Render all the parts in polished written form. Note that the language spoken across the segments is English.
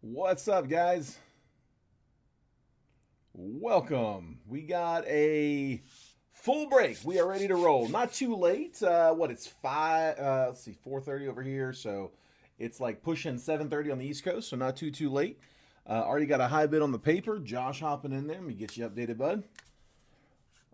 What's up, guys? Welcome. We got a full break. We are ready to roll. Not too late. It's five. Let's see, 4:30 over here. So it's like pushing 7:30 on the East Coast. So not too late. Already got a high bid on the paper. Josh hopping in there. Let me get you updated, bud.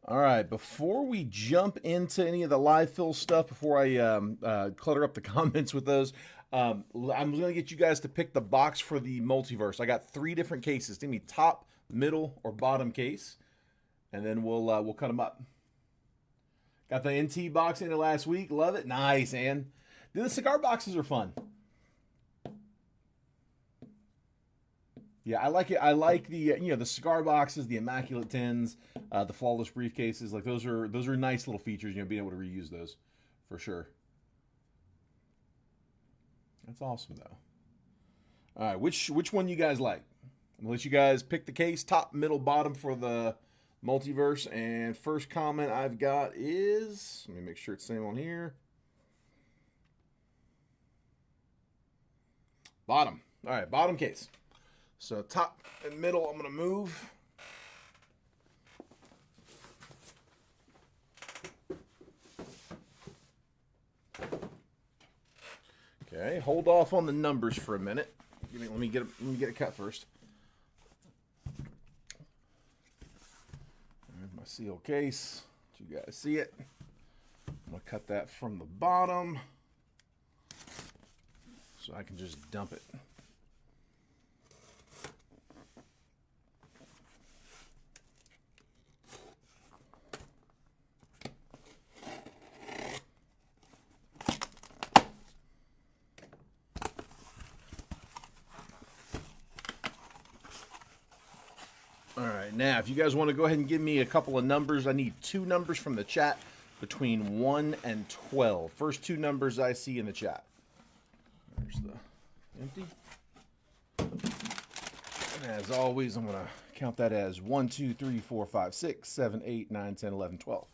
All right. Before we jump into any of the live fill stuff, before I clutter up the comments with those, I'm going to get you guys to pick the box for the multiverse. I got three different cases. Give me top, middle, or bottom case, and then we'll cut them up. Got the NT box in it last week. Love it. Nice, and dude, the cigar boxes are fun. Yeah, I like it. I like the the cigar boxes, the immaculate tins, the flawless briefcases. Like those are nice little features. Being able to reuse those for sure. That's awesome though. All right, which one you guys like? I'm gonna let you guys pick the case, top, middle, bottom for the multiverse. And first comment I've got is, let me make sure it's the same on here. Bottom. All right, bottom case. So top and middle, I'm gonna move. Okay, hold off on the numbers for a minute. Let me get it cut first. There's my seal case. You guys see it? I'm gonna cut that from the bottom so I can just dump it. All right, now if you guys want to go ahead and give me a couple of numbers, I need two numbers from the chat between 1 and 12. First two numbers I see in the chat. There's the empty. And as always, I'm going to count that as 1, 2, 3, 4, 5, 6, 7, 8, 9, 10, 11, 12.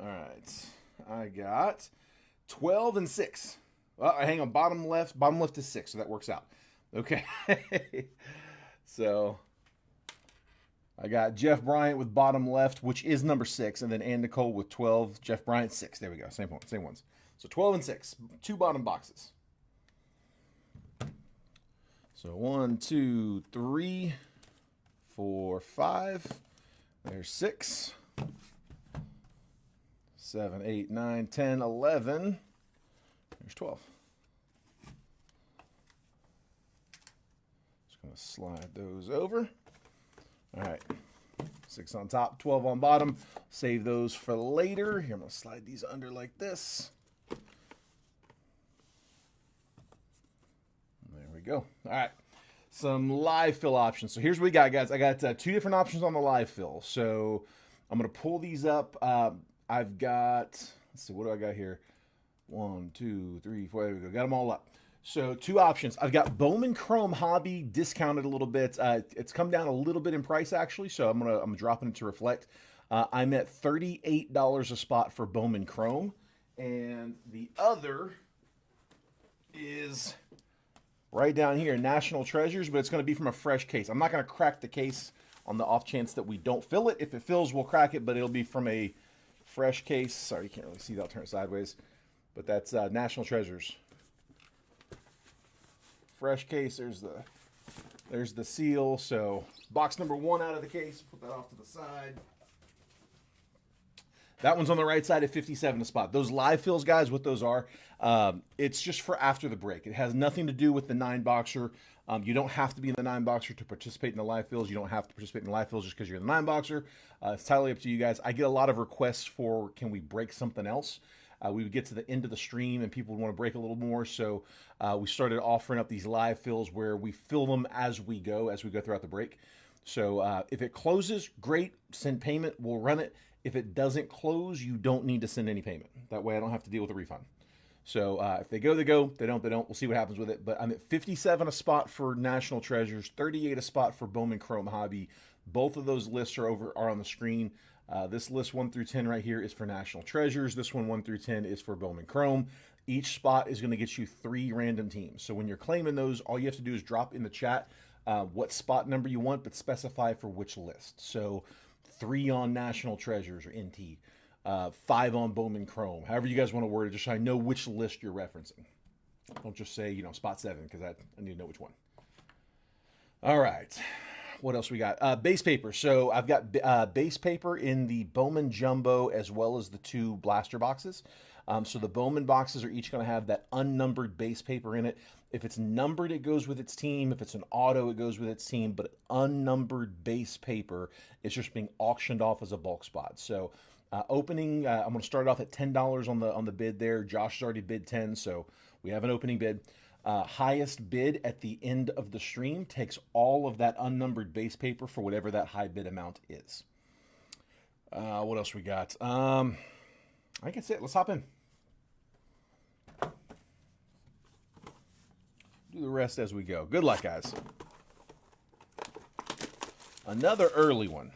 All right, I got 12 and 6. Well, hang on, bottom left is 6, so that works out. Okay. So I got Jeff Bryant with bottom left, which is number 6, and then Ann Nicole with 12. Jeff Bryant 6. There we go. Same ones. So 12 and 6. Two bottom boxes. So 1, 2, 3, 4, 5. There's 6. 7, 8, 9, 10, 11. There's 12. Just going to slide those over. All right. 6 on top, 12 on bottom. Save those for later. Here, I'm going to slide these under like this. There we go. All right. Some live fill options. So here's what we got, guys. I got two different options on the live fill. So I'm going to pull these up. I've got, let's see, what do I got here? 1, 2, 3, 4. There we go. Got them all up. So two options. I've got Bowman Chrome Hobby discounted a little bit. It's come down a little bit in price actually, so I'm dropping it to reflect. I'm at $38 a spot for Bowman Chrome, and the other is right down here, National Treasures, but it's going to be from a fresh case. I'm not going to crack the case on the off chance that we don't fill it. If it fills, we'll crack it, but it'll be from a fresh case. Sorry, you can't really see that. I'll turn it sideways, but that's National Treasures. Fresh case. There's the seal. So box number 1 out of the case. Put that off to the side. That one's on the right side at 57 a spot. Those live fills, guys, what those are, it's just for after the break. It has nothing to do with the 9-boxer. You don't have to be in the 9-boxer to participate in the live fills. You don't have to participate in the live fills just because you're in the 9-boxer. It's entirely up to you guys. I get a lot of requests for, can we break something else? We would get to the end of the stream and people would want to break a little more. So we started offering up these live fills where we fill them as we go throughout the break. So if it closes, great, send payment, we'll run it. If it doesn't close, you don't need to send any payment. That way I don't have to deal with a refund. So if they go, they go. They don't, they don't. We'll see what happens with it. But I'm at 57 a spot for National Treasures, 38 a spot for Bowman Chrome Hobby. Both of those lists are on the screen. This list 1 through 10 right here is for National Treasures. This one 1 through 10 is for Bowman Chrome. Each spot is going to get you 3 random teams. So when you're claiming those, all you have to do is drop in the chat what spot number you want, but specify for which list. So 3 on National Treasures or NT, 5 on Bowman Chrome, however you guys want to word it, just so I know which list you're referencing. Don't just say, spot 7, because I need to know which one. All right. What else we got? Base paper. So I've got base paper in the Bowman Jumbo as well as the 2 blaster boxes. So the Bowman boxes are each going to have that unnumbered base paper in it. If it's numbered, it goes with its team. If it's an auto, it goes with its team. But unnumbered base paper is just being auctioned off as a bulk spot. So opening, I'm going to start off at $10 on the bid there. Josh has already bid 10, so we have an opening bid. Highest bid at the end of the stream takes all of that unnumbered base paper for whatever that high bid amount is. What else we got? I think that's it. Let's hop in. Do the rest as we go. Good luck, guys. Another early one.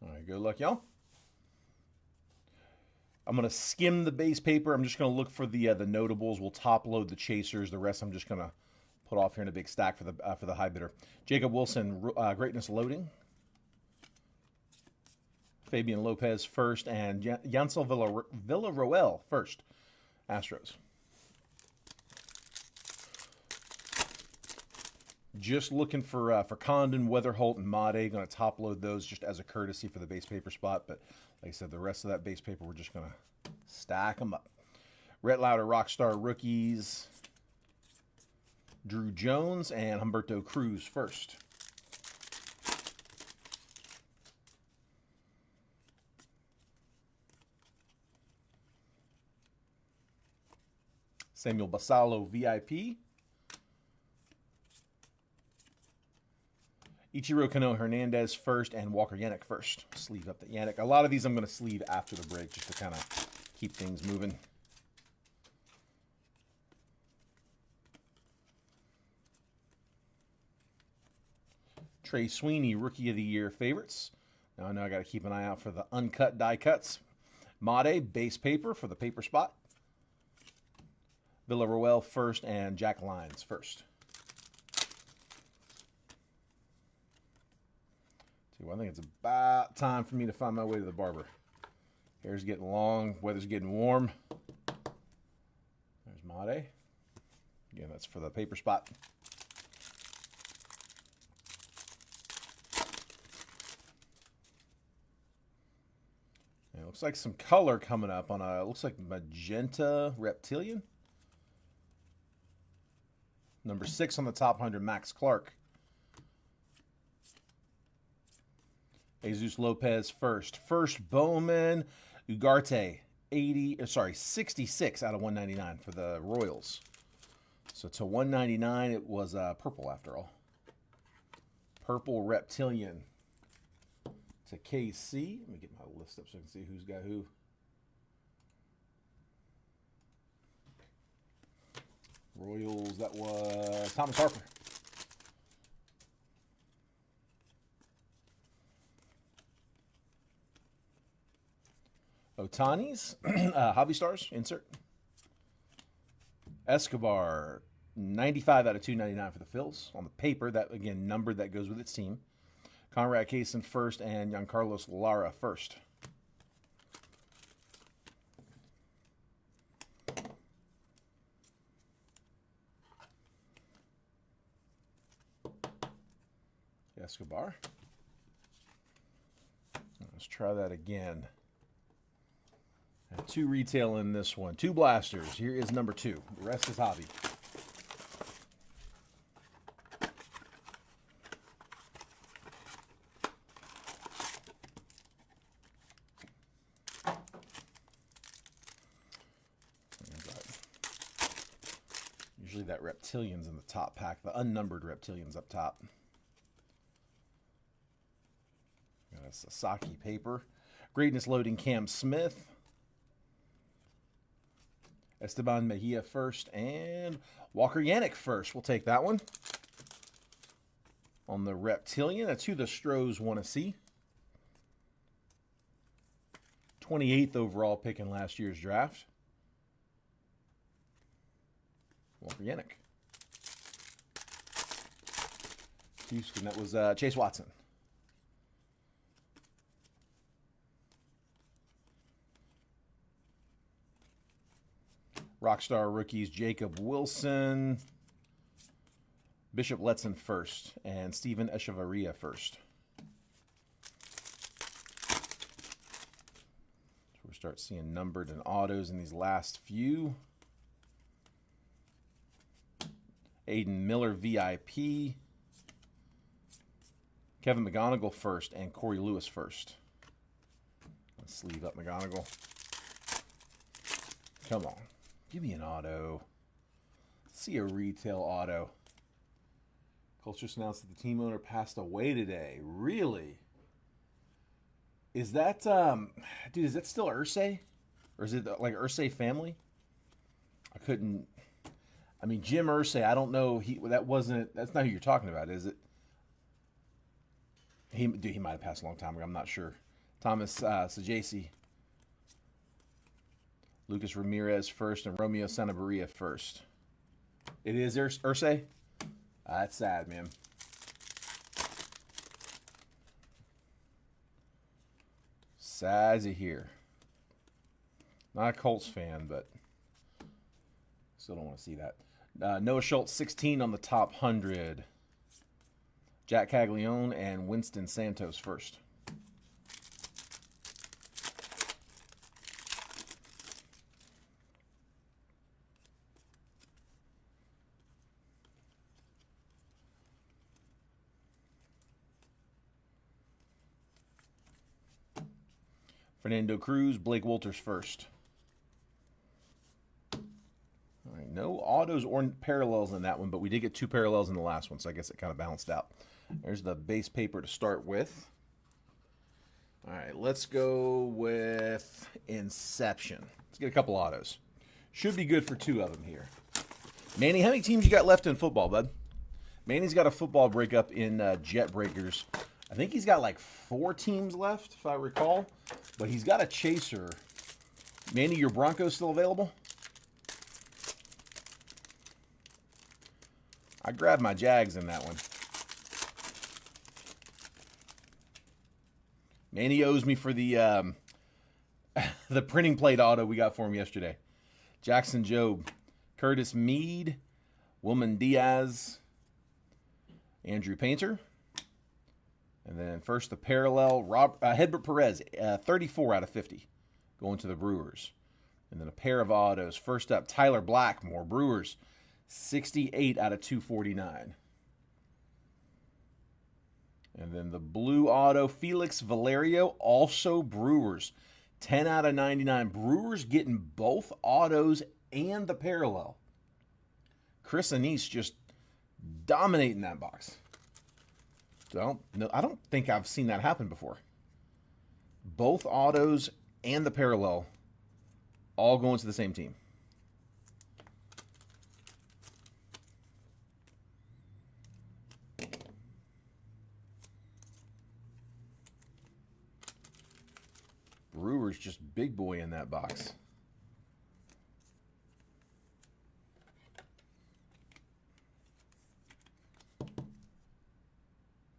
All right, good luck, y'all. I'm going to skim the base paper. I'm just going to look for the notables. We'll top load the chasers. The rest I'm just going to put off here in a big stack for the high bidder. Jacob Wilson, Greatness Loading. Fabian Lopez first, and Yancel Villaroel first. Astros. Just looking for Condon, Weatherholt, and Made. Going to top load those just as a courtesy for the base paper spot. But like I said, the rest of that base paper, we're just going to stack them up. Rhett Lauder, Rockstar Rookies. Drew Jones and Humberto Cruz first. Samuel Basallo, VIP. Ichiro Kano Hernandez first and Walker Yannick first. Sleeve up the Yannick. A lot of these I'm going to sleeve after the break just to kind of keep things moving. Trey Sweeney, Rookie of the Year favorites. Now I know I got to keep an eye out for the uncut die cuts. Made, base paper for the paper spot. Villaroel first and Jack Lyons first. Well, I think it's about time for me to find my way to the barber. Hair's getting long, weather's getting warm. There's Made. Again, that's for the paper spot. And it looks like some color coming up on a, looks like magenta reptilian. Number 6 on the top 100, Max Clark. Jesus Lopez first. First Bowman Ugarte, 66 out of 199 for the Royals. So to 199, it was purple after all. Purple Reptilian to KC. Let me get my list up so I can see who's got who. Royals, that was Thomas Harper. Otani's, Hobby Stars, insert. Escobar, 95 out of 299 for the Phils. On the paper, that, again, numbered, that goes with its team. Conrad Kaysen first and Giancarlos Lara first. Escobar. Let's try that again. 2 retail in this one. 2 blasters. Here is number 2. The rest is hobby. Usually that Reptilian's in the top pack. The unnumbered Reptilian's up top. Got a Sasaki paper. Greatness loading Cam Smith. Esteban Mejia first. And Walker Yannick first. We'll take that one. On the Reptilian. That's who the Stros want to see. 28th overall pick in last year's draft. Walker Yannick. Houston, that was Chase Watson. Rockstar rookies Jacob Wilson, Bishop Letson first, and Steven Echevarria first. So we'll start seeing numbered and autos in these last few. Aiden Miller VIP. Kevin McGonigal first and Corey Lewis first. Let's sleeve up McGonigal. Come on. Give me an auto. Let's see a retail auto. Colts just announced that the team owner passed away today. Really? Is that, dude, is that still Irsay? Or is it like Irsay family? I mean, Jim Irsay, I don't know. That's not who you're talking about, is it? He might have passed a long time ago. I'm not sure. Thomas Sajasi. Lucas Ramirez first and Romeo Sanabria first. It is Irsay? That's sad, man. Sad to hear. Not a Colts fan, but still don't want to see that. Noah Schultz, 16 on the top 100. Jack Caglione and Winston Santos first. Fernando Cruz, Blake Wolters first. All right, no autos or parallels in that one, but we did get 2 parallels in the last one, so I guess it kind of balanced out. There's the base paper to start with. All right, let's go with Inception. Let's get a couple autos. Should be good for 2 of them here. Manny, how many teams you got left in football, bud? Manny's got a football breakup in Jet Breakers. I think he's got like 4 teams left, if I recall. But he's got a chaser. Manny, your Broncos still available? I grabbed my Jags in that one. Manny owes me for the the printing plate auto we got for him yesterday. Jackson Jobe, Curtis Mead, Wilman Diaz, Andrew Painter. And then first the parallel, Hedbert Perez, 34 out of 50, going to the Brewers. And then a pair of autos. First up, Tyler Blackmore, Brewers, 68 out of 249. And then the blue auto, Felix Valerio, also Brewers, 10 out of 99. Brewers getting both autos and the parallel. Chris Anise just dominating that box. So, no, I don't think I've seen that happen before. Both autos and the parallel all going to the same team. Brewers just big boy in that box.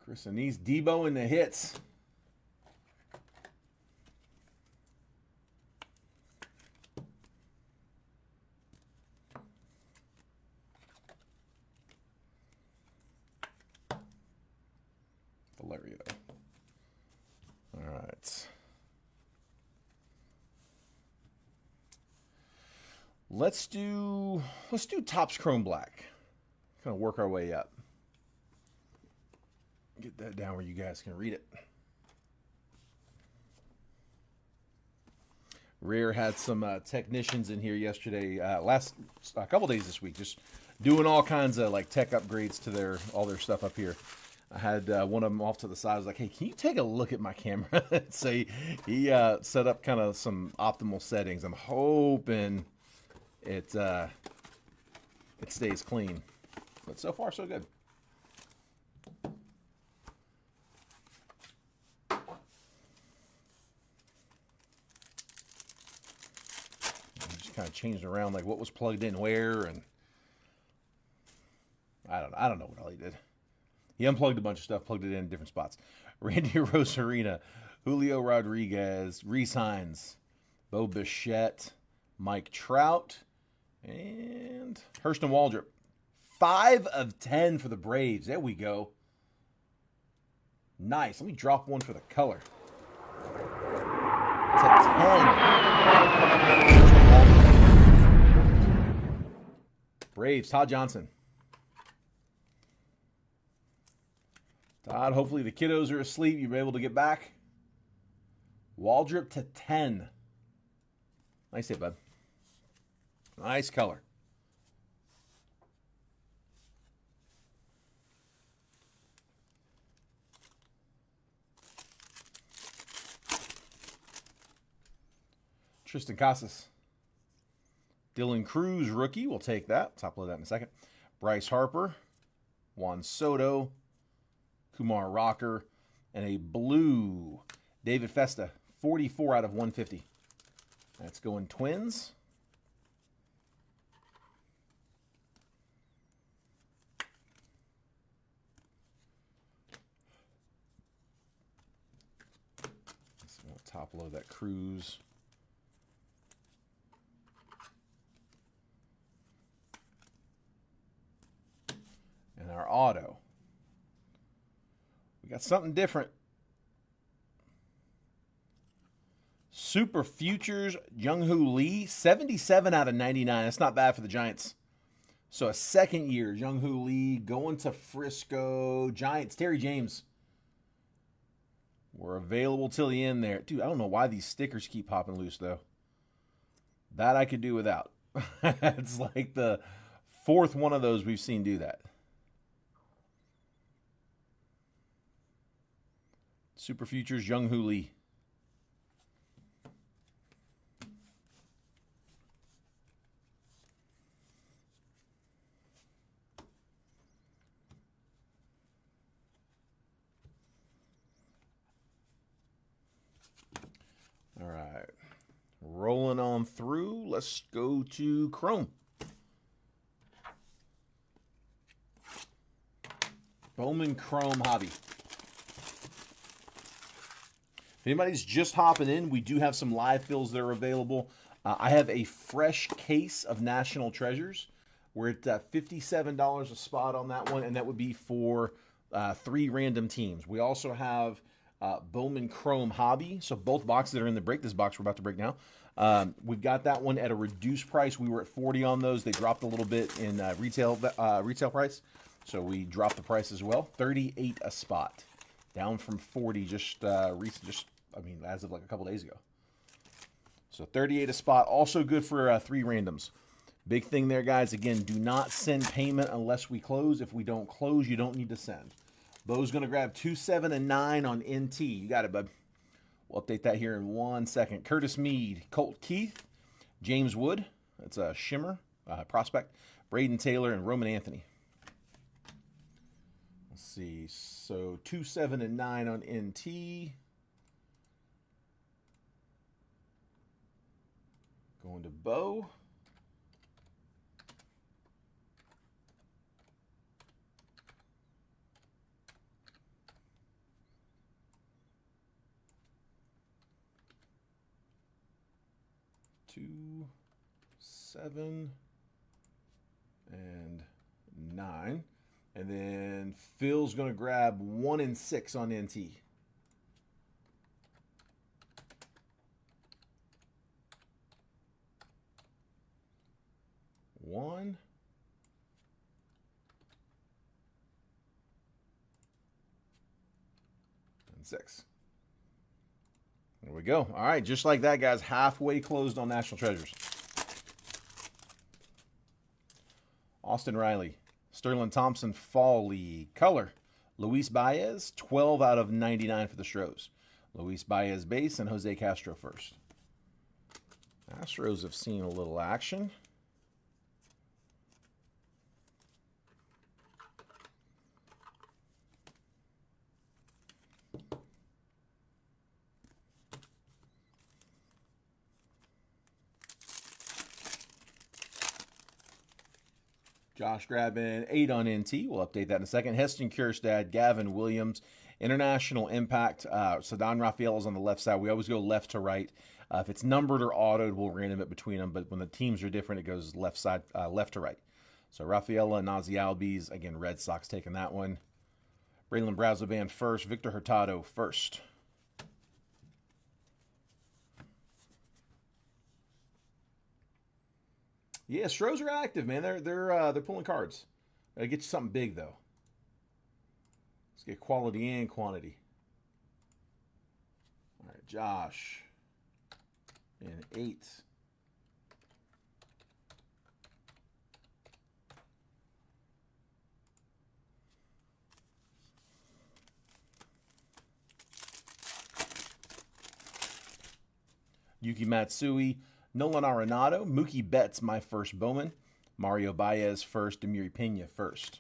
Chris Anise, Debo in the hits. Valerio. All right. Let's do Topps Chrome Black. Kind of work our way up. Get that down where you guys can read it. Rare had some technicians in here yesterday, last a couple days this week, just doing all kinds of like tech upgrades to all their stuff up here. I had one of them off to the side. I was like, hey, can you take a look at my camera? So he set up kind of some optimal settings. I'm hoping it stays clean. But so far, so good. Just kind of changed around like what was plugged in where, and I don't know what all he did. He unplugged a bunch of stuff, plugged it in different spots. Randy Rosarina, Julio Rodriguez, Reese Hines, Bo Bichette, Mike Trout, and Hurston Waldrop. 5 of 10 for the Braves. There we go. Nice. Let me drop one for the color. To 10. Braves, Todd Johnson. Todd, hopefully the kiddos are asleep. You'll be able to get back. Waldrop to 10. Nice hit, bud. Nice color. Tristan Casas. Dylan Cruz, rookie. We'll take that. Top load that in a second. Bryce Harper. Juan Soto. Kumar Rocker. And a blue David Festa. 44 out of 150. That's going Twins. So we'll top load that Cruz. And our auto. We got something different. Super Futures, Jung-Hoo Lee, 77 out of 99. That's not bad for the Giants. So a second year, Jung-Hoo Lee going to Frisco. Giants, Terry James. We're available till the end there. Dude, I don't know why these stickers keep popping loose, though. That I could do without. It's like the fourth one of those we've seen do that. Super Futures, Jung-Hoo Lee. All right. Rolling on through. Let's go to Chrome. Bowman Chrome Hobby. If anybody's just hopping in, we do have some live fills that are available. I have a fresh case of National Treasures. We're at $57 a spot on that one, and that would be for 3 random teams. We also have Bowman Chrome Hobby. So both boxes that are in the break, this box we're about to break now, we've got that one at a reduced price. We were at 40 on those. They dropped a little bit in retail price, so we dropped the price as well. 38 a spot, down from 40 as of like a couple days ago. So 38 a spot, also good for 3 randoms. Big thing there, guys. Again, do not send payment unless we close. If we don't close, you don't need to send. Bo's going to grab 2, 7, and 9 on NT. You got it, bud. We'll update that here in 1 second. Curtis Mead, Colt Keith, James Wood. That's a Shimmer prospect. Braden Taylor and Roman Anthony. Let's see. So 2, 7, and 9 on NT. Going to Bo. Two, 7, and 9. And then Phil's going to grab 1 and 6 on NT. One. And 6. There we go. All right, just like that, guys. Halfway closed on National Treasures. Austin Riley, Sterling Thompson, Fall League. Color, Luis Baez, 12 out of 99 for the Stros. Luis Baez base and Jose Castro first. Astros have seen a little action. Josh grabbing 8 on NT. We'll update that in a second. Heston Kjerstad, Gavin Williams, International Impact. Ceddanne Rafael is on the left side. We always go left to right. If it's numbered or autoed, we'll random it between them. But when the teams are different, it goes left to right. So Rafaela, Nazi Albies, again, Red Sox taking that one. Braylon Brazoban first. Victor Hurtado first. Yeah, Stros are active, man. They're pulling cards. Gotta get you something big though. Let's get quality and quantity. All right, Josh. And 8. Yuki Matsui, Nolan Arenado, Mookie Betts, my first Bowman, Mario Baez first, Demiri Pena first.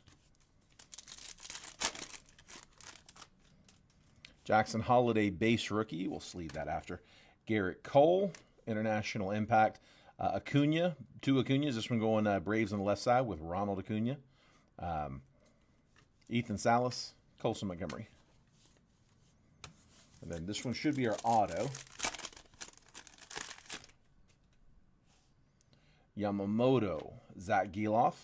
Jackson Holiday, base rookie. We'll sleeve that after. Garrett Cole, International Impact. Acuna, 2 Acunas. This one going Braves on the left side with Ronald Acuna. Ethan Salas, Colson Montgomery. And then this one should be our auto. Yamamoto, Zach Geloff,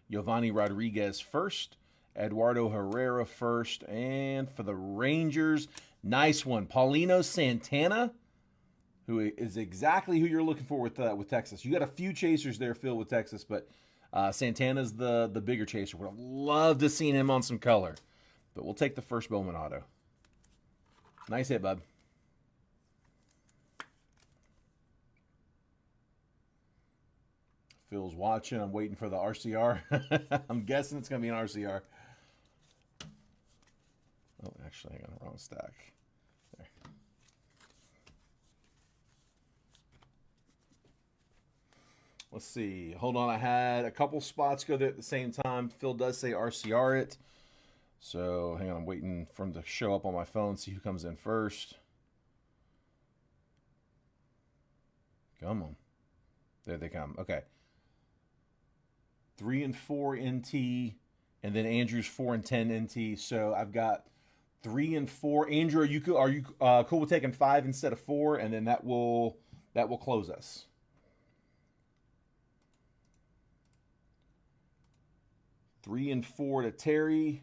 Giovanni Rodriguez first, Eduardo Herrera first, and for the Rangers, nice one, Paulino Santana, who is exactly who you're looking for with Texas. You got a few chasers there, Phil, with Texas, but Santana's the bigger chaser. Would have loved to seen him on some color, but we'll take the first Bowman auto. Nice hit, bud. Phil's watching. I'm waiting for the RCR. I'm guessing it's going to be an RCR. Oh, actually, hang on. Wrong stack. There. Let's see. Hold on. I had a couple spots go there at the same time. Phil does say RCR it. So, hang on. I'm waiting for him to show up on my phone, see who comes in first. Come on. There they come. Okay. 3 and 4 NT, and then Andrew's 4 and 10 NT. So I've got 3 and 4. Andrew, are you cool with taking 5 instead of 4, and then that will close us. Three and 4 to Terry.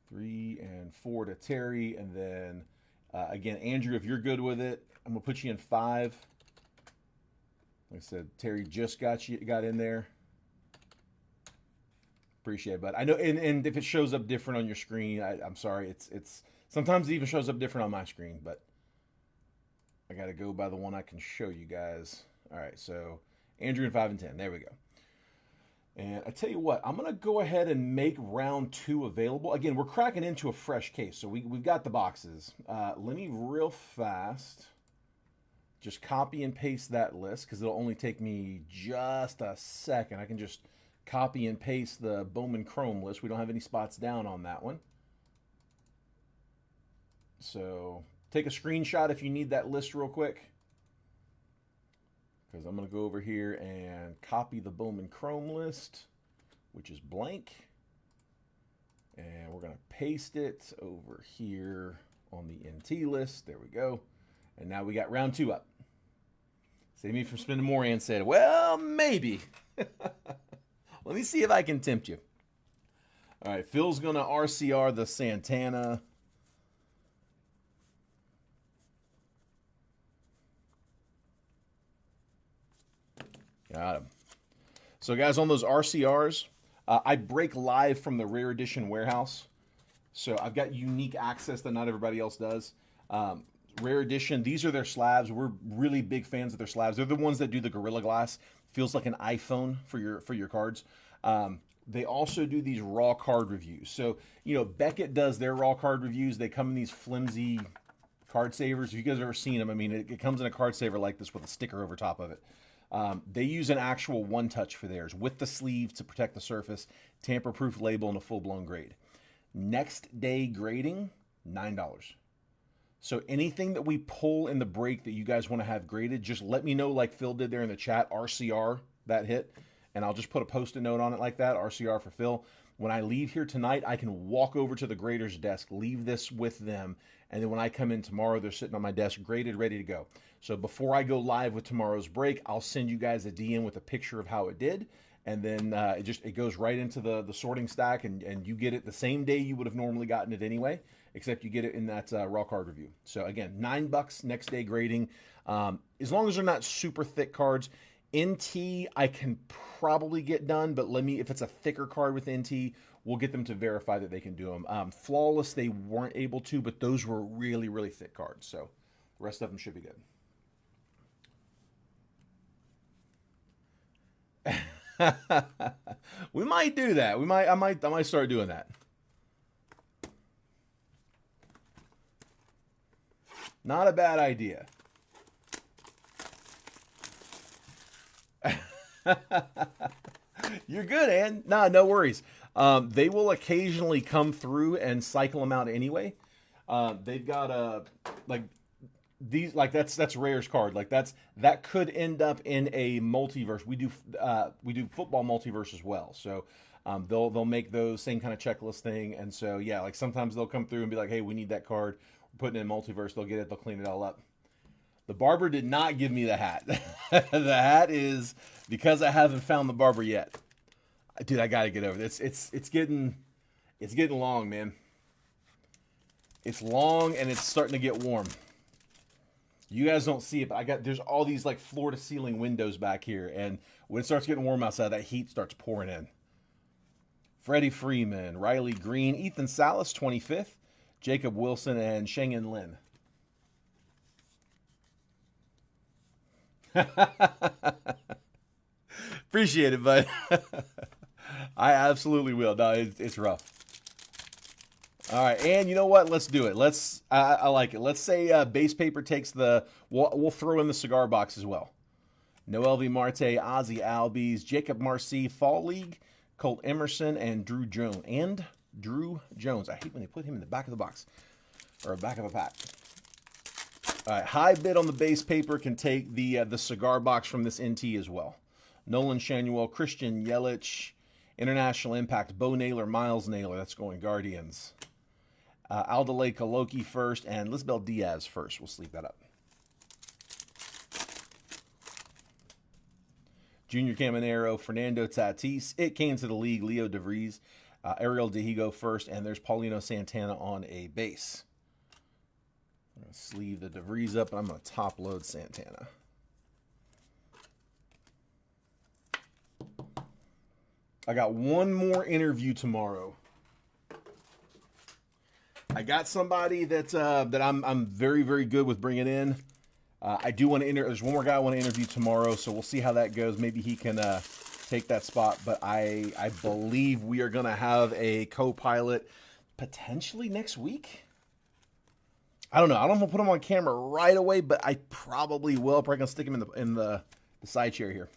Three and 4 to Terry, and then again, Andrew, if you're good with it, I'm gonna put you in 5. Like I said, Terry just got in there. Appreciate it, but I know, and if it shows up different on your screen, I'm sorry. It's sometimes it even shows up different on my screen, but I got to go by the one I can show you guys. All right, so Andrew in 5 and 10. There we go. And I tell you what, I'm going to go ahead and make round 2 available. Again, we're cracking into a fresh case, so we've got the boxes. Let me real fast just copy and paste that list because it'll only take me just a second. I can just copy and paste the Bowman Chrome list. We don't have any spots down on that one. So take a screenshot if you need that list real quick, because I'm going to go over here and copy the Bowman Chrome list, which is blank. And we're going to paste it over here on the NT list. There we go. And now we got round 2 up. Save me from spending more, and said, well, maybe. Let me see if I can tempt you. All right, Phil's going to RCR the Santana. Got him. So, guys, on those RCRs, I break live from the Rare Edition warehouse. So, I've got unique access that not everybody else does. Rare Edition. These are their slabs. We're really big fans of their slabs. They're the ones that do the Gorilla Glass. Feels like an iPhone for your cards. They also do these raw card reviews. So, you know, Beckett does their raw card reviews. They come in these flimsy card savers. If you guys have ever seen them, I mean, it comes in a card saver like this with a sticker over top of it. They use an actual one-touch for theirs with the sleeve to protect the surface, tamper-proof label, and a full-blown grade. Next day grading, $9. So anything that we pull in the break that you guys want to have graded, just let me know like Phil did there in the chat, RCR, that hit. And I'll just put a post-it note on it like that, RCR for Phil. When I leave here tonight, I can walk over to the grader's desk, leave this with them, and then when I come in tomorrow, they're sitting on my desk, graded, ready to go. So before I go live with tomorrow's break, I'll send you guys a DM with a picture of how it did, and then it goes right into the sorting stack, and you get it the same day you would have normally gotten it anyway, except you get it in that raw card review. So again, $9 next day grading. As long as they're not super thick cards. NT, I can probably get done, but if it's a thicker card with NT, we'll get them to verify that they can do them. Flawless, they weren't able to, but those were really, really thick cards. So the rest of them should be good. We might do that. I might start doing that. Not a bad idea. You're good, Ann. No worries. They will occasionally come through and cycle them out anyway. They've got that's Rare's card. Like that could end up in a multiverse. We do football multiverse as well. So they'll make those same kind of checklist thing. And so yeah, like sometimes they'll come through and be like, hey, we need that card. We're putting it in multiverse. They'll get it. They'll clean it all up. The barber did not give me the hat. The hat is because I haven't found the barber yet. Dude, I gotta get over this. It's getting long, man. It's long and it's starting to get warm. You guys don't see it, but there's all these like floor to ceiling windows back here, and when it starts getting warm outside, that heat starts pouring in. Freddie Freeman, Riley Green, Ethan Salas, 25th, Jacob Wilson, and Shengen Lin. Appreciate it, bud. I absolutely will. No, it's rough. All right, and you know what? Let's do it. I like it. Let's say base paper takes we'll throw in the cigar box as well. Noel V. Marte, Ozzy Albies, Jacob Marcy, Fall League, Colt Emerson, and Drew Jones. I hate when they put him in the back of the box or back of a pack. All right, high bid on the base paper can take the cigar box from this NT as well. Nolan Shanuel, Christian Yelich, International Impact, Bo Naylor, Miles Naylor. That's going Guardians. Aldalay Kaloki first, and Lisbel Diaz first. We'll sleep that up. Junior Caminero, Fernando Tatis. It came to the league, Leo DeVries, Ariel Dehigo first, and there's Paulino Santana on a base. I'm going to sleeve the DeVries up, and I'm going to top load Santana. I got one more interview tomorrow. I got somebody that I'm very, very good with bringing in. I do want to there's one more guy I want to interview tomorrow, so we'll see how that goes. Maybe he can take that spot, but I believe we are going to have a co-pilot potentially next week. I don't know. I don't want to put him on camera right away, but I probably will. Probably going to stick him in the side chair here.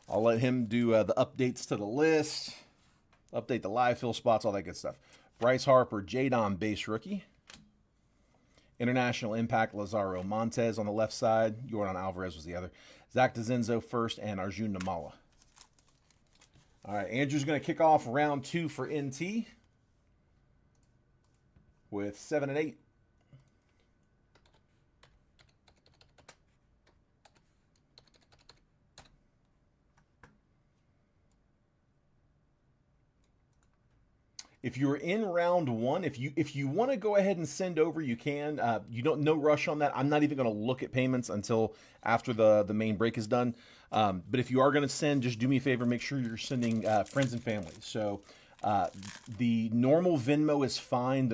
I'll let him do the updates to the list, update the live fill spots, all that good stuff. Bryce Harper, Jadon, base rookie. International Impact, Lazaro Montez on the left side. Yordan Alvarez was the other. Zach DeZenzo first, and Arjun Namala. All right, Andrew's going to kick off round 2 for NT with 7 and 8. If you're in round 1, if you want to go ahead and send over, you can. No rush on that. I'm not even going to look at payments until after the main break is done. But if you are going to send, just do me a favor. Make sure you're sending friends and family. So the normal Venmo is fine.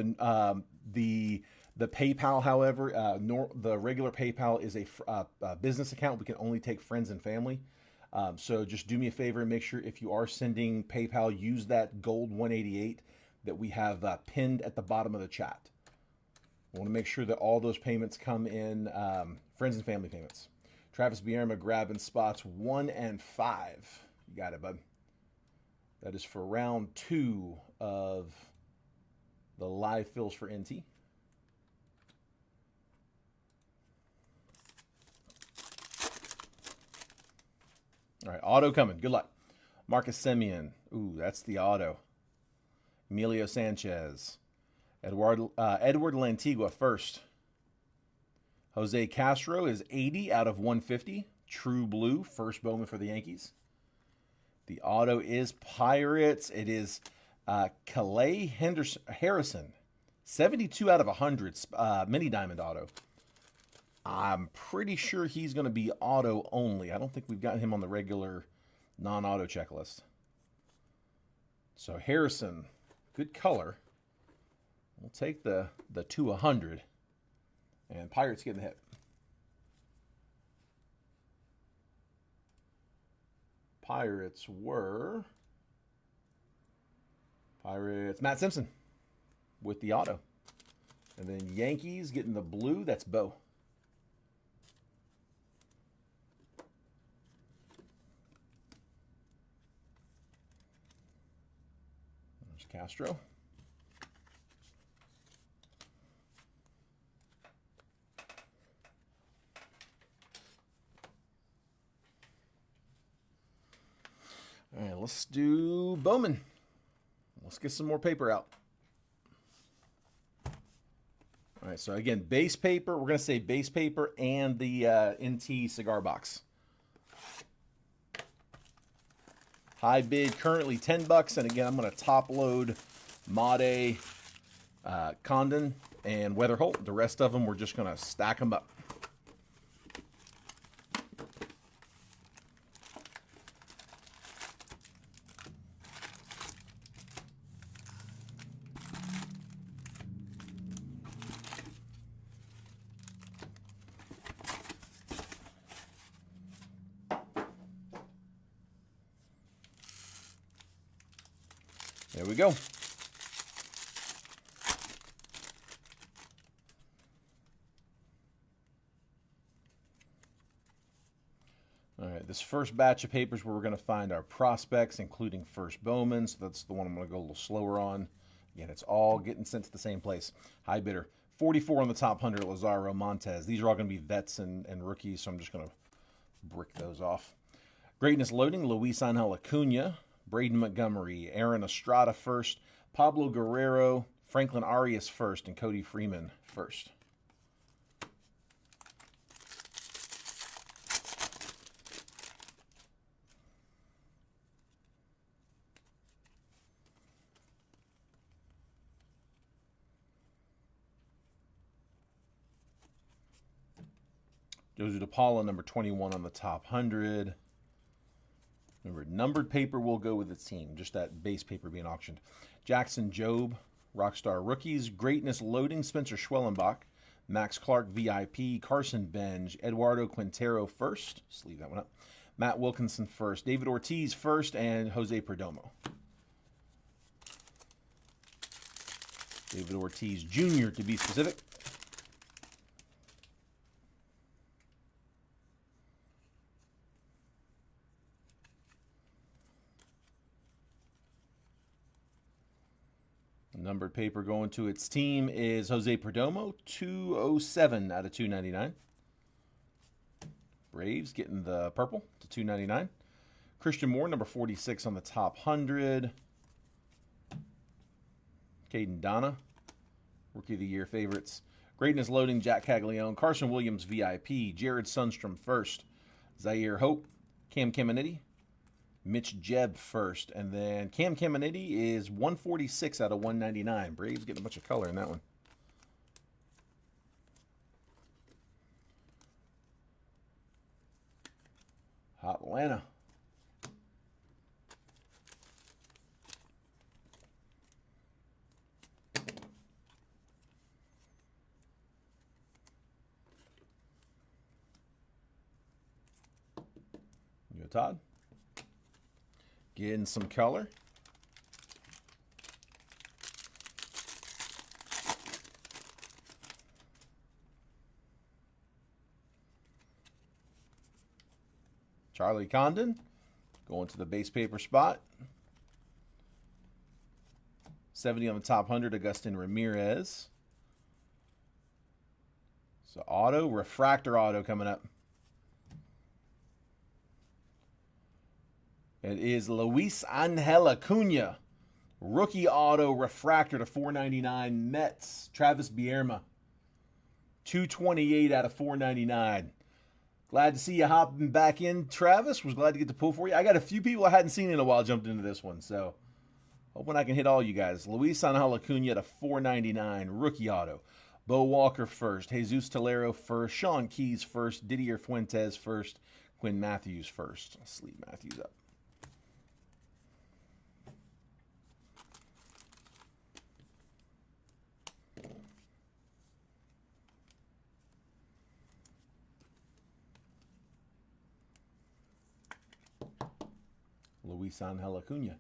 The The PayPal, however, the regular PayPal is a business account. We can only take friends and family. So just do me a favor and make sure if you are sending PayPal, use that gold 188 that we have pinned at the bottom of the chat. I want to make sure that all those payments come in friends and family payments. Travis Bierma grabbing spots 1 and 5. You got it, bud. That is for round 2 of the live fills for NT. All right, auto coming. Good luck. Marcus Semien. Ooh, that's the auto. Emilio Sanchez. Edward Lantigua first. Jose Castro is 80 out of 150. True blue, first Bowman for the Yankees. The auto is Pirates. It is Calais Harrison. 72 out of 100. Mini diamond auto. I'm pretty sure he's going to be auto only. I don't think we've got him on the regular non-auto checklist. So Harrison, good color. We'll take the 2/100. And Pirates getting the hit. Pirates Matt Simpson with the auto. And then Yankees getting the blue, that's Bo. There's Castro. All right, let's do Bowman. Let's get some more paper out. All right, so again, base paper. We're going to say base paper and the NT cigar box. High bid currently $10, and again, I'm going to top load Made, Condon, and Weatherholt. The rest of them, we're just going to stack them up. There we go. All right, this first batch of papers where we're going to find our prospects, including first Bowman. So that's the one I'm going to go a little slower on. Again, it's all getting sent to the same place. High bidder. 44 on the top 100, Lazaro, Montez. These are all going to be vets and rookies, so I'm just going to brick those off. Greatness loading, Luis Angel Acuna, Braden Montgomery, Aaron Estrada first, Pablo Guerrero, Franklin Arias first, and Cody Freeman first. Josie DePaula, number 21 on the top 100. Remember, numbered paper will go with the team, just that base paper being auctioned. Jackson Jobe, Rockstar Rookies. Greatness Loading, Spencer Schwellenbach. Max Clark, VIP. Carson Benj. Eduardo Quintero first. Just leave that one up. Matt Wilkinson first. David Ortiz first. And Jose Perdomo. David Ortiz Jr. to be specific. Numbered paper going to its team is Jose Perdomo, 207 out of 299. Braves getting the purple to 299. Christian Moore, number 46 on the top 100. Caden Donna, Rookie of the Year favorites. Greatness Loading, Jack Caglione. Carson Williams, VIP. Jared Sundstrom first. Zaire Hope. Cam Caminiti. Mitch Jebb first. And then Cam Caminiti is 146 out of 199. Braves getting a bunch of color in that one. Atlanta. go, Todd. Getting some color. Charlie Condon going to the base paper spot. 70 on the top 100, Agustin Ramirez. So auto, refractor auto coming up. It is Luis Angel Acuna. Rookie auto, refractor to 499, Mets. Travis Bierma. 228 out of 499. Glad to see you hopping back in, Travis. Was glad to get the pull for you. I got a few people I hadn't seen in a while jumped into this one, so hoping I can hit all you guys. Luis Angel Acuna to 499, rookie auto. Bo Walker first, Jesus Tolero first, Sean Keys first, Didier Fuentes first, Quinn Matthews first. I'll sleeve Matthews up. Luis Angel Acuna.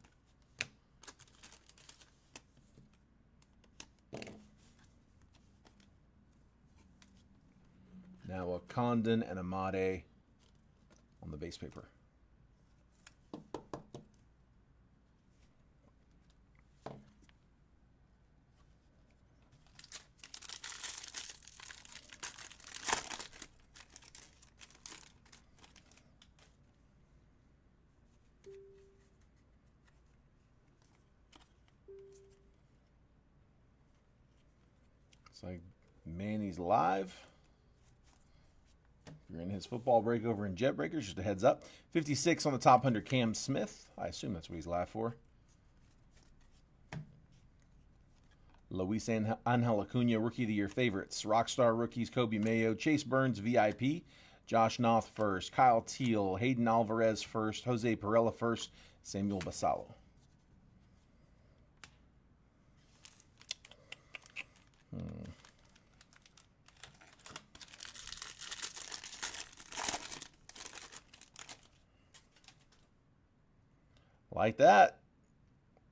Now a Condon and Amade on the base paper. It's like Manny's live. You're in his football break over in Jet Breakers, just a heads up. 56 on the top 100, Cam Smith. I assume that's what he's live for. Luis Angel Acuna, Rookie of the Year favorites. Rockstar rookies, Kobe Mayo, Chase Burns, VIP. Josh Noth first. Kyle Teal, Hayden Alvarez first. Jose Perella first. Samuel Basallo. Like that.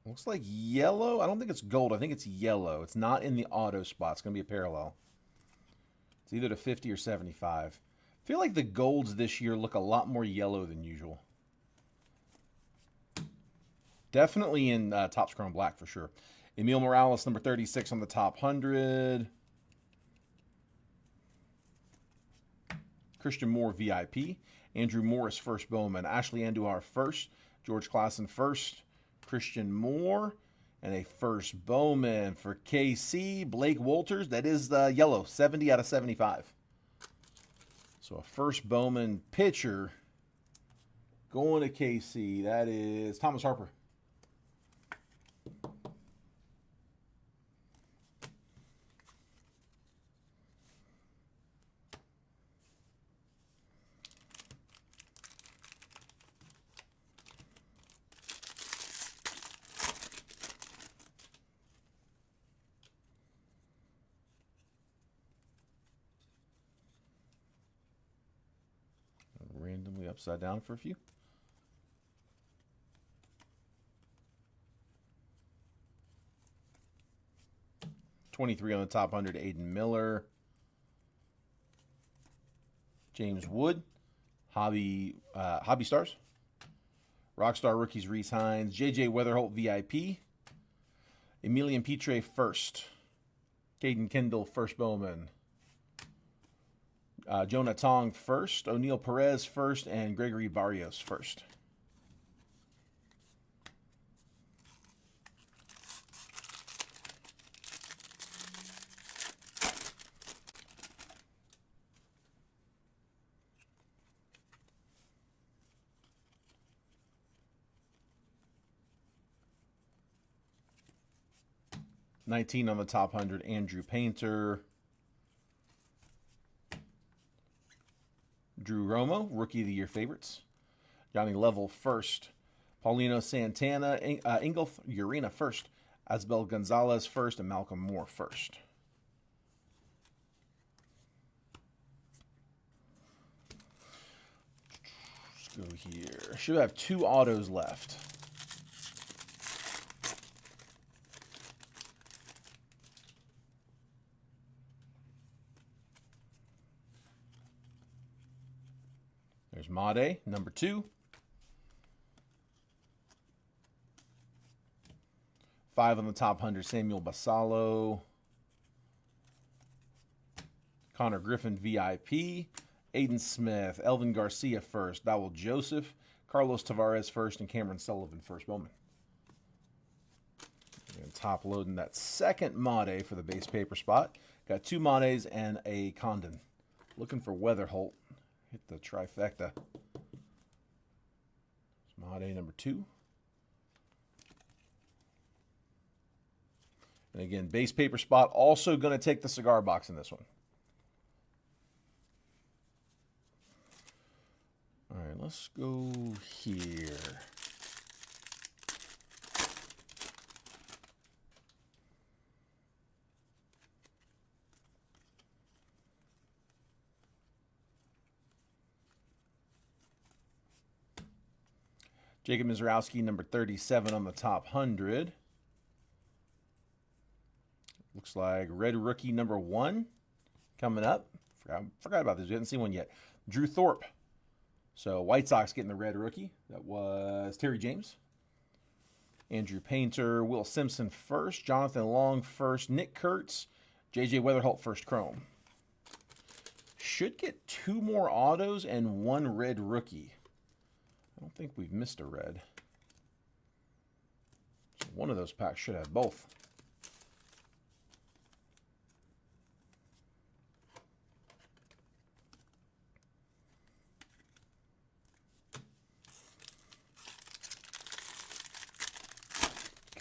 Looks like yellow. I don't think it's gold. I think it's yellow. It's not in the auto spot. It's going to be a parallel. It's either to 50 or 75. I feel like the golds this year look a lot more yellow than usual. Definitely in Topps Chrome Black for sure. Emil Morales, number 36 on the top 100. Christian Moore, VIP. Andrew Morris, first Bowman. Ashley Andujar, first. George Klassen, first. Christian Moore. And a first Bowman for KC. Blake Wolters. That is the yellow. 70 out of 75. So a first Bowman pitcher going to KC. That is Thomas Harper. Randomly upside down for a few. $23 on the top 100, Aiden Miller. James Wood. Hobby Stars. Rockstar rookies, Reese Hines. JJ Weatherholt, VIP. Emilian Pitre, first. Caden Kendall, first Bowman. Jonah Tong, first. O'Neal Perez, first. And Gregory Barrios, first. $19 on the top 100, Andrew Painter. Drew Romo, Rookie of the Year favorites. Johnny Level, first. Paulino Santana, Ingolf Urena, first. Asbel Gonzalez, first. And Malcolm Moore, first. Go here. Should have 2 autos left. There's Made, number 2. 5 on the top 100, Samuel Basalo. Connor Griffin, VIP. Aiden Smith, Elvin Garcia first, Dowell Joseph, Carlos Tavares first, and Cameron Sullivan first bowman. And top loading that second Made for the base paper spot. Got 2 Mades and a Condon. Looking for Weatherholt. Hit the trifecta. Made number 2. And again, base paper spot, also going to take the cigar box in this one. All right, let's go here. Jacob Mizrowski, number 37 on the top 100. Looks like red rookie number 1 coming up. Forgot about this. We haven't seen one yet. Drew Thorpe. So White Sox getting the red rookie. That was Terry James. Andrew Painter, Will Simpson first. Jonathan Long first. Nick Kurtz. J.J. Weatherholt first chrome. Should get 2 more autos and 1 red rookie. I don't think we've missed a red. So one of those packs should have both.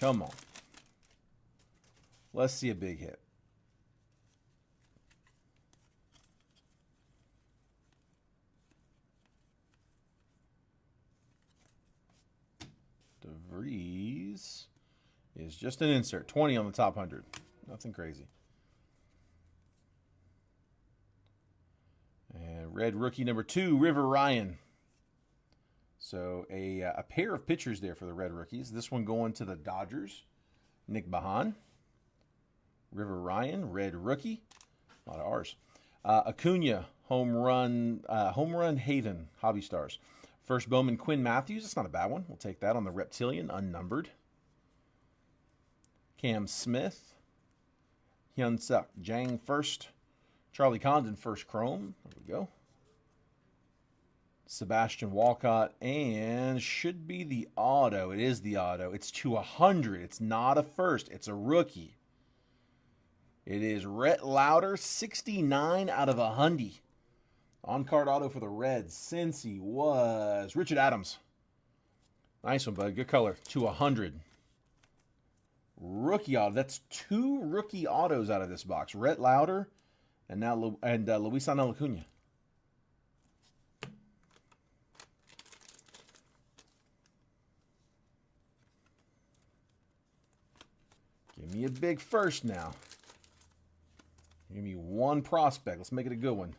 Come on. Let's see a big hit. DeVries is just an insert. 20 on the top 100. Nothing crazy. And red rookie number 2, River Ryan. So a pair of pitchers there for the red rookies. This one going to the Dodgers. Nick Bahan. River Ryan, red rookie. A lot of R's. Acuna, home run Haven, Hobby Stars. First Bowman, Quinn Matthews. That's not a bad one. We'll take that on the Reptilian, unnumbered. Cam Smith. Hyun Suk Jang first. Charlie Condon first chrome. There we go. Sebastian Walcott, and should be the auto. It is the auto. It's to 100. It's not a first. It's a rookie. It is Rhett Lauder, 69 out of 100. On-card auto for the Reds, since he was Richard Adams. Nice one, bud. Good color. To 100. Rookie auto. That's 2 rookie autos out of this box. Rhett Lauder and now Luis Angel Acuna. Give me a big first now. Give me 1 prospect. Let's make it a good one.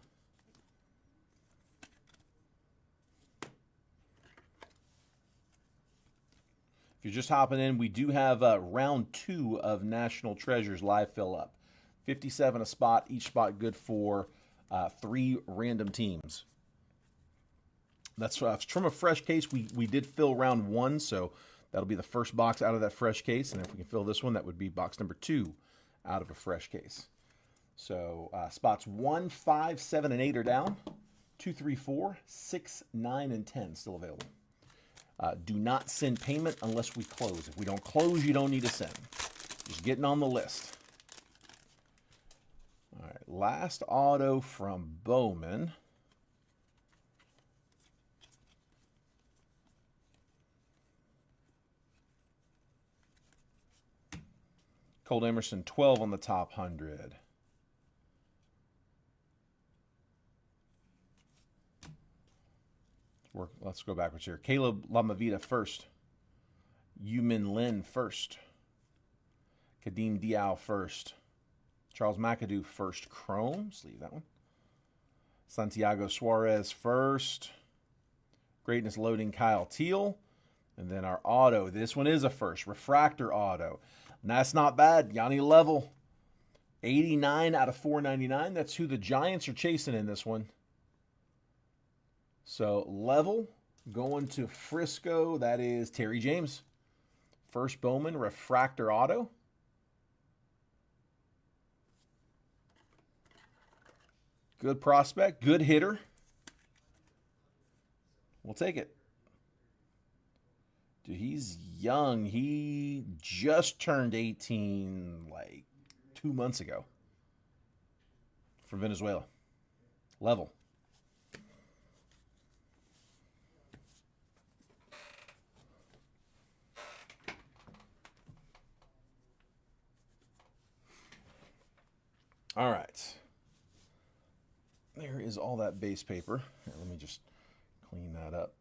If you're just hopping in, we do have round 2 of National Treasures live fill up. 57 a spot. Each spot good for 3 random teams. That's from a fresh case. We did fill round 1, so that'll be the first box out of that fresh case. And if we can fill this one, that would be box number 2 out of a fresh case. So spots 1, 5, 7, and 8 are down. 2, 3, 4, 6, 9, and 10 still available. Do not send payment unless we close. If we don't close, you don't need to send. Just getting on the list. All right, last auto from Bowman. Colt Emerson, 12 on the top 100. Let's go backwards here. Caleb Lamavita first. Yumin Lin first. Kadeem Diao first. Charles McAdoo first chrome. Let's leave that one. Santiago Suarez first. Greatness Loading Kyle Teal. And then our auto. This one is a first. Refractor auto. And that's not bad. Yanni Level. 89 out of 499. That's who the Giants are chasing in this one. So Level going to Frisco. That is Terry James. First Bowman. Refractor auto. Good prospect. Good hitter. We'll take it. Dude, he's young. He just turned 18 like 2 months ago. From Venezuela. Level. All right. There is all that base paper. Here, let me just clean that up.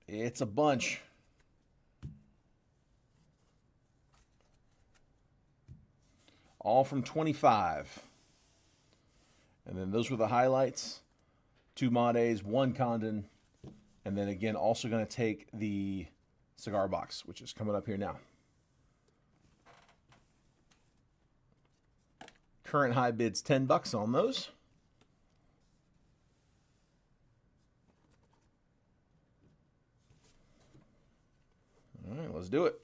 It's a bunch. All from 25. And then those were the highlights. 2 Mades, 1 Condon. And then again, also going to take the cigar box, which is coming up here now. Current high bid's $10 on those. All right, let's do it.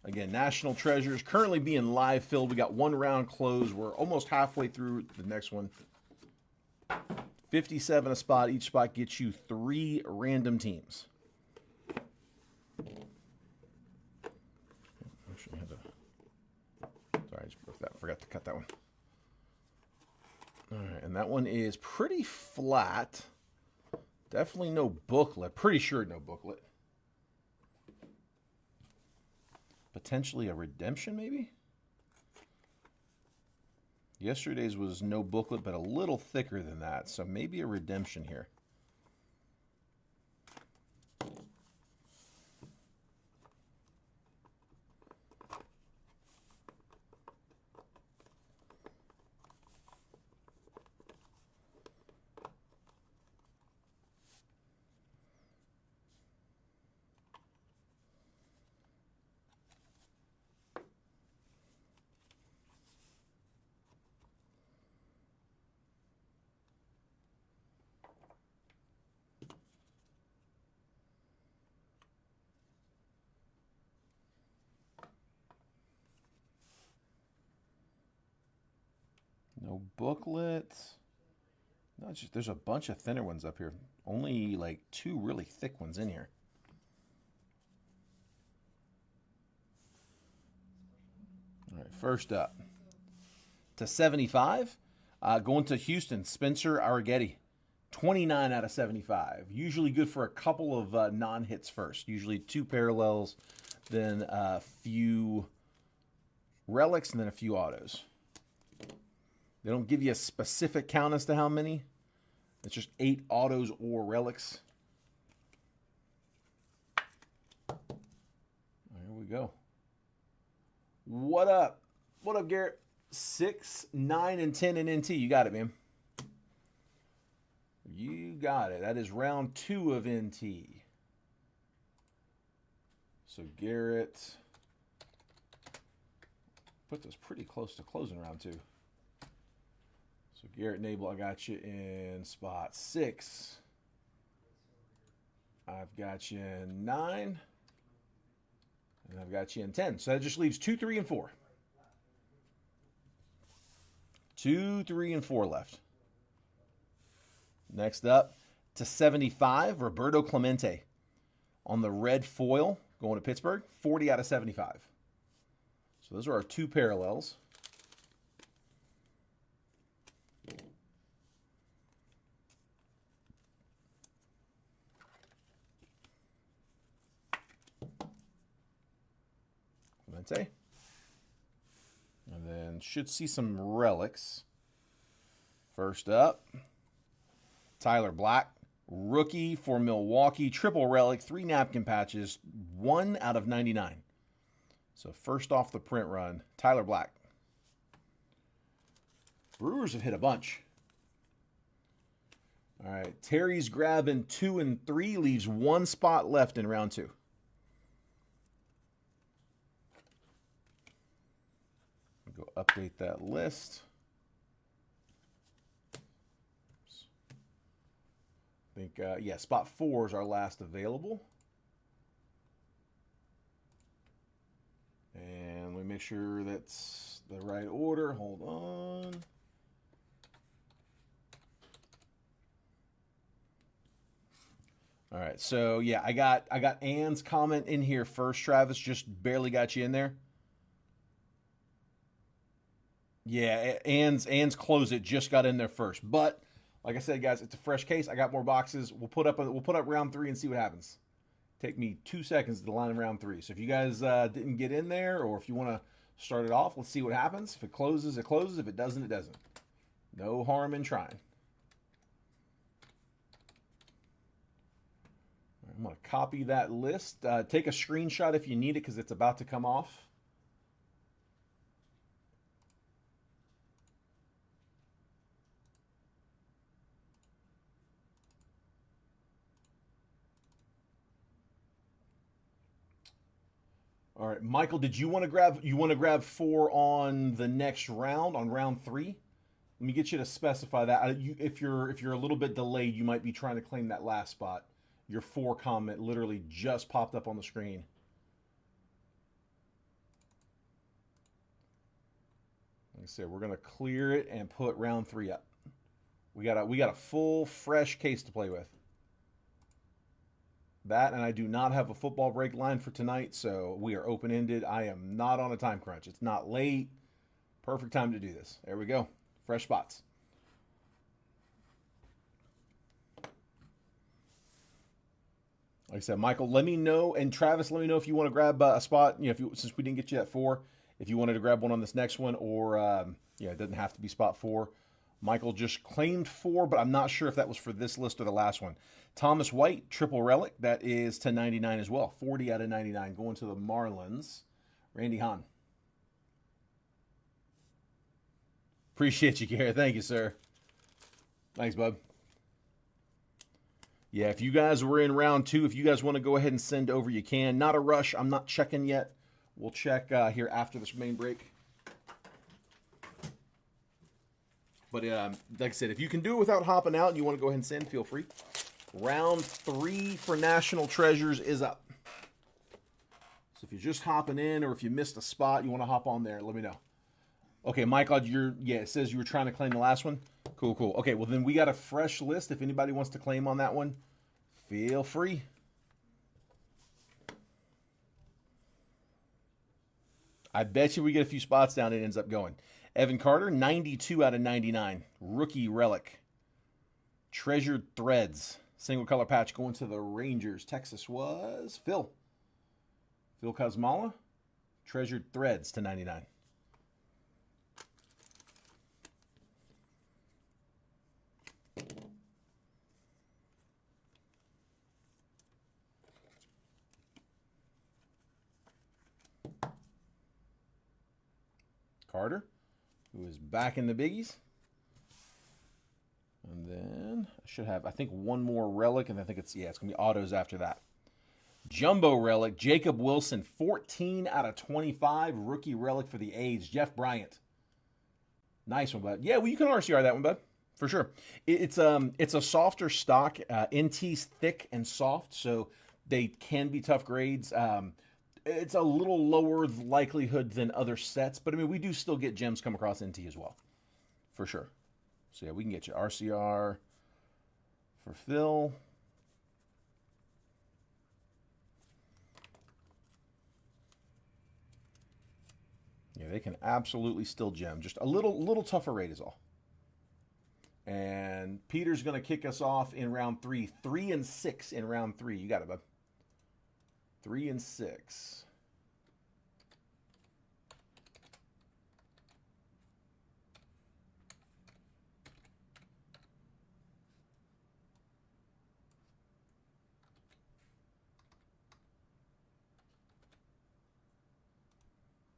Again, National Treasures currently being live filled. We got 1 round closed. We're almost halfway through the next one. 57 a spot. Each spot gets you 3 random teams. Actually, sorry, I just broke that. Forgot to cut that one. All right, and that one is pretty flat. Definitely no booklet. Pretty sure no booklet. Potentially a redemption, maybe? Yesterday's was no booklet, but a little thicker than that. So maybe a redemption here. No booklet. No, just, there's a bunch of thinner ones up here. Only like 2 really thick ones in here. All right, first up. To 75. Going to Houston, Spencer Arrighetti. 29 out of 75. Usually good for a couple of non-hits first. Usually 2 parallels, then a few relics, and then a few autos. They don't give you a specific count as to how many. It's just 8 autos or relics. Here we go. What up? What up, Garrett? 6, 9, and 10 in NT. You got it, man. You got it. That is round 2 of NT. So Garrett put this pretty close to closing round 2. So Garrett Nabel, I got you in spot 6. I've got you in 9. And I've got you in 10. So that just leaves 2, 3, and 4. 2, 3, and 4 left. Next up, to 75, Roberto Clemente. On the red foil, going to Pittsburgh, 40 out of 75. So those are our 2 parallels. Clemente. And then should see some relics. First up, Tyler Black. Rookie for Milwaukee. Triple relic. 3 napkin patches. 1 out of 99. So first off the print run, Tyler Black. Brewers have hit a bunch. All right, Terry's grabbing 2 and 3, leaves 1 spot left in round 2. Go update that list. Oops. I think, yeah, spot 4 is our last available. And let me make sure that's the right order. Hold on. All right, so yeah, I got Ann's comment in here first, Travis. Just barely got you in there. Yeah, Ann's close it just got in there first. But like I said, guys, it's a fresh case. I got more boxes. We'll put up round 3 and see what happens. Take me 2 seconds to line in round 3. So if you guys didn't get in there, or if you want to start it off, let's see what happens. If it closes, it closes. If it doesn't, it doesn't. No harm in trying. I'm going to copy that list. Take a screenshot if you need it because it's about to come off. All right, Michael, did you want to grab 4 on the next round, on round 3? Let me get you to specify that. If you're a little bit delayed, you might be trying to claim that last spot. Your 4 comment literally just popped up on the screen. Like I said, we're gonna clear it and put round 3 up. We got a full, fresh case to play with. That, and I do not have a football break line for tonight, so we are open-ended. I am not on a time crunch. It's not late. Perfect time to do this. There we go. Fresh spots. Like I said, Michael, let me know, and Travis, let me know if you want to grab a spot. You know, since we didn't get you at 4, if you wanted to grab one on this next one, or yeah, it doesn't have to be spot 4. Michael just claimed 4, but I'm not sure if that was for this list or the last one. Thomas White, triple relic, that is to 99 as well. 40 out of 99 going to the Marlins. Randy Hahn. Appreciate you, Gary. Thank you, sir. Thanks, bud. Yeah, if you guys were in round 2, if you guys want to go ahead and send over, you can. Not a rush. I'm not checking yet. We'll check here after this main break. But like I said, if you can do it without hopping out and you want to go ahead and send, feel free. Round 3 for National Treasures is up. So if you're just hopping in, or if you missed a spot, you want to hop on there, let me know. Okay, Michael, it says you were trying to claim the last one. Cool. Okay, well then we got a fresh list. If anybody wants to claim on that one, feel free. I bet you we get a few spots down, it ends up going. Evan Carter, 92 out of 99. Rookie relic. Treasured threads. Single color patch going to the Rangers. Texas was Phil Kosmala. Treasured threads to 99. Carter, who is back in the biggies. And then I should have, I think, one more relic, and I think it's going to be autos after that. Jumbo relic, Jacob Wilson, 14 out of 25. Rookie relic for the A's, Jeff Bryant. Nice one, bud. Yeah, well, you can RCR that one, bud, for sure. It's a softer stock. NT's thick and soft, so they can be tough grades. It's a little lower likelihood than other sets, but I mean, we do still get gems come across NT as well, for sure. So yeah, we can get you RCR for Phil. Yeah, they can absolutely still gem. Just a little tougher rate is all. And Peter's going to kick us off in round 3. 3 and 6 in round 3. You got it, bud. 3 and 6.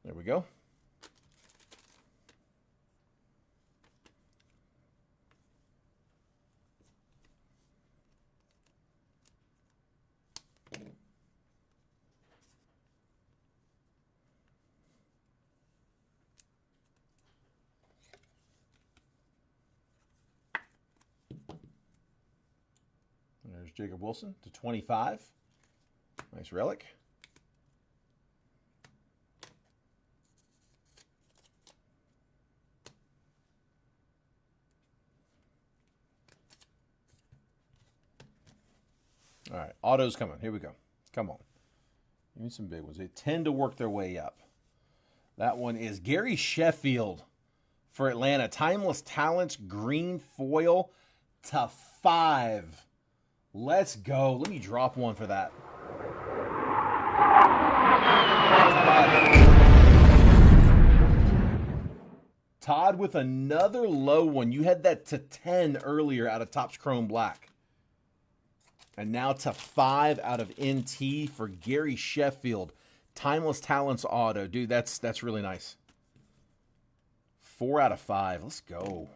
There we go. There's Jacob Wilson to 25. Nice relic. All right, auto's coming. Here we go. Come on. Give me some big ones. They tend to work their way up. That one is Gary Sheffield for Atlanta. Timeless Talents, green foil to 5. Let's go. Let me drop one for that. Todd with another low one. You had that to 10 earlier out of Topps Chrome Black. And now to 5 out of NT for Gary Sheffield. Timeless Talents auto. Dude, that's really nice. 4 out of 5. Let's go.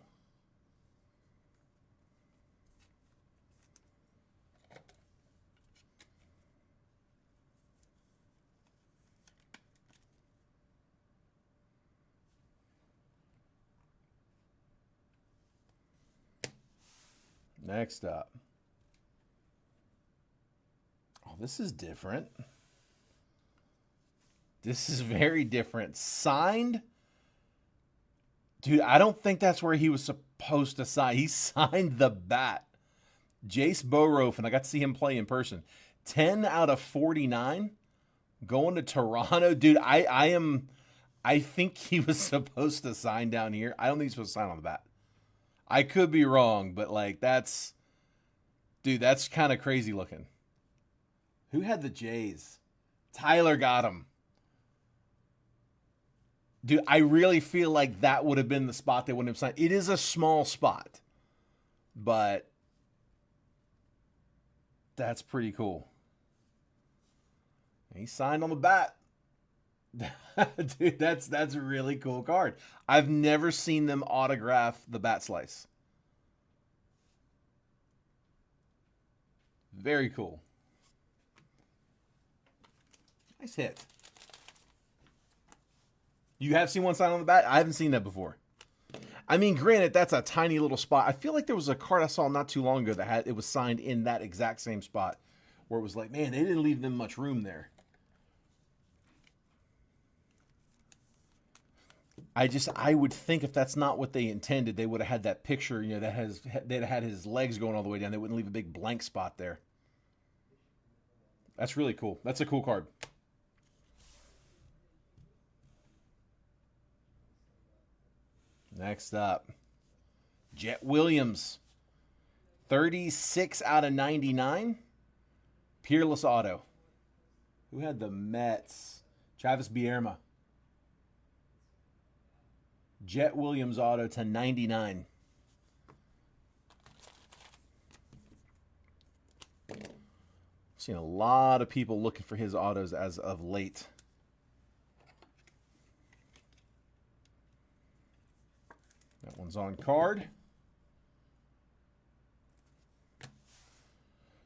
Next up. Oh, this is different. This is very different. Signed. Dude, I don't think that's where he was supposed to sign. He signed the bat. Jace Boroff, and I got to see him play in person. 10 out of 49. Going to Toronto. Dude, I think he was supposed to sign down here. I don't think he's supposed to sign on the bat. I could be wrong, but like that's kind of crazy looking. Who had the Jays? Tyler got him. Dude, I really feel like that would have been the spot they wouldn't have signed. It is a small spot, but that's pretty cool. He signed on the bat. Dude, that's a really cool card. I've never seen them autograph the bat slice. Very cool. Nice hit. You have seen one sign on the bat? I haven't seen that before. I mean, granted, that's a tiny little spot. I feel like there was a card I saw not too long ago that it was signed in that exact same spot, where it was like, man, they didn't leave them much room there. I would think if that's not what they intended, they would have had that picture, you know, they'd have had his legs going all the way down. They wouldn't leave a big blank spot there. That's really cool. That's a cool card. Next up, Jet Williams, 36 out of 99. Peerless auto. Who had the Mets? Travis Bierma. Jet Williams auto to 99. Seen a lot of people looking for his autos as of late. That one's on card.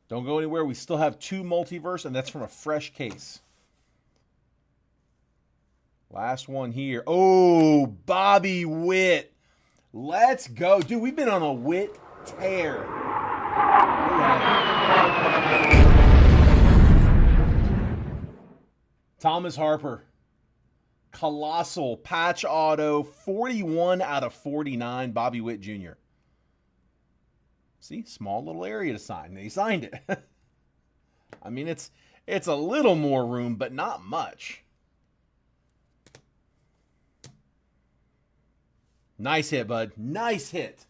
Don't go anywhere. We still have 2 multiverse, and that's from a fresh case. Last one here. Oh, Bobby Witt. Let's go. Dude, we've been on a Witt tear. Thomas Harper. Colossal patch auto. 41 out of 49. Bobby Witt Jr. See, small little area to sign. They signed it. I mean, it's a little more room, but not much. Nice hit, bud. Nice hit.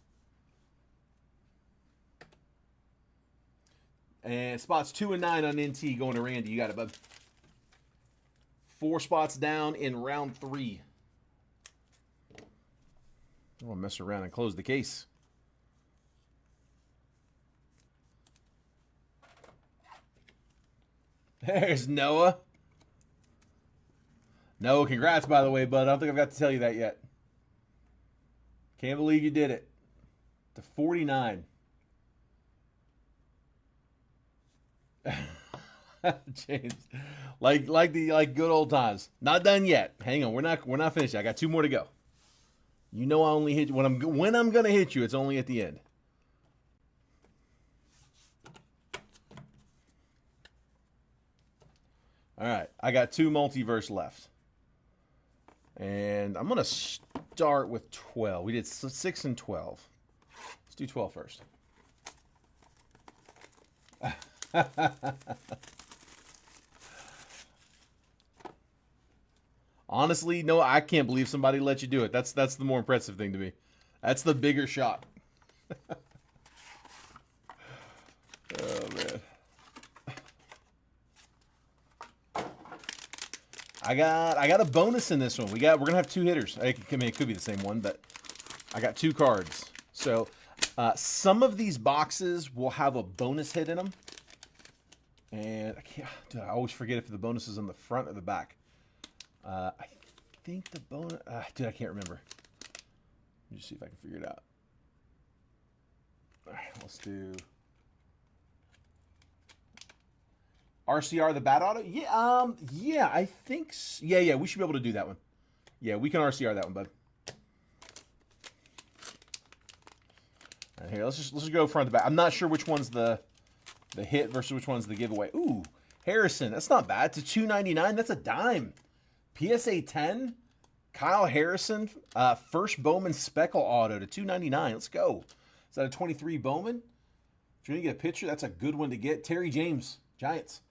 And spots 2 and 9 on NT going to Randy. You got it, bud. 4 spots down in round 3. I'm going to mess around and close the case. There's Noah. No, congrats, by the way, bud. I don't think I've got to tell you that yet. Can't believe you did it. To 49. James, like good old times. Not done yet. Hang on, we're not finished. I got 2 more to go. You know I only hit you when I'm gonna hit you. It's only at the end. All right, I got 2 multiverse left, and I'm gonna start with 12. We did 6 and 12. Let's do 12 first. Honestly, no, I can't believe somebody let you do it. That's the more impressive thing to me. That's the bigger shot. Oh man. I got a bonus in this one. We're gonna have 2 hitters. I mean, it could be the same one, but I got 2 cards. So some of these boxes will have a bonus hit in them, and I always forget if the bonus is on the front or the back. I think the bonus. Dude, I can't remember. Let me just see if I can figure it out. All right, let's do RCR the bat auto. Yeah, I think. Yeah, we should be able to do that one. Yeah, we can RCR that one, bud. All right, here, let's just go front to back. I'm not sure which one's the hit versus which one's the giveaway. Ooh, Harrison, that's not bad. To $2.99, that's a dime. PSA 10, Kyle Harrison, first Bowman Speckle auto to $2.99. Let's go. Is that a 23 Bowman? If you're going to get a picture, that's a good one to get. Terry James, Giants.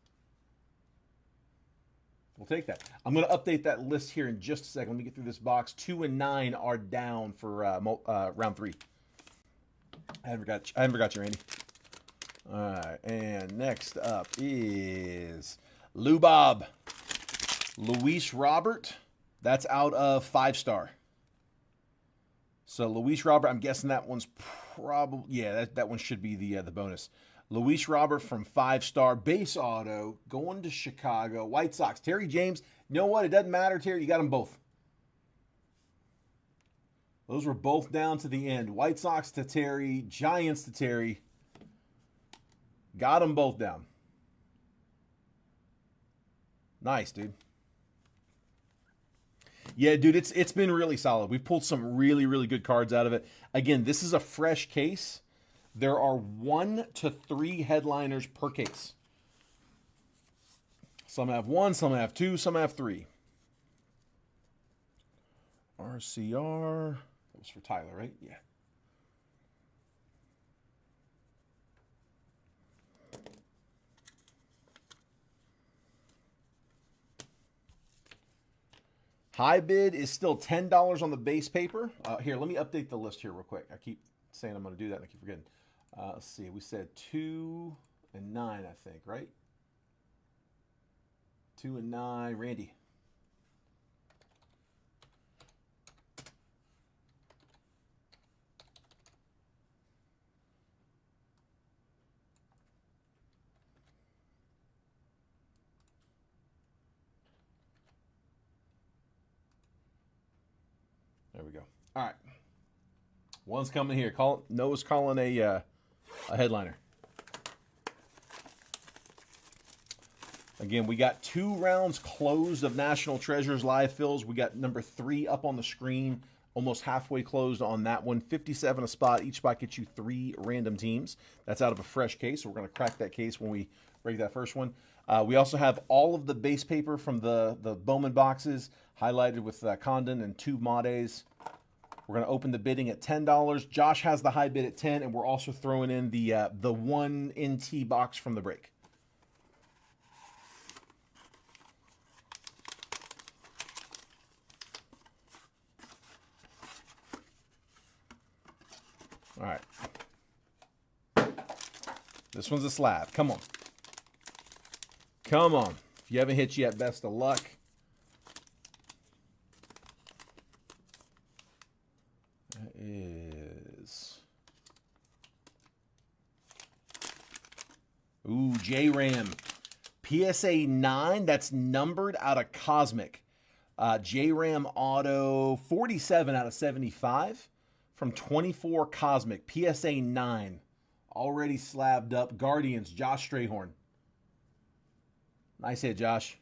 We'll take that. I'm going to update that list here in just a second. Let me get through this box. 2 and 9 are down for round 3. I haven't forgot you, Randy. All right, and next up is Lou Bob. Luis Robert, that's out of 5-star. So Luis Robert, I'm guessing that one's probably, yeah, that one should be the bonus. Luis Robert from 5-star base auto going to Chicago White Sox. Terry James, you know what? It doesn't matter, Terry. You got them both. Those were both down to the end. White Sox to Terry, Giants to Terry. Got them both down. Nice, dude. Yeah, dude, it's been really solid. We've pulled some really, really good cards out of it. Again, this is a fresh case. There are 1 to 3 headliners per case. Some have 1, some have 2, some have 3. RCR. That was for Tyler, right? Yeah. High bid is still $10 on the base paper. Here, let me update the list here real quick. I keep saying I'm going to do that, and I keep forgetting. Let's see. We said 2 and 9, I think, right? 2 and 9. Randy. There we go. All right. One's coming here. Noah's calling a headliner. Again, we got 2 rounds closed of National Treasures live fills. We got number 3 up on the screen, almost halfway closed on that one. 57 a spot. Each spot gets you 3 random teams. That's out of a fresh case, so we're going to crack that case when we break that first one. We also have all of the base paper from the Bowman boxes highlighted with Condon and 2 Mades. We're going to open the bidding at $10. Josh has the high bid at 10, and we're also throwing in the 1 NT box from the break. All right. This one's a slab. Come on. Come on. If you haven't hit yet, best of luck. That is... Ooh, J-Ram. PSA 9, that's numbered out of Cosmic. J-Ram Auto, 47 out of 75 from 24 Cosmic, PSA 9. Already slabbed up. Guardians, Josh Strayhorn. Nice hit, Josh.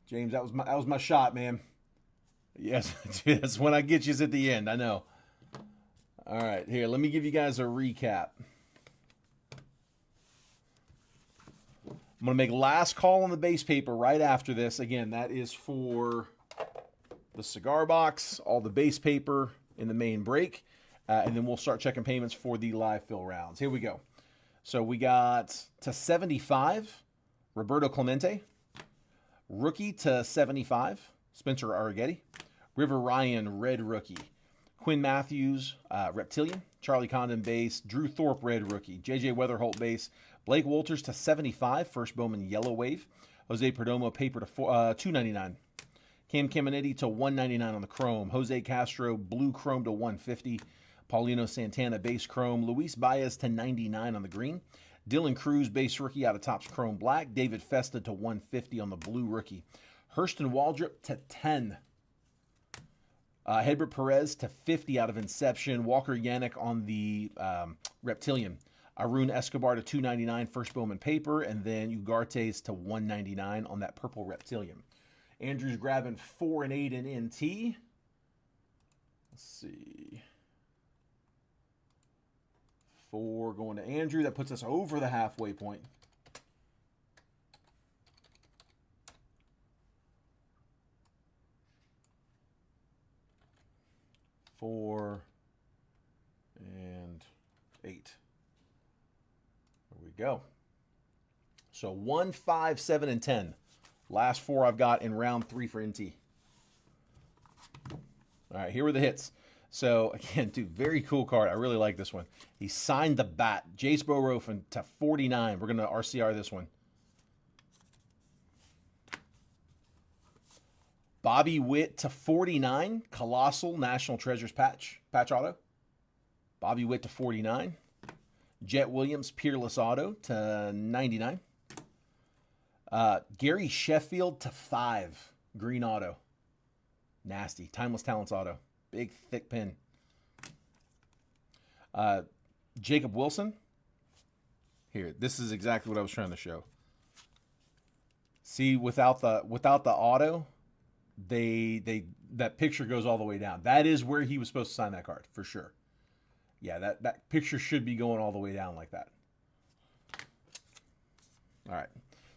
James, that was my shot, man. Yes, that's when I get you at the end. I know. All right, here, let me give you guys a recap. I'm going to make last call on the base paper right after this. Again, that is for the cigar box, all the base paper in the main break, and then we'll start checking payments for the live fill rounds. Here we go. So we got to 75, Roberto Clemente. Rookie to 75, Spencer Arrighetti. River Ryan, red rookie. Quinn Matthews, Reptilian. Charlie Condon base. Drew Thorpe, red rookie. J.J. Weatherholt base. Blake Walters to 75, first Bowman yellow wave. Jose Perdomo paper to $2.99. Cam Caminiti to $1.99 on the chrome. Jose Castro blue chrome to $1.50. Paulino Santana base chrome. Luis Baez to $99 on the green. Dylan Cruz base rookie out of Topps chrome black. David Festa to $1.50 on the blue rookie. Hurston Waldrop to $10. Hedbert Perez to $50 out of Inception. Walker Yannick on the Reptilian. Arun Escobar to $2.99 first Bowman paper, and then Ugarte's to $1.99 on that purple Reptilian. Andrew's grabbing 4 and 8 in NT. Let's see. 4 going to Andrew. That puts us over the halfway point. Four and 8. There we go. So 1, 5, 7, and 10. Last 4 I've got in round 3 for NT. All right, here were the hits. So, again, dude, very cool card. I really like this one. He signed the bat. Jace Borofen to 49. We're going to RCR this one. Bobby Witt to 49. Colossal National Treasures patch auto. Bobby Witt to 49. Jet Williams Peerless auto to 99. Gary Sheffield to 5. Green auto. Nasty. Timeless Talents auto. Big, thick pin. Jacob Wilson. Here, this is exactly what I was trying to show. See, without the auto, that picture goes all the way down. That is where he was supposed to sign that card, for sure. Yeah, that picture should be going all the way down like that. All right.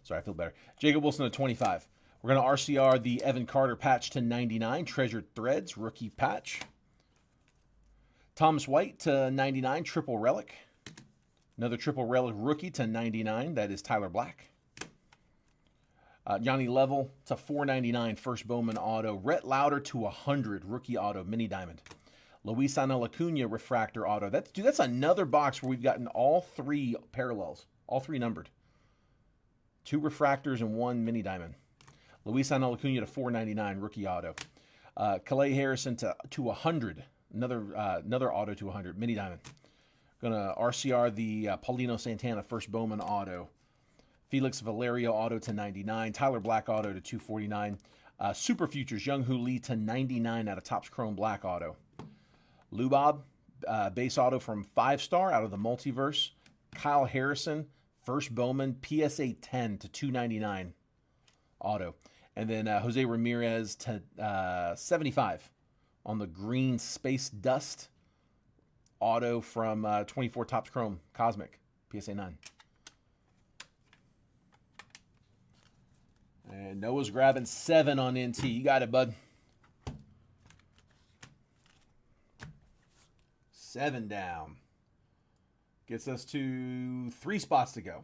Sorry, I feel better. Jacob Wilson at 25. We're going to RCR the Evan Carter patch to 99. Treasured Threads, rookie patch. Thomas White to 99, triple relic. Another triple relic rookie to 99. That is Tyler Black. Johnny Level to 499, first Bowman auto. Rhett Lauder to 100, rookie auto, mini diamond. Luis Angel Acuna refractor auto. That's another box where we've gotten all 3 parallels, all 3 numbered. 2 refractors and 1 mini diamond. Luis Angel Acuna to 499, rookie auto. Calais Harrison to 100, another auto to 100, mini diamond. Gonna RCR the Paulino Santana first Bowman auto. Felix Valerio auto to 99. Tyler Black auto to 249. Super Futures Young Hoo Lee to 99 out of Topps Chrome Black auto. Lubob base auto from 5-star out of the Multiverse. Kyle Harrison first Bowman PSA 10 to 299 auto. And then Jose Ramirez to 75 on the green Space Dust auto from 24 Topps Chrome Cosmic PSA 9. And Noah's grabbing 7 on NT. You got it, bud. 7 down. Gets us to 3 spots to go.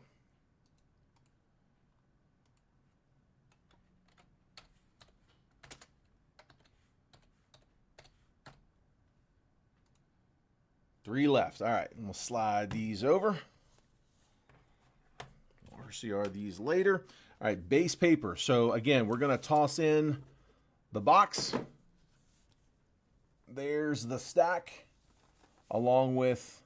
Three left. All right, and we'll slide these over. RCR these later. All right, base paper. So, again, we're going to toss in the box. There's the stack, along with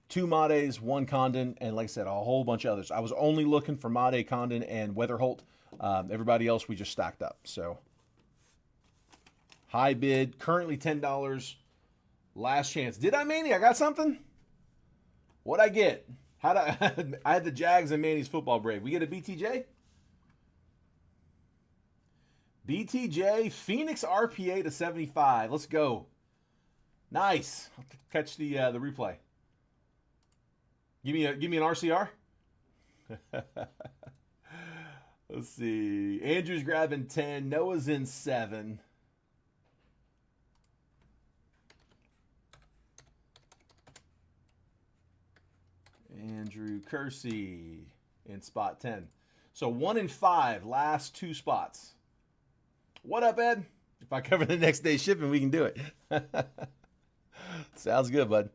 2 Mades, 1 Condon, and like I said, a whole bunch of others. I was only looking for Made, Condon, and Weatherholt Everybody else we just stacked up. So high bid, currently $10. Last chance. Did I, Manny? I got something? What'd I get? How'd I had the Jags and Manny's football break. We get a BTJ? BTJ, Phoenix RPA to 75. Let's go. Nice. I'll catch the replay. Give me an RCR. Let's see. Andrew's grabbing 10. Noah's in 7. Andrew Kersey in spot 10. So 1 in 5, last 2 spots. What up, Ed? If I cover the next day shipping, we can do it. Sounds good, bud.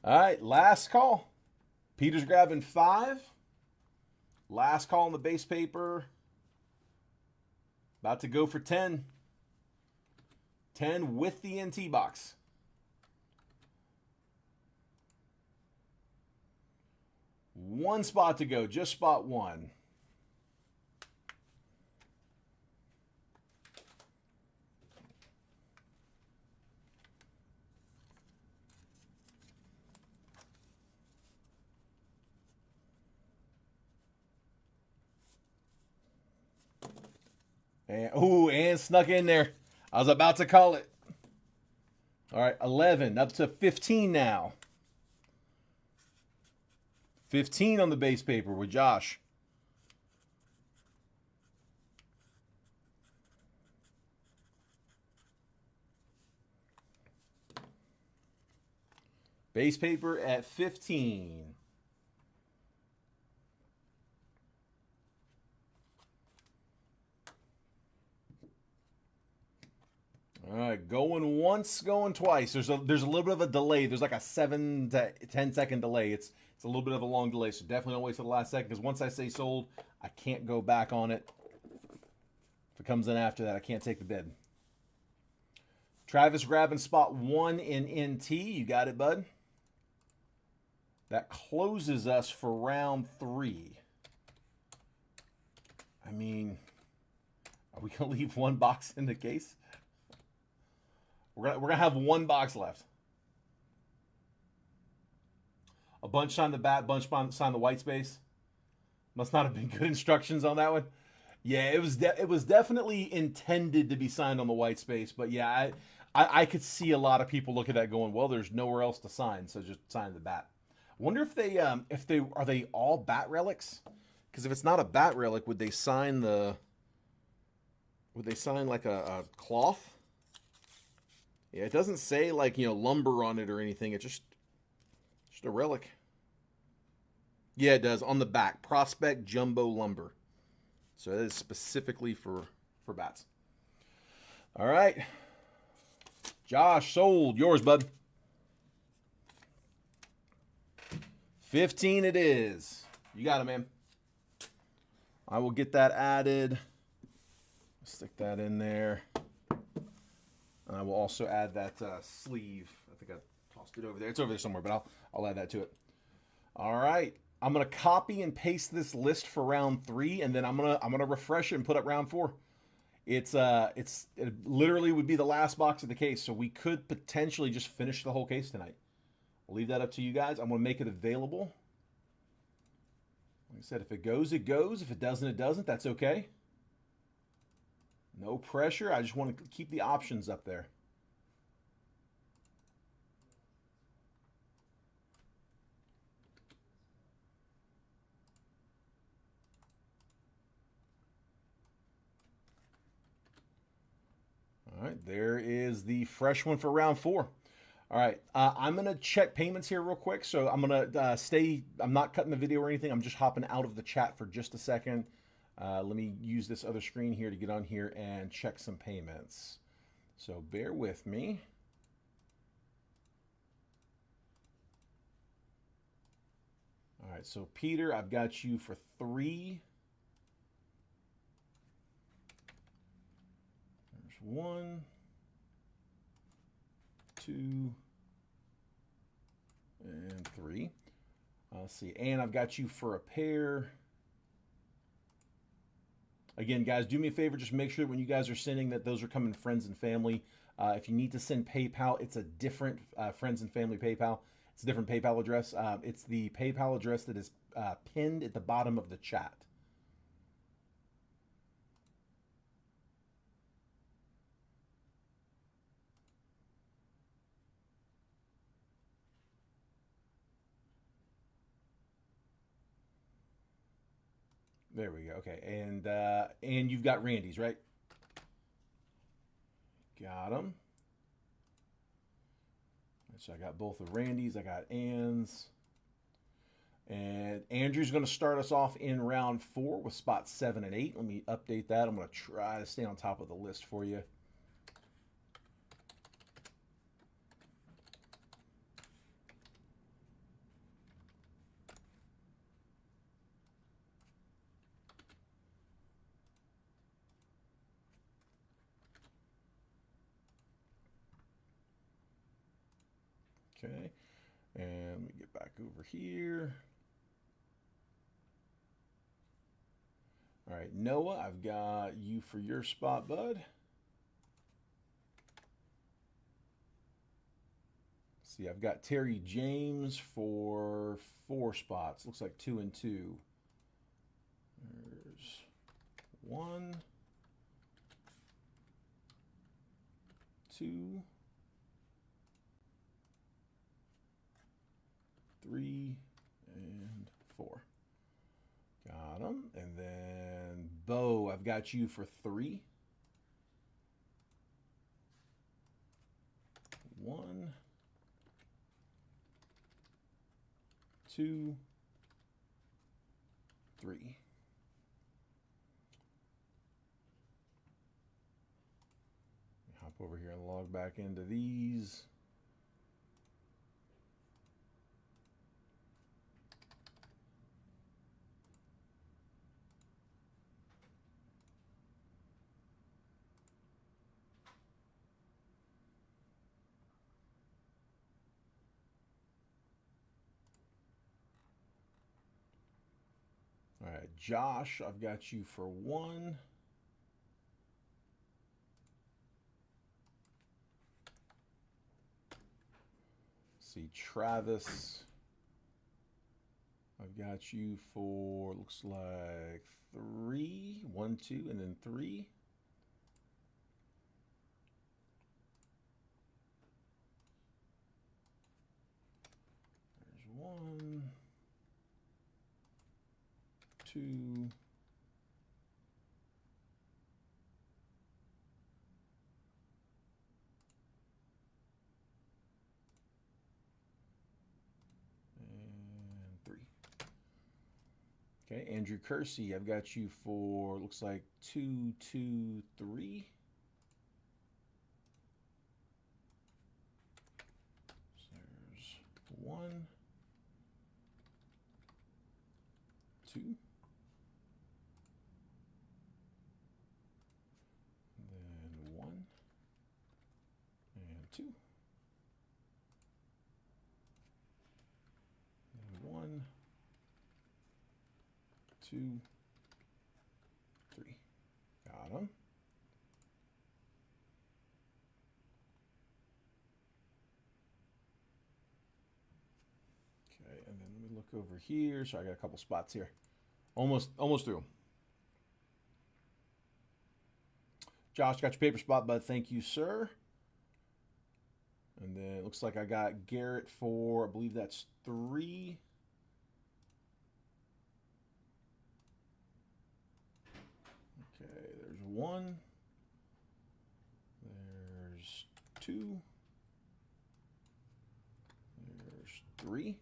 All right, last call. Peter's grabbing 5. Last call on the base paper. About to go for 10. 10 with the NT box. One spot to go, just spot 1. And snuck in there. I was about to call it. All right, 11 up to 15 now. 15 on the base paper with Josh. Base paper at 15. All right, going once, going twice. There's a little bit of a delay. There's like a 7 to 10 second delay. It's a little bit of a long delay, so definitely don't wait till the last second, because once I say sold, I can't go back on it. If it comes in after that, I can't take the bid. Travis grabbing spot 1 in NT. You got it, bud. That closes us for round 3. I mean, are we going to leave 1 box in the case? We're gonna have 1 box left. A bunch signed the bat, bunch signed the white space. Must not have been good instructions on that one. Yeah, it was definitely intended to be signed on the white space, but yeah, I could see a lot of people look at that going, well, there's nowhere else to sign, so just sign the bat. I wonder if they are they all bat relics? Because if it's not a bat relic, would they sign like a cloth? Yeah, it doesn't say like, lumber on it or anything. It's just a relic. Yeah, it does on the back. Prospect Jumbo Lumber. So that is specifically for bats. All right. Josh, sold. Yours, bud. 15 it is. You got it, man. I will get that added. Stick that in there. And I will also add that sleeve. I think I tossed it over there. It's over there somewhere, but I'll add that to it. All right. I'm gonna copy and paste this list for round 3, and then I'm gonna refresh it and put up round 4. It literally would be the last box of the case, so we could potentially just finish the whole case tonight. I'll leave that up to you guys. I'm gonna make it available. Like I said, if it goes, it goes. If it doesn't, it doesn't. That's okay. No pressure. I just want to keep the options up there. All right, there is the fresh one for round 4. All right, I'm going to check payments here real quick. So I'm going to I'm not cutting the video or anything. I'm just hopping out of the chat for just a second. Let me use this other screen here to get on here and check some payments. So bear with me. All right, so Peter, I've got you for 3. There's 1, 2, and 3. Let's see, and I've got you for a pair Again, guys, do me a favor. Just make sure when you guys are sending that those are coming friends and family. If you need to send PayPal, it's a different friends and family PayPal. It's a different PayPal address. It's the PayPal address that is pinned at the bottom of the chat. There we go. Okay, and you've got Randy's, right? Got them. So I got both of Randy's. I got Ann's. And Andrew's going to start us off in round 4 with spots 7 and 8. Let me update that. I'm going to try to stay on top of the list for you. Okay, and let me get back over here. All right, Noah, I've got you for your spot, bud. See, I've got Terry James for 4 spots. Looks like 2 and 2. There's 1, 2, 3, and 4. Got them. And then Bo, I've got you for 3. 1, 2, 3. Hop over here and log back into these. All right, Josh, I've got you for 1. See, Travis, I've got you for, looks like 3, 1, 2, and then 3. There's 1, 2, and 3. Okay, Andrew Kersey, I've got you for, looks like 2, 2, 3. So there's 1, 2. Then 1 and 2. And 1, 2, 3. Got them. Okay, and then let me look over here. So I got a couple spots here. Almost through. Josh, got your paper spot, bud. Thank you, sir. And then it looks like I got Garrett for, I believe that's 3. Okay, there's 1. There's 2. There's 3.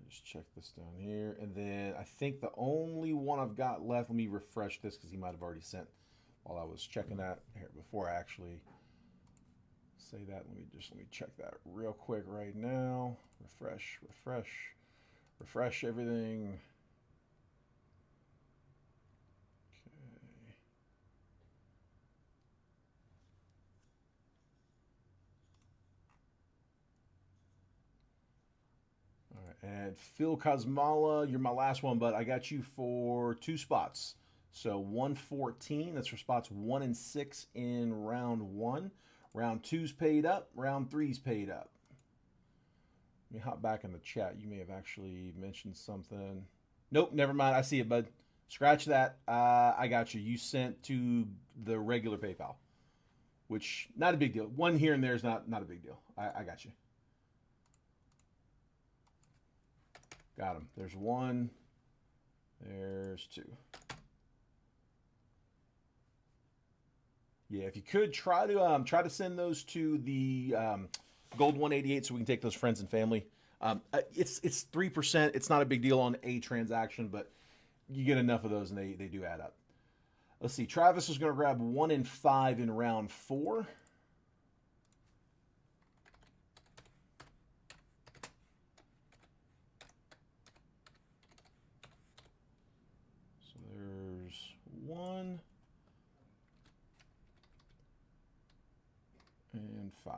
Just check this down here. And then I think the only one I've got left, let me refresh this because he might have already sent while I was checking that here before I actually say that. Let me check that real quick right now. Refresh everything. Okay. And Phil Kosmala, you're my last one, but I got you for 2 spots. So 114, that's for spots 1 and 6 in round 1. Round 2's paid up, round 3's paid up. Let me hop back in the chat. You may have actually mentioned something. Nope, never mind. I see it, bud. Scratch that. I got you. You sent to the regular PayPal, which not a big deal. One here and there is not a big deal. I got you. Got him. There's 1. There's 2. Yeah, if you could try to send those to the Gold 188 so we can take those friends and family. It's 3%. It's not a big deal on a transaction, but you get enough of those and they do add up. Let's see. Travis is going to grab 1 and 5 in round 4. So there's 1 and 5.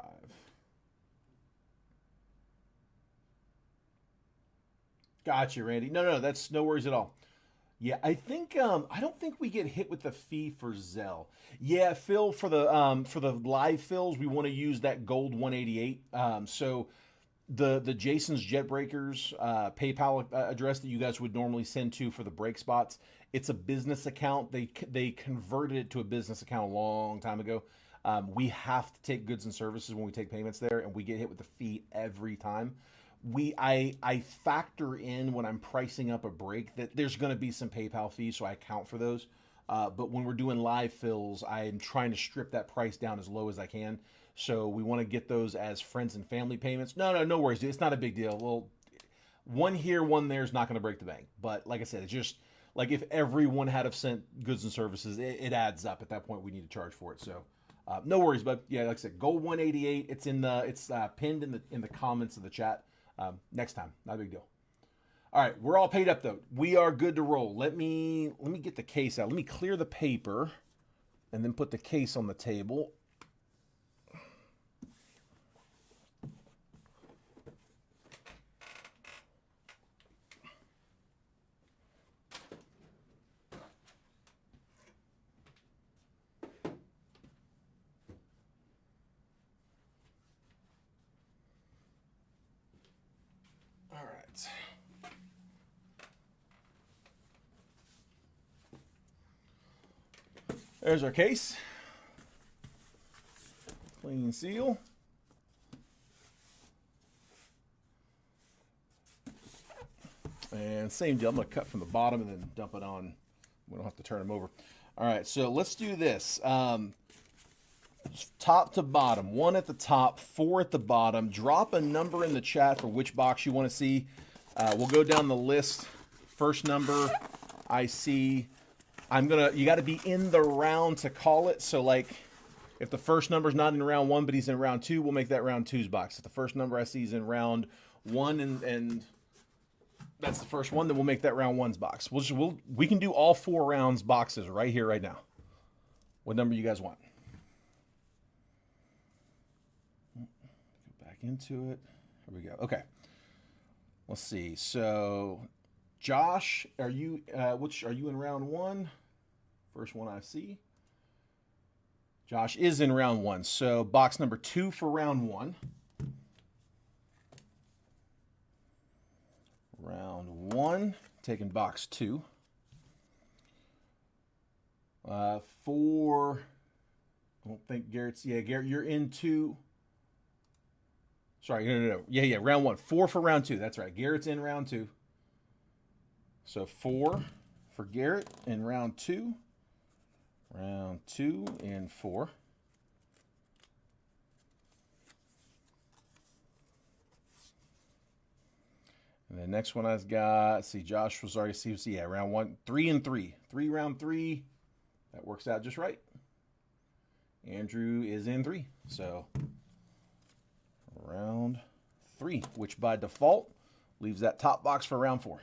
Gotcha, Randy. No, that's no worries at all. Yeah, I think I don't think we get hit with the fee for Zelle. Yeah, Phil, for the live fills, we want to use that Gold 188. So the Jason's Jet Breakers PayPal address that you guys would normally send to for the break spots, it's a business account. They converted it to a business account a long time ago. We have to take goods and services when we take payments there, and we get hit with the fee every time. I factor in when I'm pricing up a break that there's going to be some PayPal fees, so I account for those. But when we're doing live fills, I'm trying to strip that price down as low as I can. So we want to get those as friends and family payments. No worries, dude. It's not a big deal. Well, one here, one there is not going to break the bank. But like I said, it's just like if everyone had have sent goods and services, it adds up. At that point, we need to charge for it. So no worries, but yeah, like I said, Gold 188. It's pinned in the comments of the chat. Next time, not a big deal. All right, we're all paid up though. We are good to roll. Let me get the case out. Let me clear the paper, and then put the case on the table. All right. There's our case. Clean seal. And same deal. I'm going to cut from the bottom and then dump it on. We don't have to turn them over. All right, so let's do this. Top to bottom, 1 at the top, 4 at the bottom. Drop a number in the chat for which box you want to see. We'll go down the list. First number I see. You got to be in the round to call it. So like if the first number's not in round 1, but he's in round 2, we'll make that round 2's box. If the first number I see is in round 1 and that's the first one, then we'll make that round 1's box. We can do all 4 rounds boxes right here, right now. What number you guys want? Go back into it. Here we go. Okay. Let's see. So, Josh, are you in round 1? First one I see. Josh is in round 1. So, box number 2 for round 1. Round 1, taking box 2. 4. I don't think Garrett's. Yeah, Garrett, you're in 2. Sorry, no. Yeah, round 1. 4 for round 2. That's right. Garrett's in round 2. So 4 for Garrett in round 2. Round 2 in 4. And the next one I've got, let's see, Josh was already, yeah, round 1, 3 and 3. 3 round 3. That works out just right. Andrew is in 3. So round 3, which by default leaves that top box for round 4.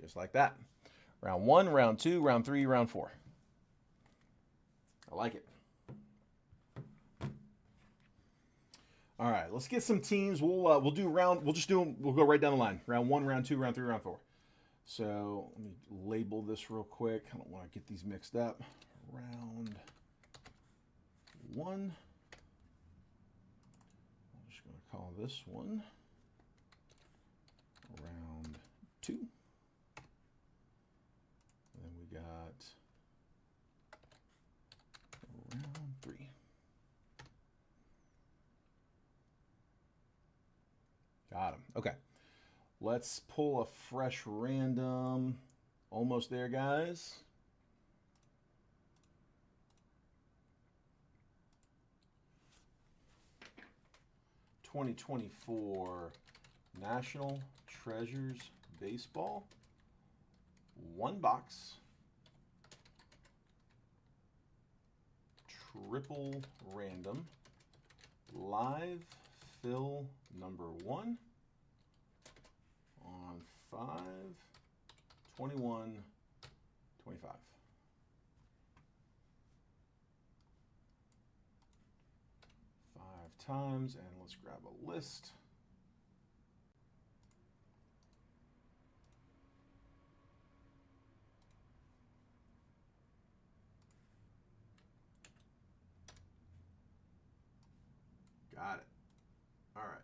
Just like that. Round 1, round 2, round 3, round 4. I like it. All right, let's get some teams. We'll do round. We'll just do them. We'll go right down the line. Round 1, round 2, round 3, round 4. So let me label this real quick. I don't want to get these mixed up. Round 1. I'm just going to call this one round 2. And then we got round 3. Got him. Okay. Let's pull a fresh random. Almost there, guys. '24 National Treasures Baseball. 1 box. Triple random. Live fill number 1 on 5/21/25. 5 times, and let's grab a list. Got it. All right.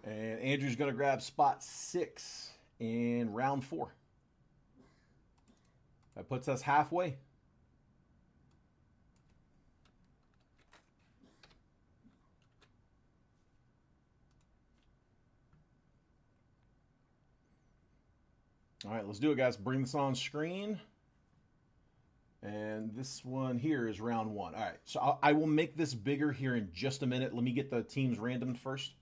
And Andrew's going to grab spot 6 in round 4. That puts us halfway. All right, let's do it, guys. Bring this on screen. And this one here is round 1. All right, so I will make this bigger here in just a minute. Let me get the teams randomed first.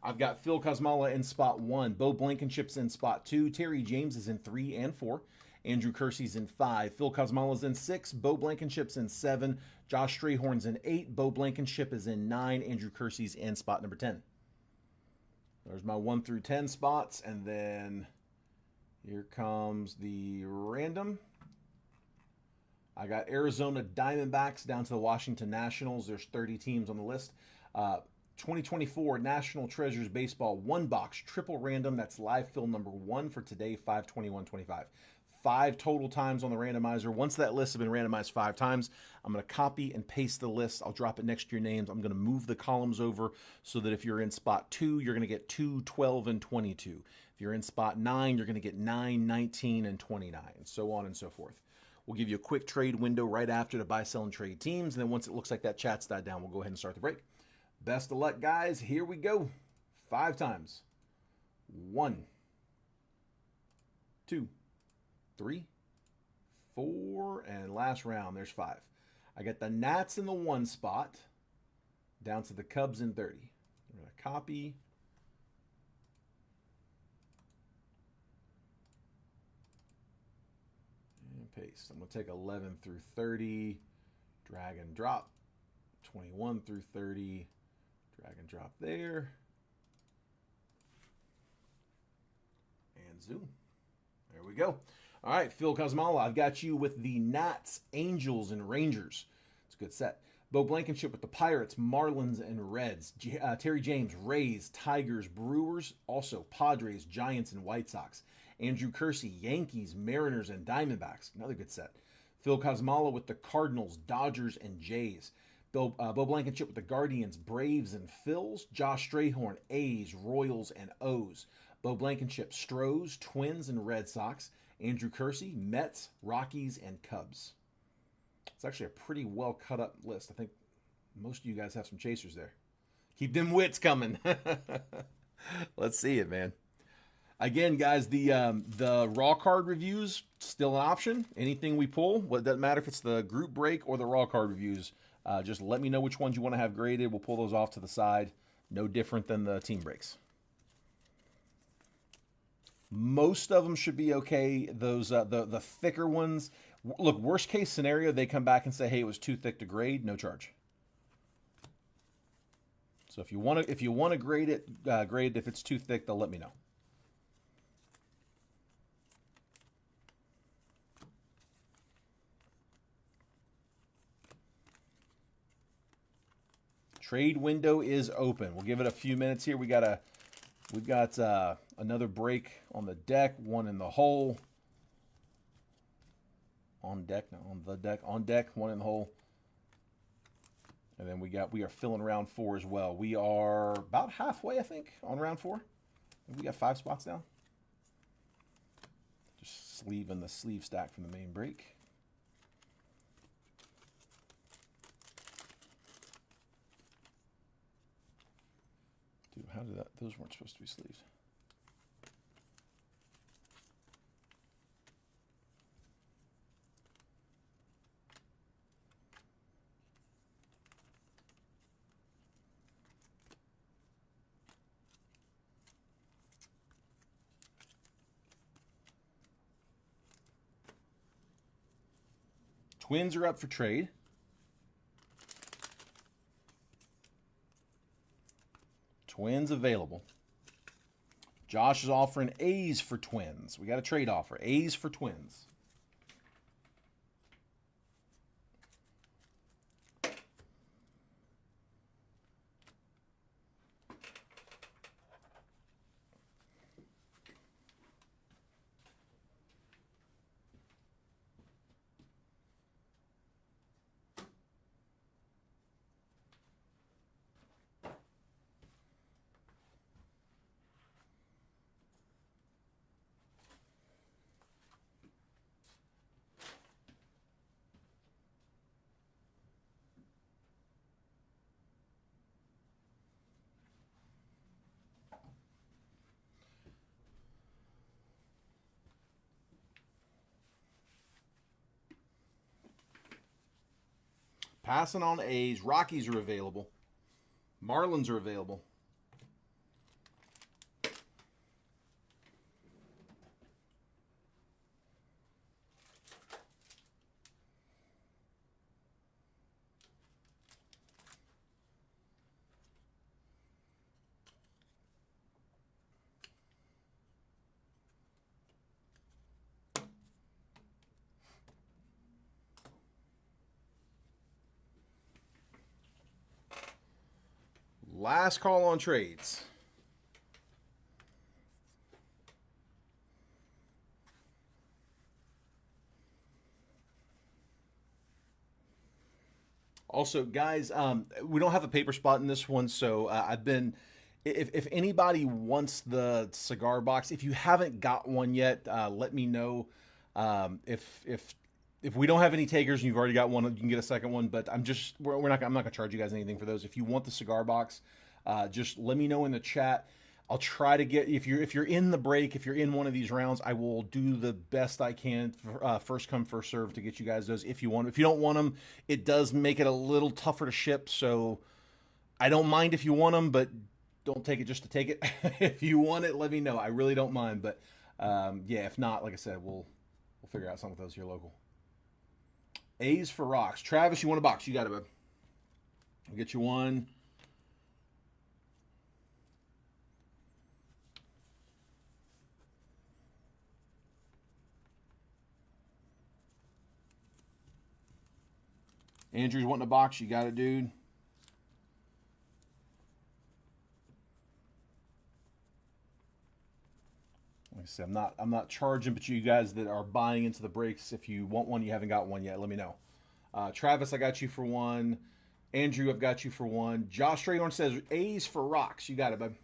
I've got Phil Kosmala in spot 1. Bo Blankenship's in spot 2. Terry James is in 3 and 4. Andrew Kersey's in 5. Phil Kosmala's in 6. Bo Blankenship's in 7. Josh Strayhorn's in 8. Bo Blankenship is in 9. Andrew Kersey's in spot number 10. There's my 1 through 10 spots. And then here comes the random. I got Arizona Diamondbacks down to the Washington Nationals. There's 30 teams on the list. 2024 National Treasures Baseball 1 box triple random. That's live fill number 1 for today, 5/21/25. 5 total times on the randomizer. Once that list has been randomized 5 times, I'm going to copy and paste the list. I'll drop it next to your names. I'm going to move the columns over so that if you're in spot 2, you're going to get 2, 12, and 22. If you're in spot 9, you're going to get 9, 19, and 29, and so on and so forth. We'll give you a quick trade window right after to buy, sell, and trade teams. And then once it looks like that chat's died down, we'll go ahead and start the break. Best of luck, guys. Here we go. 5 times. 1, 2, 3, 4, and last round, there's 5. I got the Nats in the 1 spot, down to the Cubs in 30. I'm going to copy. And paste. I'm going to take 11 through 30, drag and drop. 21 through 30. Drag and drop there. And zoom. There we go. All right, Phil Kosmala, I've got you with the Nats, Angels, and Rangers. It's a good set. Bo Blankenship with the Pirates, Marlins, and Reds. Terry James, Rays, Tigers, Brewers. Also Padres, Giants, and White Sox. Andrew Kersey, Yankees, Mariners, and Diamondbacks. Another good set. Phil Kosmala with the Cardinals, Dodgers, and Jays. Bo Blankenship with the Guardians, Braves, and Phils. Josh Strayhorn, A's, Royals, and O's. Bo Blankenship, Stros, Twins, and Red Sox. Andrew Kersey, Mets, Rockies, and Cubs. It's actually a pretty well cut up list. I think most of you guys have some chasers there. Keep them wits coming. Let's see it, man. Again, guys, the raw card reviews still an option. Anything we pull, it doesn't matter if it's the group break or the raw card reviews. Just let me know which ones you want to have graded. We'll pull those off to the side. No different than the team breaks. Most of them should be okay. Those the thicker ones. Look, worst case scenario, they come back and say, hey, it was too thick to grade. No charge. So if you want to grade it, grade it. If it's too thick, they'll let me know. Trade window is open. We'll give it a few minutes here. We've got another break on the deck, one in the hole. On deck, no, on the deck, on deck, one in the hole. And then we are filling round 4 as well. We are about halfway, I think, on round 4. We got 5 spots down. Just sleeving the sleeve stack from the main break. Dude, how did that? Those weren't supposed to be sleeves. Twins are up for trade. Twins available. Josh is offering A's for Twins. We got a trade offer. A's for Twins. Passing on A's. Rockies are available. Marlins are available. Last call on trades. Also, guys, we don't have a paper spot in this one, so I've been. If anybody wants the cigar box, if you haven't got one yet, let me know. If we don't have any takers and you've already got one, you can get a second one. But I'm not gonna charge you guys anything for those. If you want the cigar box, just let me know in the chat. I'll try to get if you're in the break, if you're in one of these rounds, I will do the best I can for, first come first serve to get you guys those if you want. If you don't want them, it does make it a little tougher to ship. So I don't mind if you want them, but don't take it just to take it. If you want it, let me know. I really don't mind. But yeah, if not, like I said, we'll figure out something with those here local. A's for rocks. Travis, you want a box? You got it, bud. I'll get you one. Andrew's wanting a box. You got it, dude. Like I said, I'm not charging, but you guys that are buying into the breaks, if you want one, you haven't got one yet, let me know. Travis, I got you for one. Andrew, I've got you for one. Josh Straydorn says A's for rocks. You got it, bud.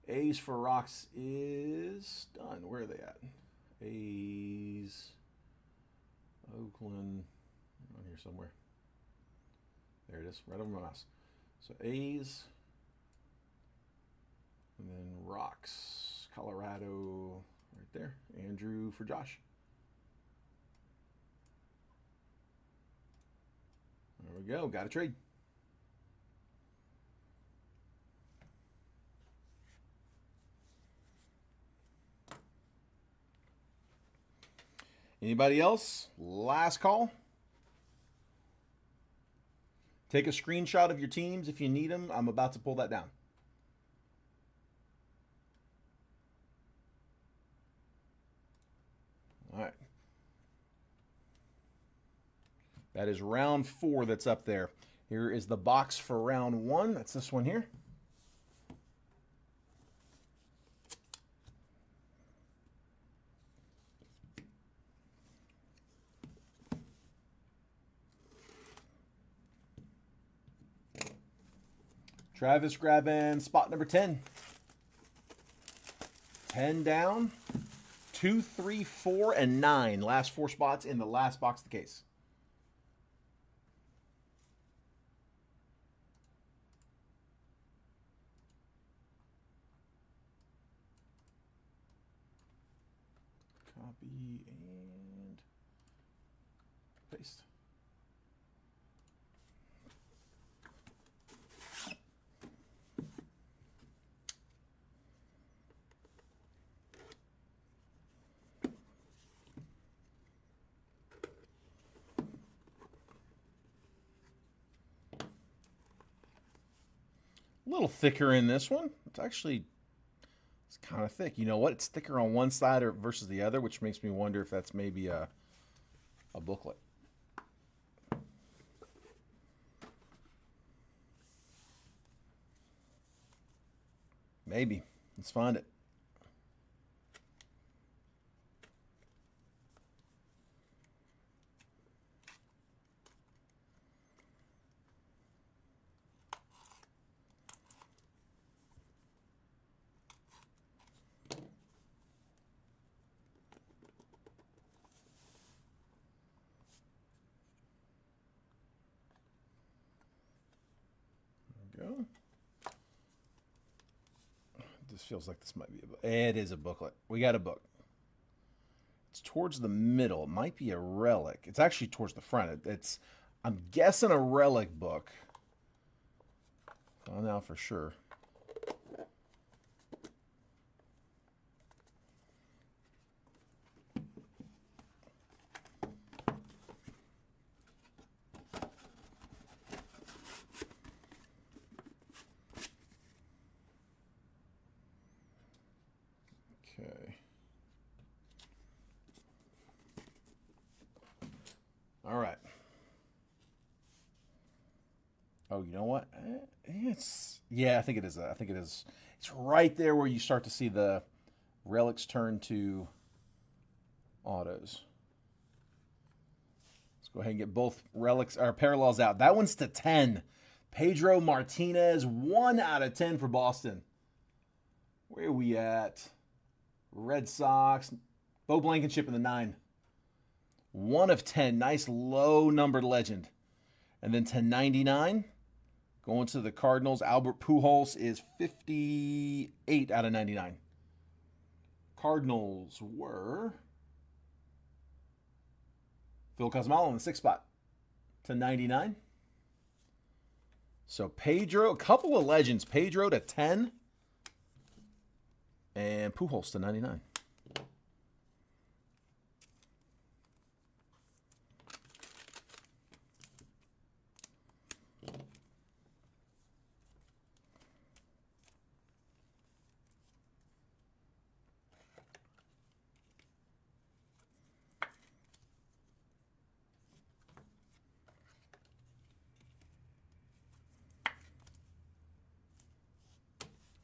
A's for rocks is done. Where are they at? A's. Oakland. On here somewhere. There it is, right over my mouse. So A's. And then rocks. Colorado. Right there. Andrew for Josh. There we go. Got a trade. Anybody else? Last call. Take a screenshot of your teams if you need them. I'm about to pull that down. All right. That is round 4 that's up there. Here is the box for round 1. That's this one here. Travis grabbing spot number 10. 10 down. 2, 3, 4, and 9. Last 4 spots in the last box of the case. Copy and paste. A little thicker in this one. It's kind of thick. You know what? It's thicker on one side versus the other, which makes me wonder if that's maybe a booklet. Maybe. Let's find it. There we go. This feels like this might be a book. It is a booklet. We got a book. It's towards the middle. It might be a relic. It's actually towards the front. I'm guessing a relic book. Find out for sure. Okay. All right. Oh, you know what? I think it is. I think it is. It's right there where you start to see the relics turn to autos. Let's go ahead and get both relics or parallels out. That one's to 10. Pedro Martinez, 1 out of 10 for Boston. Where are we at? Red Sox. Bo Blankenship in the 9. 1 of 10. Nice low numbered legend. And then 1099. Going to the Cardinals. Albert Pujols is 58 out of 99. Cardinals were Phil Cosmalo in the 6th spot to 99. So Pedro, a couple of legends. Pedro to 10. And Pujols to 99.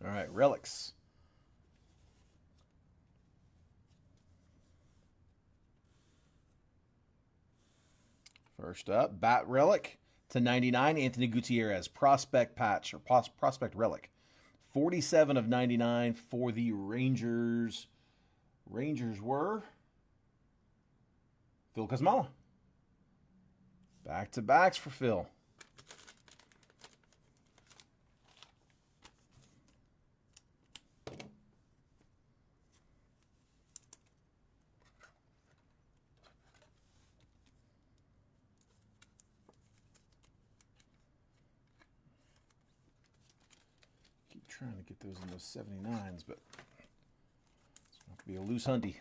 All right, relics. First up, Bat Relic to 99, Anthony Gutierrez, Prospect Patch, or Prospect Relic. 47 of 99 for the Rangers. Rangers were Phil Cosmala. Back-to-backs for Phil. Trying to get those in those 79s, but it's going to be a loose hunty.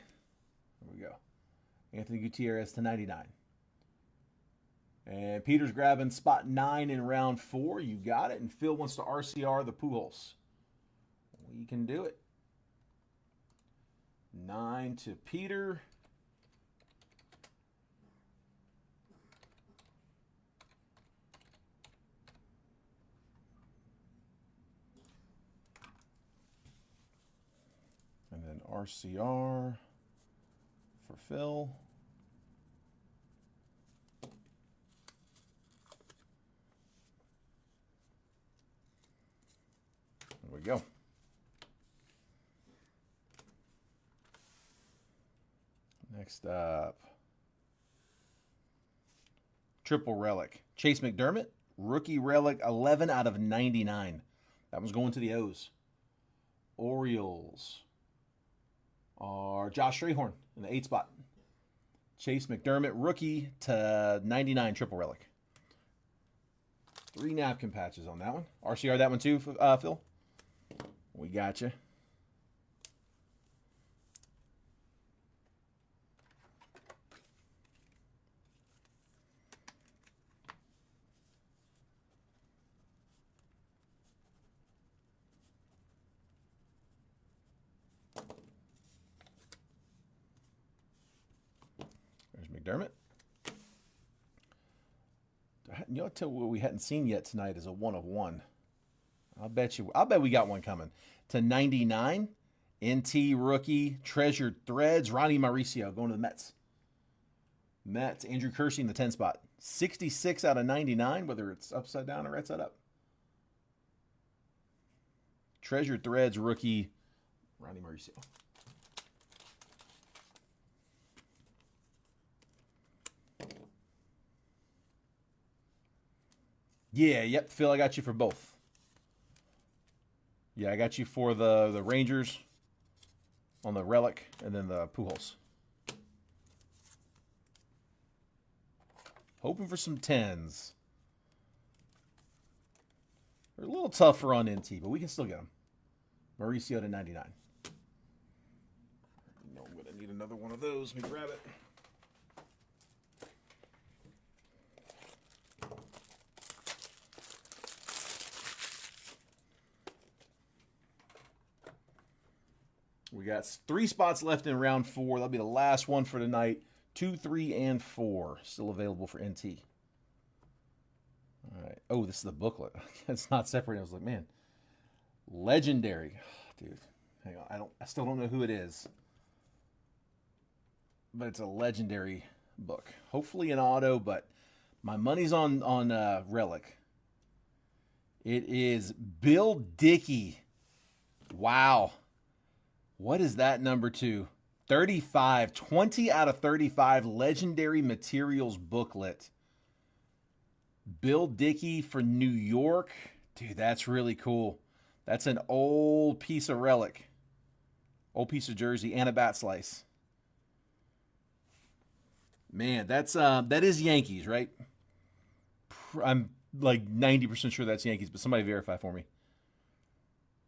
There we go. Anthony Gutierrez to 99. And Peter's grabbing spot 9 in round 4. You got it. And Phil wants to RCR the Pujols. We can do it. 9 to Peter. And then RCR for Phil. There we go. Next up, triple relic. Chase McDermott, rookie relic, 11 out of 99. That one's going to the O's. Orioles are Josh Strayhorn in the 8 spot. Chase McDermott, rookie to 99, triple relic. 3 napkin patches on that one. RCR that one too, Phil? We got you. There's McDermott. You know what we hadn't seen yet tonight is a 1 of 1. I'll bet we got one coming. To 99, NT rookie, treasured threads, Ronnie Mauricio going to the Mets. Mets, Andrew Kersey in the 10 spot. 66 out of 99, whether it's upside down or right side up. Treasured threads, rookie, Ronnie Mauricio. Yeah, yep, Phil, I got you for both. Yeah, I got you for the Rangers on the relic and then the Pujols. Hoping for some 10s. They're a little tougher on NT, but we can still get them. Mauricio to 99. No, I'm going to need another one of those. Let me grab it. We got 3 spots left in round 4. That'll be the last one for tonight. 2, 3, and 4 still available for NT. All right. Oh, this is the booklet. It's not separated. I was like, man, legendary, dude. Hang on. I still don't know who it is, but it's a legendary book. Hopefully an auto, but my money's on relic. It is Bill Dickey. Wow. What is that number 2? 35. 20 out of 35 legendary materials booklet. Bill Dickey for New York. Dude, that's really cool. That's an old piece of relic. Old piece of jersey and a bat slice. Man, that is Yankees, right? I'm like 90% sure that's Yankees, but somebody verify for me.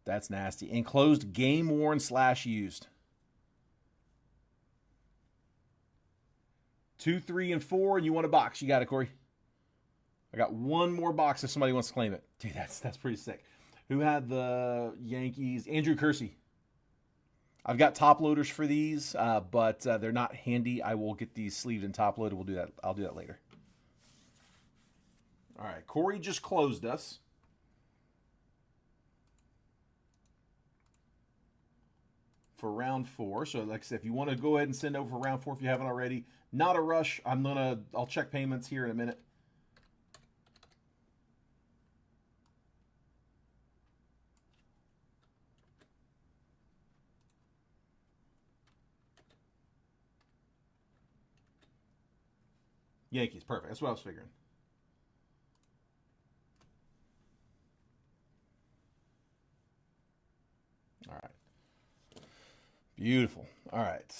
That's nasty. Enclosed, game worn / used. 2, 3, and 4, and you want a box. You got it, Corey. I got one more box if somebody wants to claim it. Dude, that's pretty sick. Who had the Yankees? Andrew Kersey. I've got top loaders for these, but they're not handy. I will get these sleeved and top loaded. We'll do that. I'll do that later. All right, Corey just closed us. For round 4. So like I said, if you want to go ahead and send over for round 4 if you haven't already, not a rush. I'll check payments here in a minute. Yankees, perfect. That's what I was figuring. All right. Beautiful. All right.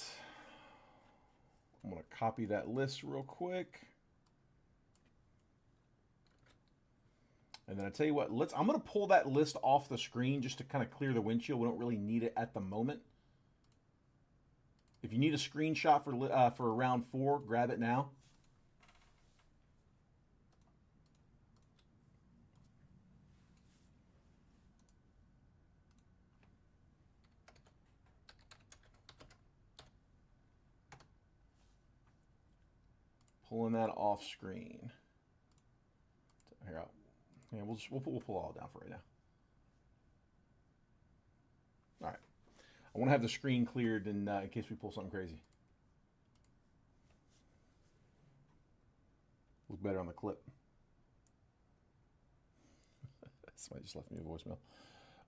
I'm going to copy that list real quick. And then I tell you what, I'm going to pull that list off the screen just to kind of clear the windshield. We don't really need it at the moment. If you need a screenshot for round 4, grab it now. pulling that off screen. Here, we'll pull it all down for right now. All right. I want to have the screen cleared in case we pull something crazy. Look better on the clip. Somebody just left me a voicemail.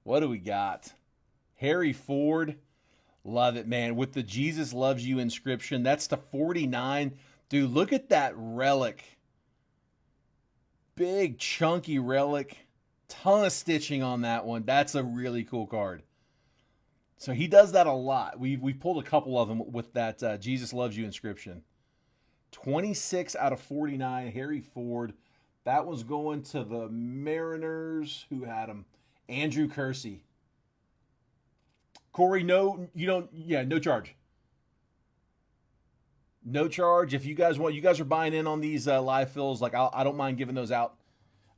What do we got? Harry Ford. Love it, man. With the Jesus Loves You inscription. That's to 49. Dude, look at that relic. Big, chunky relic. Ton of stitching on that one. That's a really cool card. So he does that a lot. We've pulled a couple of them with that Jesus Loves You inscription. 26 out of 49. Harry Ford. That was going to the Mariners. Who had him? Andrew Kersey. Corey, no, you don't. Yeah, no charge. No charge. If you guys want, you guys are buying in on these live fills. Like I don't mind giving those out.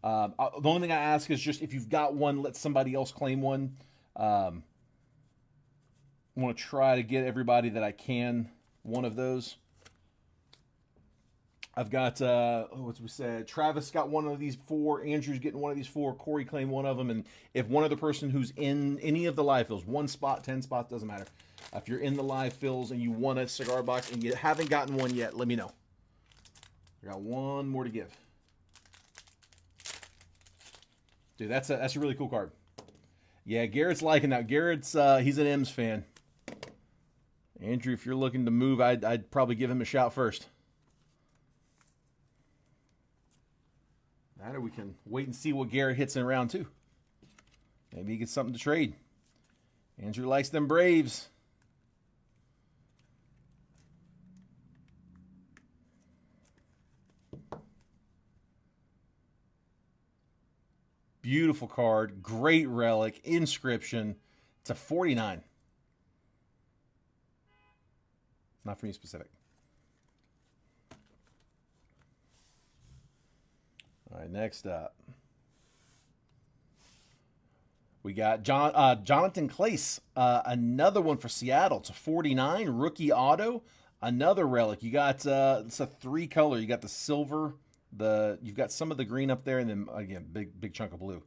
The only thing I ask is just if you've got one, let somebody else claim one. I want to try to get everybody that I can one of those. I've got, what we said, Travis got one of these 4, Andrew's getting one of these 4, Corey claimed one of them, and if one other person who's in any of the live fills, 1 spot, 10 spots, doesn't matter. If you're in the live fills and you want a cigar box and you haven't gotten one yet, let me know. I got one more to give. Dude, that's a really cool card. Yeah, Garrett's liking that. Garrett's, he's an M's fan. Andrew, if you're looking to move, I'd probably give him a shout first. Or we can wait and see what Garrett hits in round 2. Maybe he gets something to trade. Andrew likes them Braves. Beautiful card. Great relic. Inscription. It's a 49. Not for me specific. All right, next up. We got Jonathan Clace, another one for Seattle. It's a 49, rookie auto, another relic. You got, it's a 3-color. You got the silver, you've got some of the green up there, and then, again, big chunk of blue.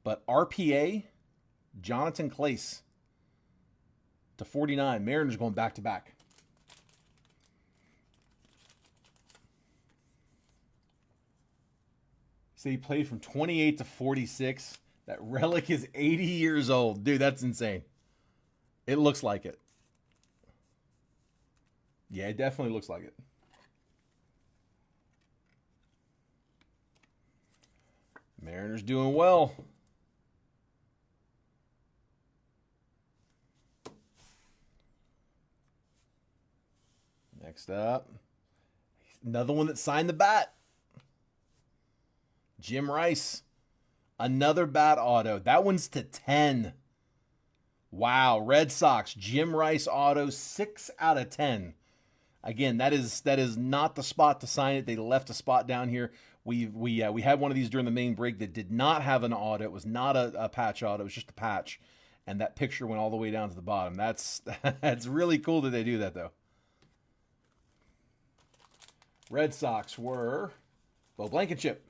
But RPA, Jonathan Clace to 49. Mariners going back-to-back. So he played from 28 to 46. That relic is 80 years old. Dude, that's insane. It looks like it. Yeah, it definitely looks like it. Mariners doing well. Next up, another one that signed the bat. Jim Rice, another bat auto. That one's to 10. Wow, Red Sox, Jim Rice auto, 6 out of 10. Again, that is not the spot to sign it. They left a spot down here. We had one of these during the main break that did not have an auto. It was not a patch auto. It was just a patch, and that picture went all the way down to the bottom. That's really cool that they do that though. Red Sox were Bo Blankenship.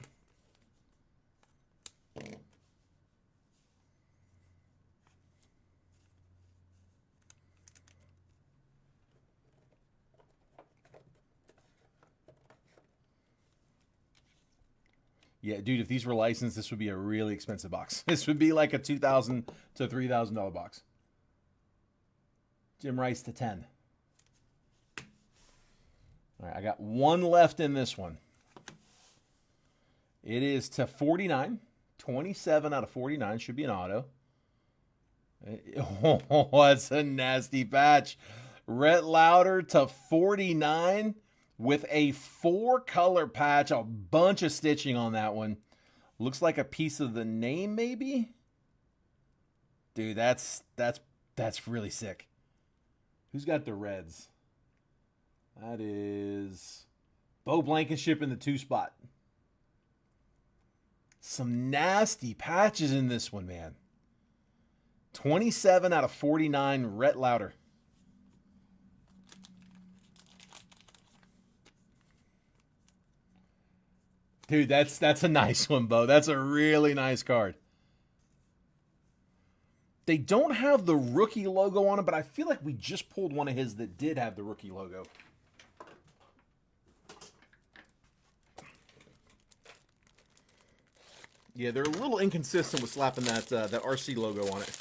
Yeah, dude, if these were licensed, this would be a really expensive box. This would be like a $2,000 to $3,000 box. Jim Rice to 10. All right, I got one left in this one. It is to 49. 27 out of 49. Should be an auto. Oh, that's a nasty patch. Rhett Lauder to 49 with a 4-color patch. A bunch of stitching on that one. Looks like a piece of the name, maybe? Dude, that's really sick. Who's got the Reds? That is Bo Blankenship in the 2 spot. Some nasty patches in this one, man. 27 out of 49, Rhett Lauder. Dude, that's a nice one, Bo. That's a really nice card. They don't have the rookie logo on it, but I feel like we just pulled one of his that did have the rookie logo. Yeah, they're a little inconsistent with slapping that RC logo on it.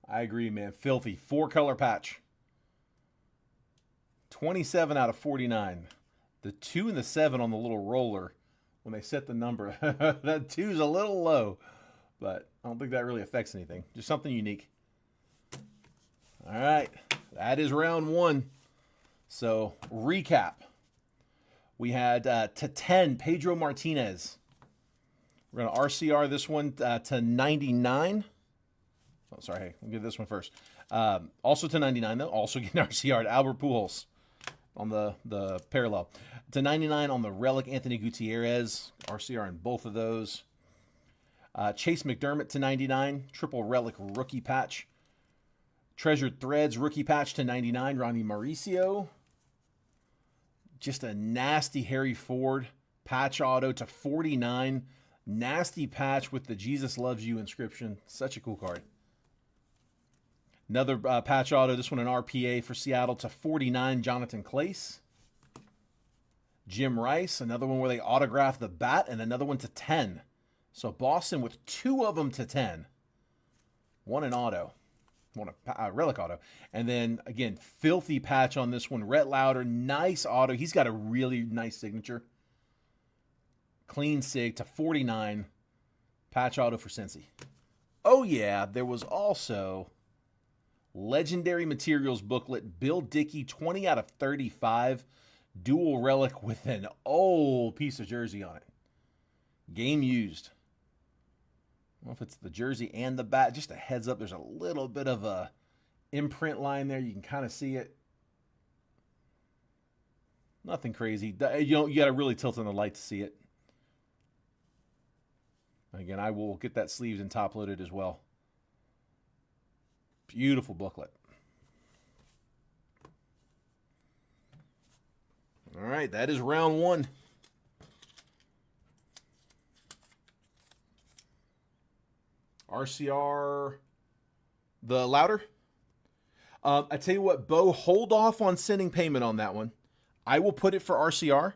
I agree, man. Filthy. 4-color patch. 27 out of 49. The 2 and the 7 on the little roller when they set the number. That 2's a little low, but I don't think that really affects anything. Just something unique. All right. That is round 1. So, recap. We had to 10, Pedro Martinez. We're going to RCR this one to 99. Oh, sorry. Hey, we'll give this one first. Also to 99, though. Also getting RCR'd Albert Pujols on the parallel. To 99 on the relic Anthony Gutierrez. RCR in both of those. Chase McDermott to 99. Triple relic rookie patch. Treasured Threads rookie patch to 99. Ronnie Mauricio. Just a nasty Harry Ford patch auto to 49. Nasty patch with the Jesus Loves You inscription. Such a cool card. Another patch auto, this one an RPA for Seattle to 49, Jonathan Clace. Jim Rice, another one where they autograph the bat, and another one to 10. So Boston with 2 of them to 10. One an auto. One a relic auto. And then, again, filthy patch on this one. Rhett Lauder, nice auto. He's got a really nice signature. Clean sig to 49. Patch auto for Cincy. Oh, yeah, there was also Legendary Materials booklet. Bill Dickey, 20 out of 35. Dual relic with an old piece of jersey on it. Game used. I don't know if it's the jersey and the bat. Just a heads up, there's a little bit of a imprint line there. You can kind of see it. Nothing crazy. You got to really tilt on the light to see it. Again, I will get that sleeved and top loaded as well. Beautiful booklet. All right, that is round 1. RCR, the Louder. I tell you what, Bo, hold off on sending payment on that one. I will put it for RCR.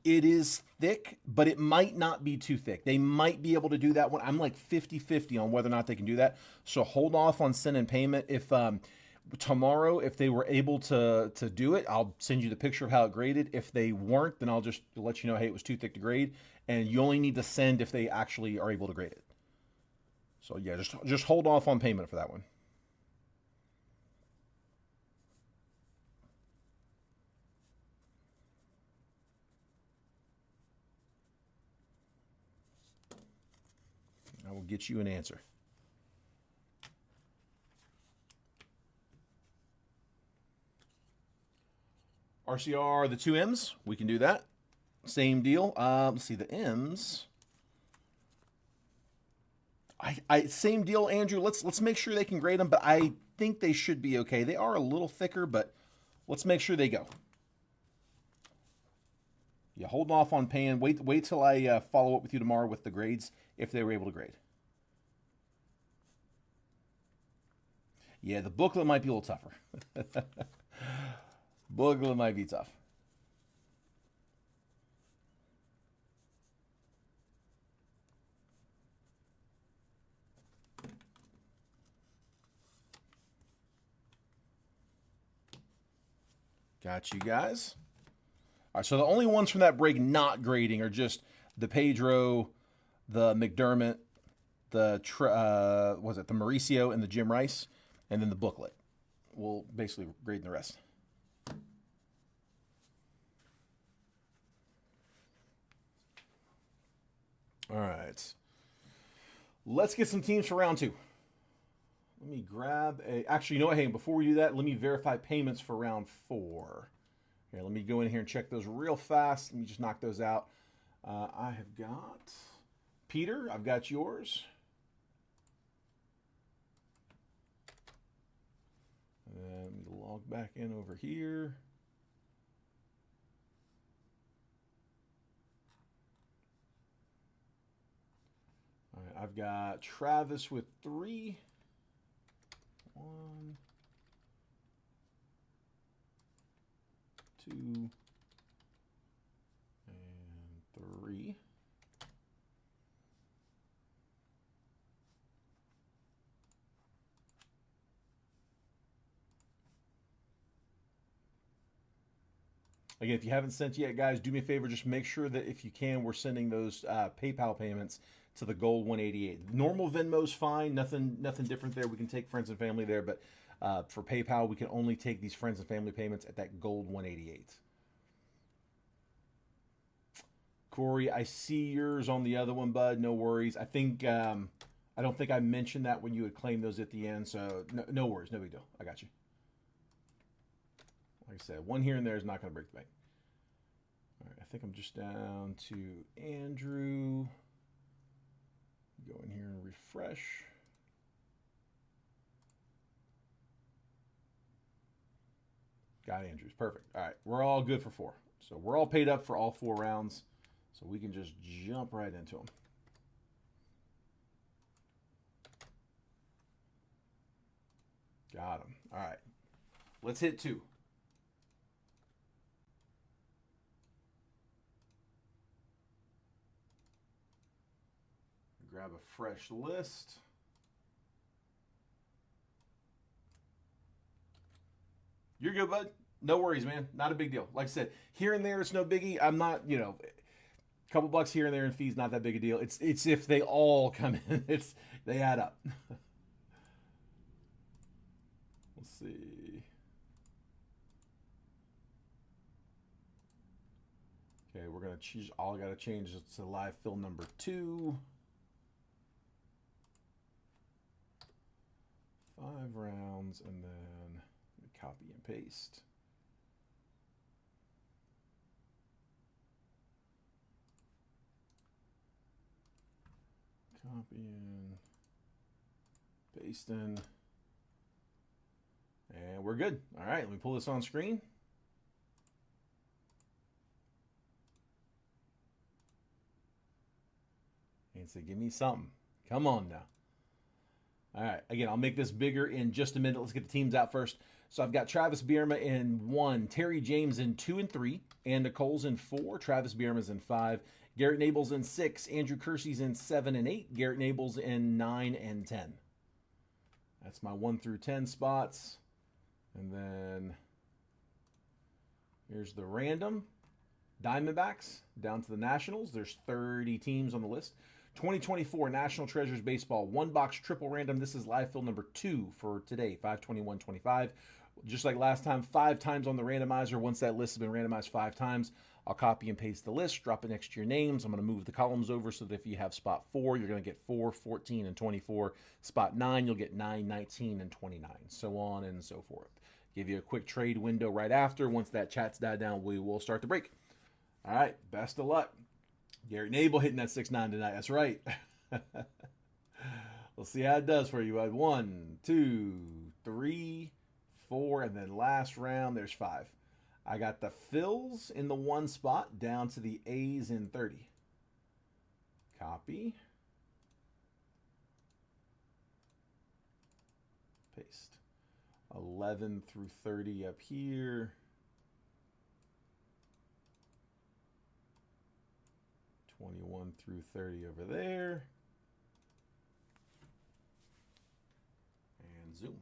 It is thick, but it might not be too thick. They might be able to do that one. I'm like 50-50 on whether or not they can do that. So hold off on sending payment. If tomorrow, if they were able to do it, I'll send you the picture of how it graded. If they weren't, then I'll just let you know, hey, it was too thick to grade. And you only need to send if they actually are able to grade it. So yeah, just hold off on payment for that one. I will get you an answer. RCR, the 2 M's, we can do that. Same deal. Let's see, the M's. Same deal, Andrew. Let's make sure they can grade them, but I think they should be okay. They are a little thicker, but let's make sure they go. Yeah, hold off on paying. Wait till I follow up with you tomorrow with the grades if they were able to grade. Yeah, the booklet might be a little tougher. Booklet might be tough. Got you guys. All right, so the only ones from that break not grading are just the Pedro, the McDermott, the the Mauricio, and the Jim Rice, and then the booklet. We'll basically grade the rest. All right. Let's get some teams for round 2. Let me grab a... Actually, you know what? Hey, before we do that, let me verify payments for round 4. Here, let me go in here and check those real fast. Let me just knock those out. I have got Peter, I've got yours. And let me log back in over here. All right, I've got Travis with 3. 1, 2, and 3. Again, if you haven't sent yet, guys, do me a favor. Just make sure that if you can, we're sending those PayPal payments to the Gold 188. Normal Venmo's fine. Nothing different there. We can take friends and family there. But for PayPal, we can only take these friends and family payments at that Gold 188. Corey, I see yours on the other one, bud. No worries. I think I don't think I mentioned that when you had claimed those at the end. So no worries. No big deal. I got you. Like I said, one here and there is not going to break the bank. All right, I think I'm just down to Andrew. Go in here and refresh. Got Andrews. Perfect. All right, we're all good for 4. So we're all paid up for all 4 rounds. So we can just jump right into them. Got them. All right, let's hit 2. Grab a fresh list. You're good, bud. No worries, man. Not a big deal. Like I said, here and there, it's no biggie. I'm not, a couple bucks here and there in fees, not that big a deal. It's if they all come in, they add up. Let's see. Okay, we're gonna choose. All I gotta change is to live fill number 2. 5 rounds, and then copy and paste. Copying, pasting, and we're good. All right, let me pull this on screen. And say, give me something. Come on now. All right, again, I'll make this bigger in just a minute. Let's get the teams out first. So I've got Travis Bierma in 1, Terry James in 2 and 3, and Nicole's in 4, Travis Bierma's in 5, Garrett Nable's in 6, Andrew Kersey's in 7 and 8, Garrett Nable's in 9 and 10. That's my 1 through 10 spots. And then here's the random. Diamondbacks down to the Nationals. There's 30 teams on the list. 2024 National Treasures Baseball 1-box triple random. This is live fill number 2 for today, 5/21/25. Just like last time, 5 times on the randomizer. Once that list has been randomized 5 times, I'll copy and paste the list, drop it next to your names. I'm going to move the columns over so that if you have spot 4, you're going to get 4, 14, and 24. Spot 9, you'll get 9, 19, and 29, so on and so forth. Give you a quick trade window right after. Once that chat's died down, we will start the break. All right, best of luck. Garrett Nable hitting that 6-9 tonight. That's right. We'll see how it does for you. 1, 2, 3, 4, and then last round, there's 5. I got the Phils in the 1 spot down to the A's in 30. Copy. Paste. 11 through 30 up here. 21 through 30 over there. And zoom.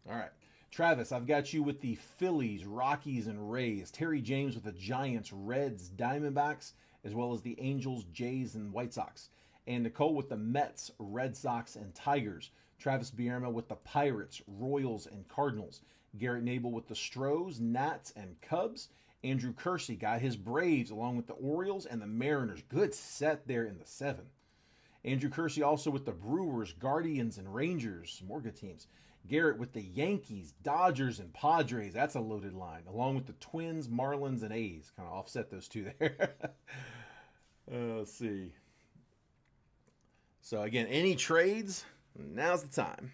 All right. Travis, I've got you with the Phillies, Rockies, and Rays. Terry James with the Giants, Reds, Diamondbacks, as well as the Angels, Jays, and White Sox. And Nicole with the Mets, Red Sox, and Tigers. Travis Bierma with the Pirates, Royals, and Cardinals. Garrett Nable with the Stros, Nats, and Cubs. Andrew Kersey got his Braves along with the Orioles and the Mariners. Good set there in the 7. Andrew Kersey also with the Brewers, Guardians, and Rangers. Some more good teams. Garrett with the Yankees, Dodgers, and Padres. That's a loaded line. Along with the Twins, Marlins, and A's. Kind of offset those two there. Let's see. So again, any trades? Now's the time.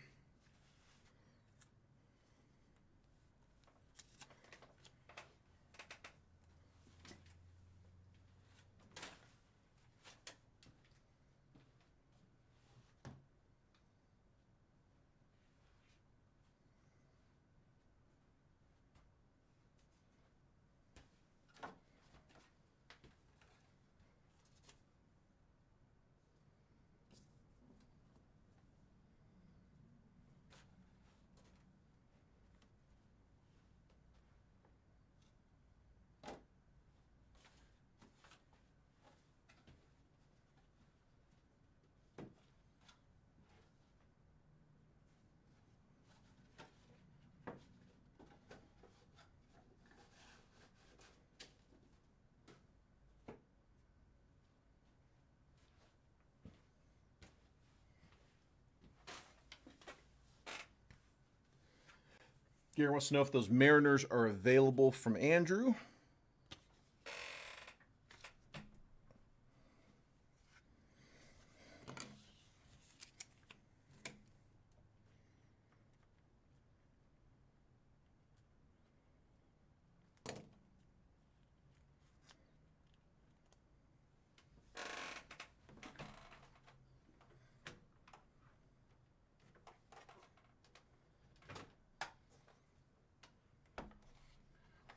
Gary wants to know if those Mariners are available from Andrew.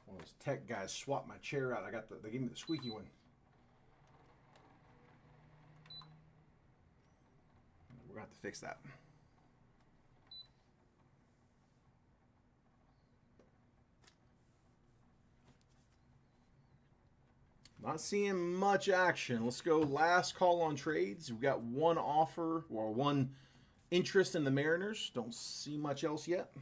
One of those tech guys swapped my chair out. They gave me the squeaky one. We're gonna have to fix that. Not seeing much action. Let's go last call on trades. We've got one offer or one interest in the Mariners. Don't see much else yet.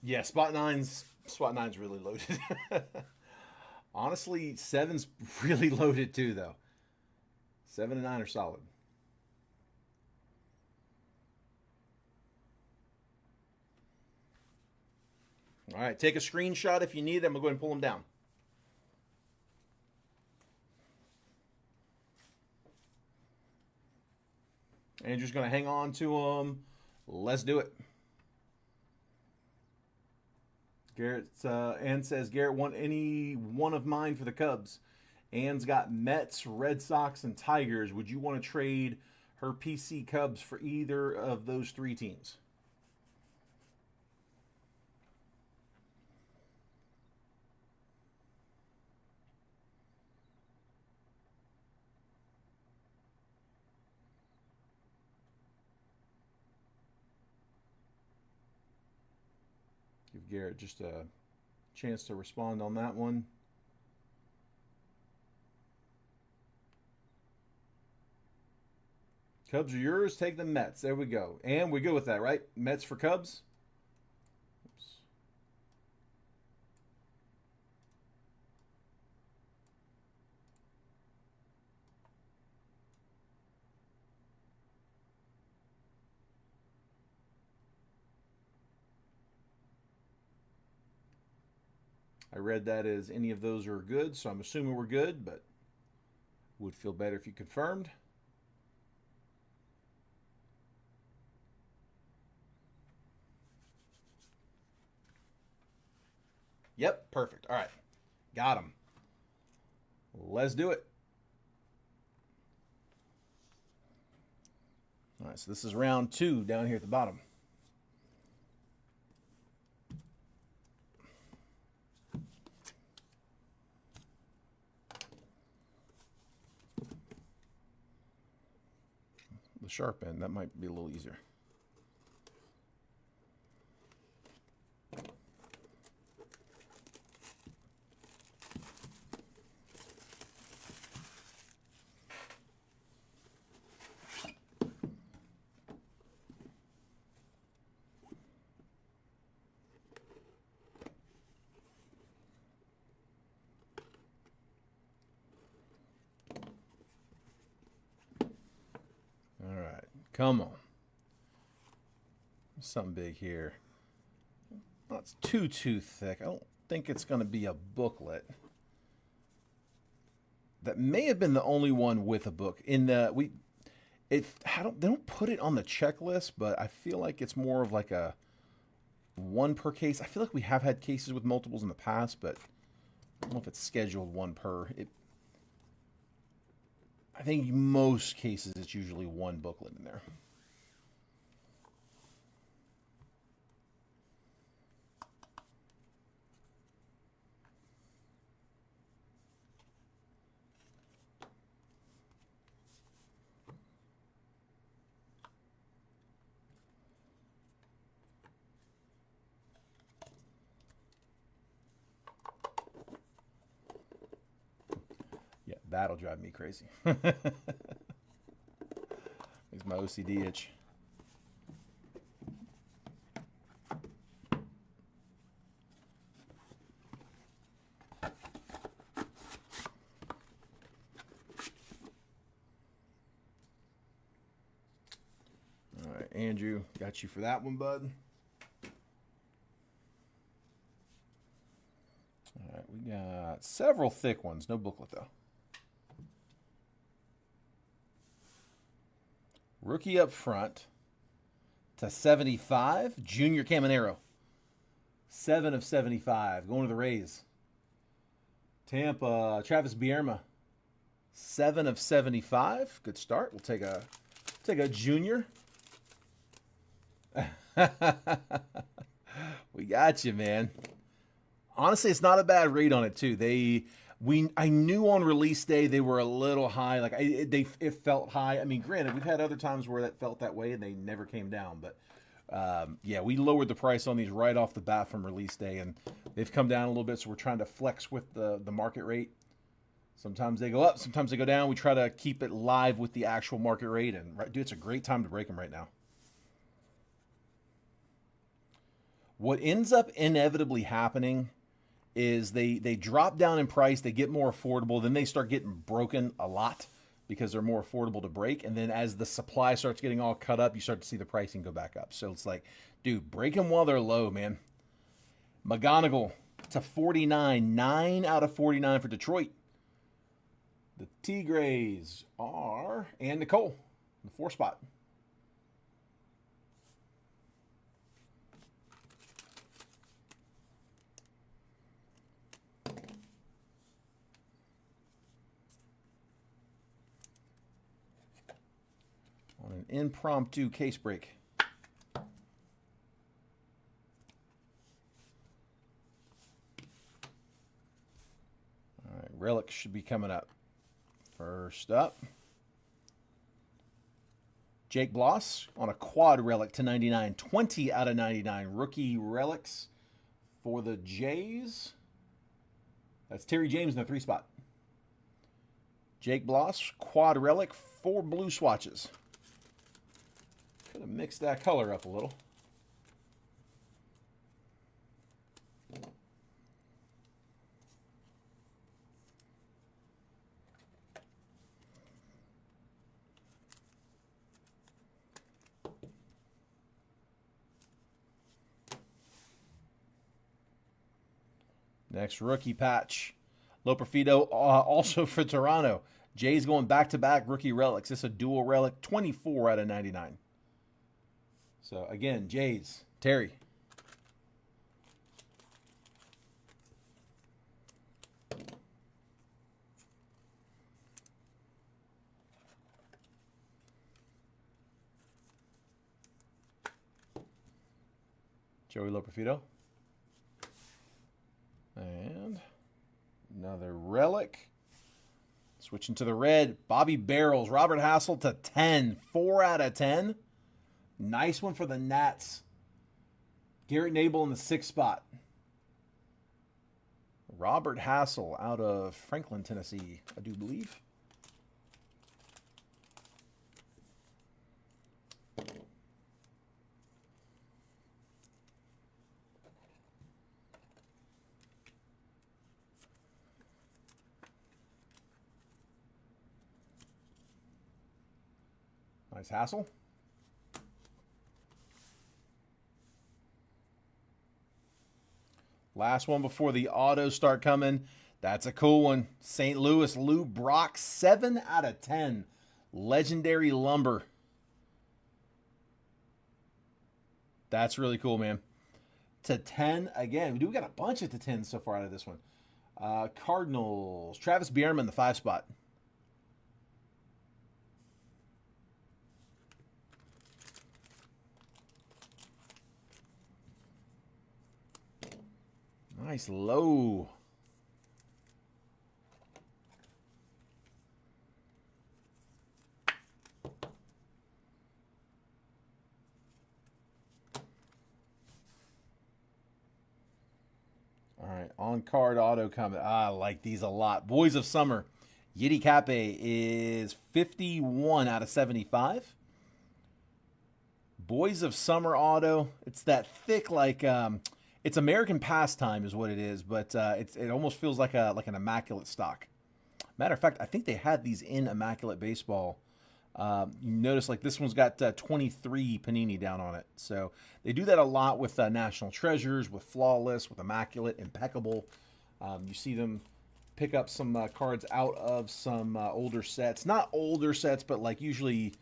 Yeah, spot nine's really loaded. Honestly, seven's really loaded too, though. 7 and 9 are solid. All right, take a screenshot if you need them. We'll go ahead and pull them down. Andrew's going to hang on to them. Let's do it. Ann says, Garrett, want any one of mine for the Cubs? Ann's got Mets, Red Sox, and Tigers. Would you want to trade her PC Cubs for either of those three teams? Give Garrett just a chance to respond on that one. Cubs are yours. Take the Mets. There we go. And we go with that, right? Mets for Cubs. Oops. I read that as any of those are good, so I'm assuming we're good, but would feel better if you confirmed. Yep, perfect. All right, got him. Let's do it. All right, so this is round 2 down here at the bottom. The sharp end, that might be a little easier. Come on. Something big here. Not too thick. I don't think it's going to be a booklet. That may have been the only one with a book. In the they don't put it on the checklist, but I feel like it's more of like a one per case. I feel like we have had cases with multiples in the past, but I don't know if it's scheduled one per. I think most cases it's usually one booklet in there. Yeah, that'll drive me crazy. Makes my OCD itch. All right, Andrew, got you for that one, bud. All right, we got several thick ones. No booklet, though. Rookie up front to 75, Junior Caminero. 7 of 75, going to the Rays. Tampa, Travis Bierma. 7 of 75. Good start. We'll take a junior. We got you, man. Honestly, it's not a bad rate on it too. I knew on release day they were a little high. Like it felt high. I mean, granted, we've had other times where that felt that way and they never came down. But yeah, we lowered the price on these right off the bat from release day, and they've come down a little bit. So we're trying to flex with the market rate. Sometimes they go up, sometimes they go down. We try to keep it live with the actual market rate. And dude, it's a great time to break them right now. What ends up inevitably happening is they drop down in price, they get more affordable, then they start getting broken a lot because they're more affordable to break. And then as the supply starts getting all cut up, you start to see the pricing go back up. So it's like, dude, break them while they're low, man. McGonigal to 49, 9 out of 49 for Detroit. The Tigres are, and Nicole, the 4 spot. On an impromptu case break. All right, relic should be coming up. First up, Jake Bloss on a quad relic to 99, 20 out of 99. Rookie relics for the Jays. That's Terry James in the 3 spot. Jake Bloss, quad relic, 4 blue swatches. Could have mixed that color up a little. Next rookie patch. Loperfido also for Toronto. Jay's going back-to-back rookie relics. This is a dual relic, 24 out of 99. So, again, Jays, Terry. Joey Loperfido. And another relic. Switching to the red, Bobby Barrels, Robert Hassel to 10, 4 out of 10. Nice one for the Nats. Garrett Nabel in the 6th spot. Robert Hassel out of Franklin, Tennessee, I do believe. Nice Hassel. Last one before the autos start coming. That's a cool one. St. Louis, Lou Brock, 7 out of 10. Legendary Lumber. That's really cool, man. To 10 again. We got a bunch of to 10s so far out of this one. Cardinals, Travis Bierman, the 5 spot. Nice low. All right, on card auto comment. I like these a lot. Boys of Summer. Yiddy Cape is 51 out of 75. Boys of Summer auto. It's that thick, like it's American Pastime is what it is, but it almost feels like an immaculate stock. Matter of fact, I think they had these in Immaculate Baseball. You notice like this one's got 23 Panini down on it. So they do that a lot with National Treasures, with Flawless, with Immaculate, Impeccable. You see them pick up some cards out of some older sets. Not older sets, but like usually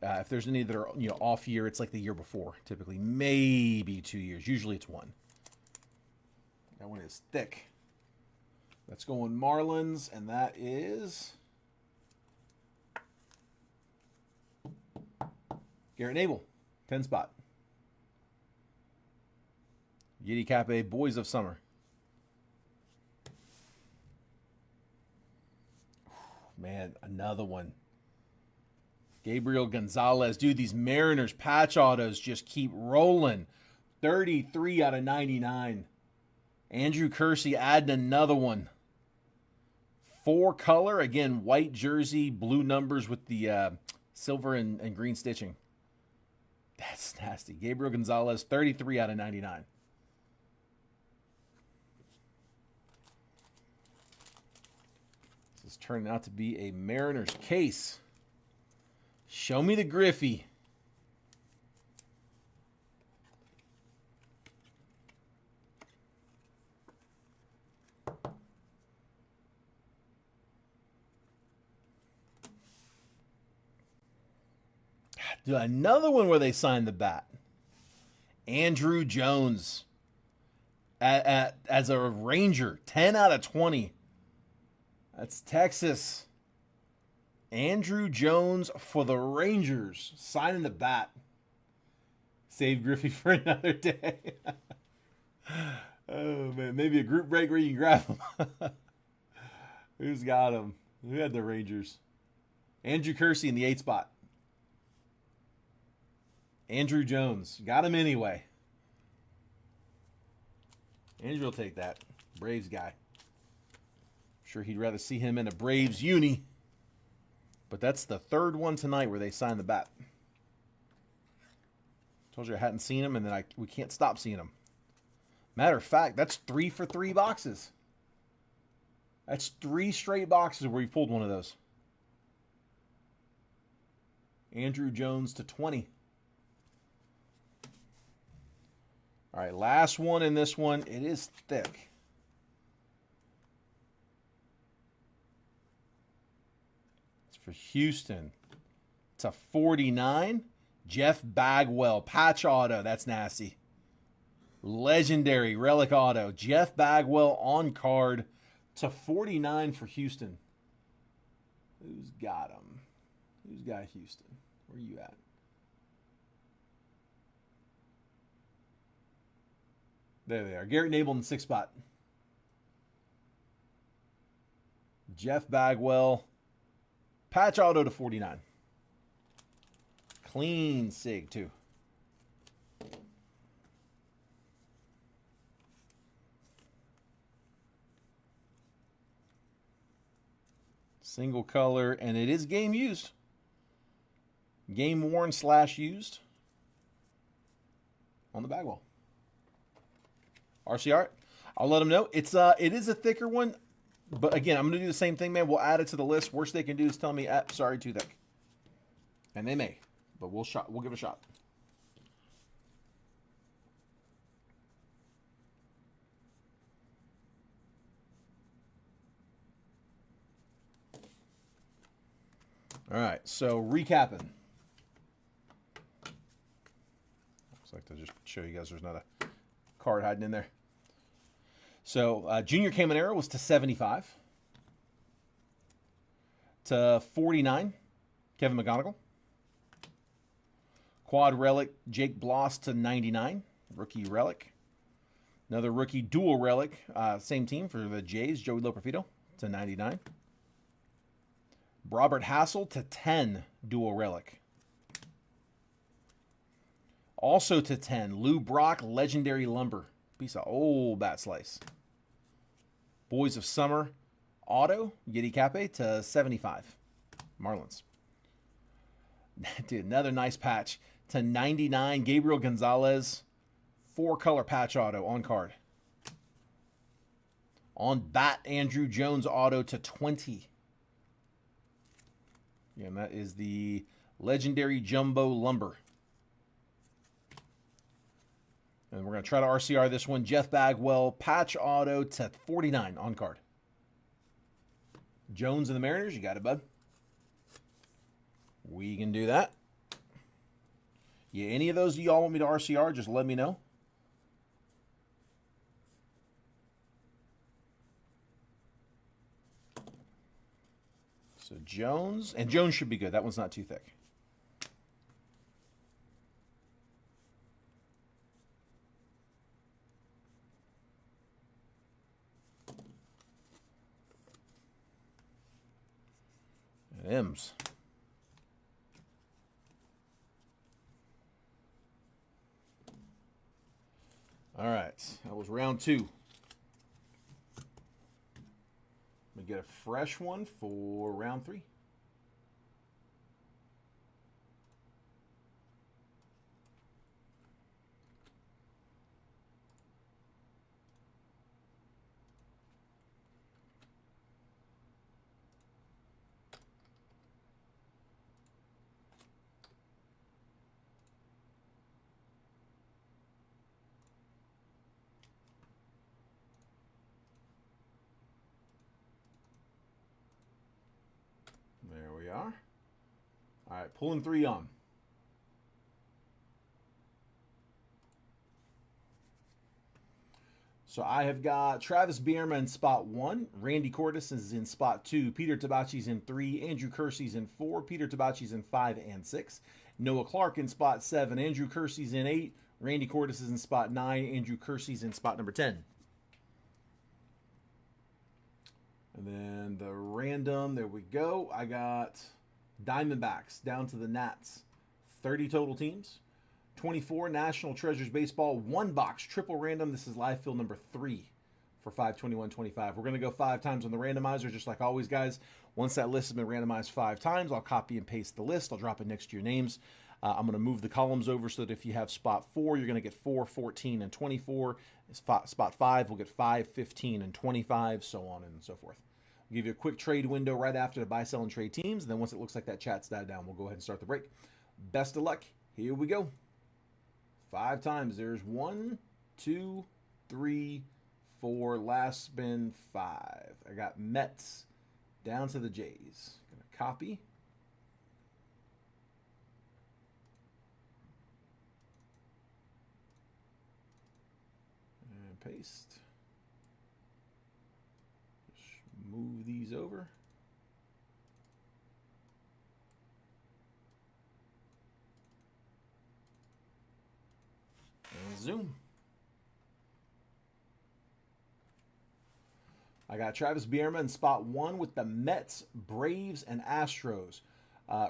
if there's any that are off year, it's like the year before. Typically, maybe 2 years. Usually it's one. That one is thick. Let's go on Marlins, and that is Garrett Nabel, 10 spot. Yiddy Cape, Boys of Summer. Man, another one. Gabriel Gonzalez. Dude, these Mariners patch autos just keep rolling. 33 out of 99. Andrew Kersey adding another one. 4 color. Again, white jersey, blue numbers with the silver and green stitching. That's nasty. Gabriel Gonzalez, 33 out of 99. This is turning out to be a Mariners case. Show me the Griffey. Dude, another one where they signed the bat. Andrew Jones as a Ranger, 10 out of 20. That's Texas. Andrew Jones for the Rangers, signing the bat. Save Griffey for another day. Oh, man. Maybe a group break where you can grab him. Who's got him? Who had the Rangers? Andrew Kersey in the 8 spot. Andrew Jones. Got him anyway. Andrew will take that. Braves guy. Sure he'd rather see him in a Braves uni. But that's the 3rd one tonight where they signed the bat. Told you I hadn't seen him, and then we can't stop seeing him. Matter of fact, that's 3 for 3 boxes. That's 3 straight boxes where you pulled one of those. Andrew Jones to 20. All right, last one in this one. It is thick. It's for Houston. It's a 49. Jeff Bagwell, patch auto. That's nasty. Legendary relic auto. Jeff Bagwell on card. It's a 49 for Houston. Who's got him? Who's got Houston? Where you at? There they are. Garrett Nabel in the 6th spot. Jeff Bagwell. Patch auto to 49. Clean sig, too. Single color, and it is game used. Game worn / used on the Bagwell. RC Art. I'll let them know. It is a thicker one, but again, I'm going to do the same thing, man. We'll add it to the list. Worst they can do is tell me, sorry, too thick. And they may, but we'll give it a shot. All right, so recapping. Looks like to just show you guys there's not a card hiding in there. So Junior Caminero was to 75. To 49, Kevin McGonigal. Quad relic, Jake Bloss to 99, rookie relic. Another rookie dual relic, same team for the Jays, Joey Loperfido to 99. Robert Hassel to 10, dual relic. Also to 10, Lou Brock, legendary lumber. Piece of old bat slice. Boys of Summer, auto, Yeti Cape to 75, Marlins. Dude, another nice patch to 99, Gabriel Gonzalez, 4-color patch auto on card. On bat, Andrew Jones auto to 20. Yeah, and that is the legendary jumbo lumber. And we're going to try to RCR this one. Jeff Bagwell, patch auto to 49 on card. Jones and the Mariners, you got it, bud. We can do that. Yeah, any of those y'all want me to RCR, just let me know. So Jones, and Jones should be good. That one's not too thick. And M's. All right, that was round 2. We get a fresh one for round 3. There we are. All right, pulling 3 on. So I have got Travis Bierma in spot 1. Randy Cordes is in spot 2. Peter Tabachi's in 3. Andrew Kersey's in 4. Peter Tabachi's in 5 and 6. Noah Clark in spot 7. Andrew Kersey's in 8. Randy Cordes is in spot 9. Andrew Kersey's in spot number 10. And then the random, there we go. I got Diamondbacks down to the Nats. 30 total teams. 24 National Treasures Baseball. 1 box, triple random. This is live field number 3 for 5/21/25. We're going to go 5 times on the randomizer, just like always, guys. Once that list has been randomized 5 times, I'll copy and paste the list. I'll drop it next to your names. I'm going to move the columns over so that if you have spot 4, you're going to get 4, 14, and 24. Spot 5 will get 5, 15, and 25, so on and so forth. We'll give you a quick trade window right after the buy, sell, and trade teams. And then once it looks like that chat's died down, we'll go ahead and start the break. Best of luck. Here we go. 5 times. There's 1, 2, 3, 4. Last spin 5. I got Mets down to the Jays. Gonna copy. And paste. Just move these over. And zoom. I got Travis Bierma in spot 1 with the Mets, Braves, and Astros.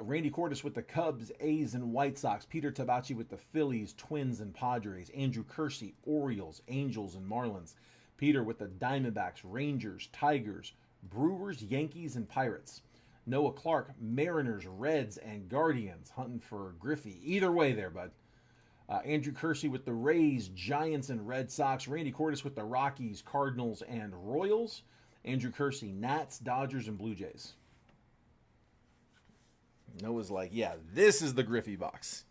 Randy Cordes with the Cubs, A's, and White Sox. Peter Tabachi with the Phillies, Twins, and Padres. Andrew Kersey, Orioles, Angels, and Marlins. Peter with the Diamondbacks, Rangers, Tigers, Brewers, Yankees, and Pirates. Noah Clark, Mariners, Reds, and Guardians. Hunting for Griffey. Either way there, bud. Andrew Kersey with the Rays, Giants, and Red Sox. Randy Cordes with the Rockies, Cardinals, and Royals. Andrew Kersey, Nats, Dodgers, and Blue Jays. Noah's like, yeah, this is the Griffey box.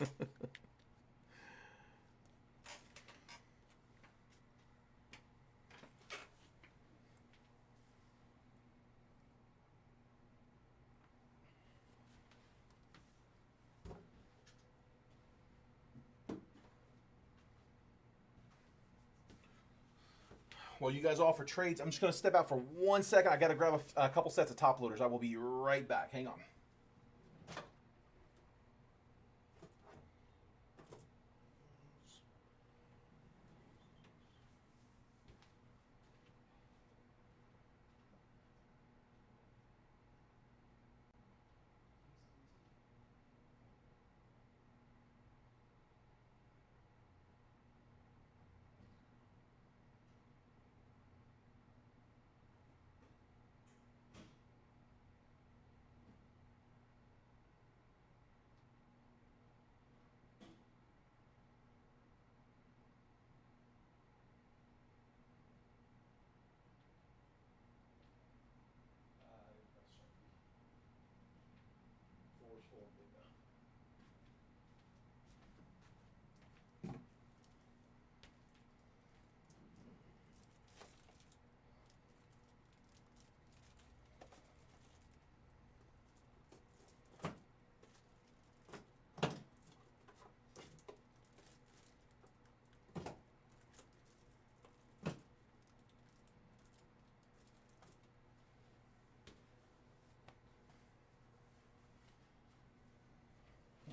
Well, you guys all for trades. I'm just going to step out for 1 second. I got to grab a couple sets of top loaders. I will be right back. Hang on.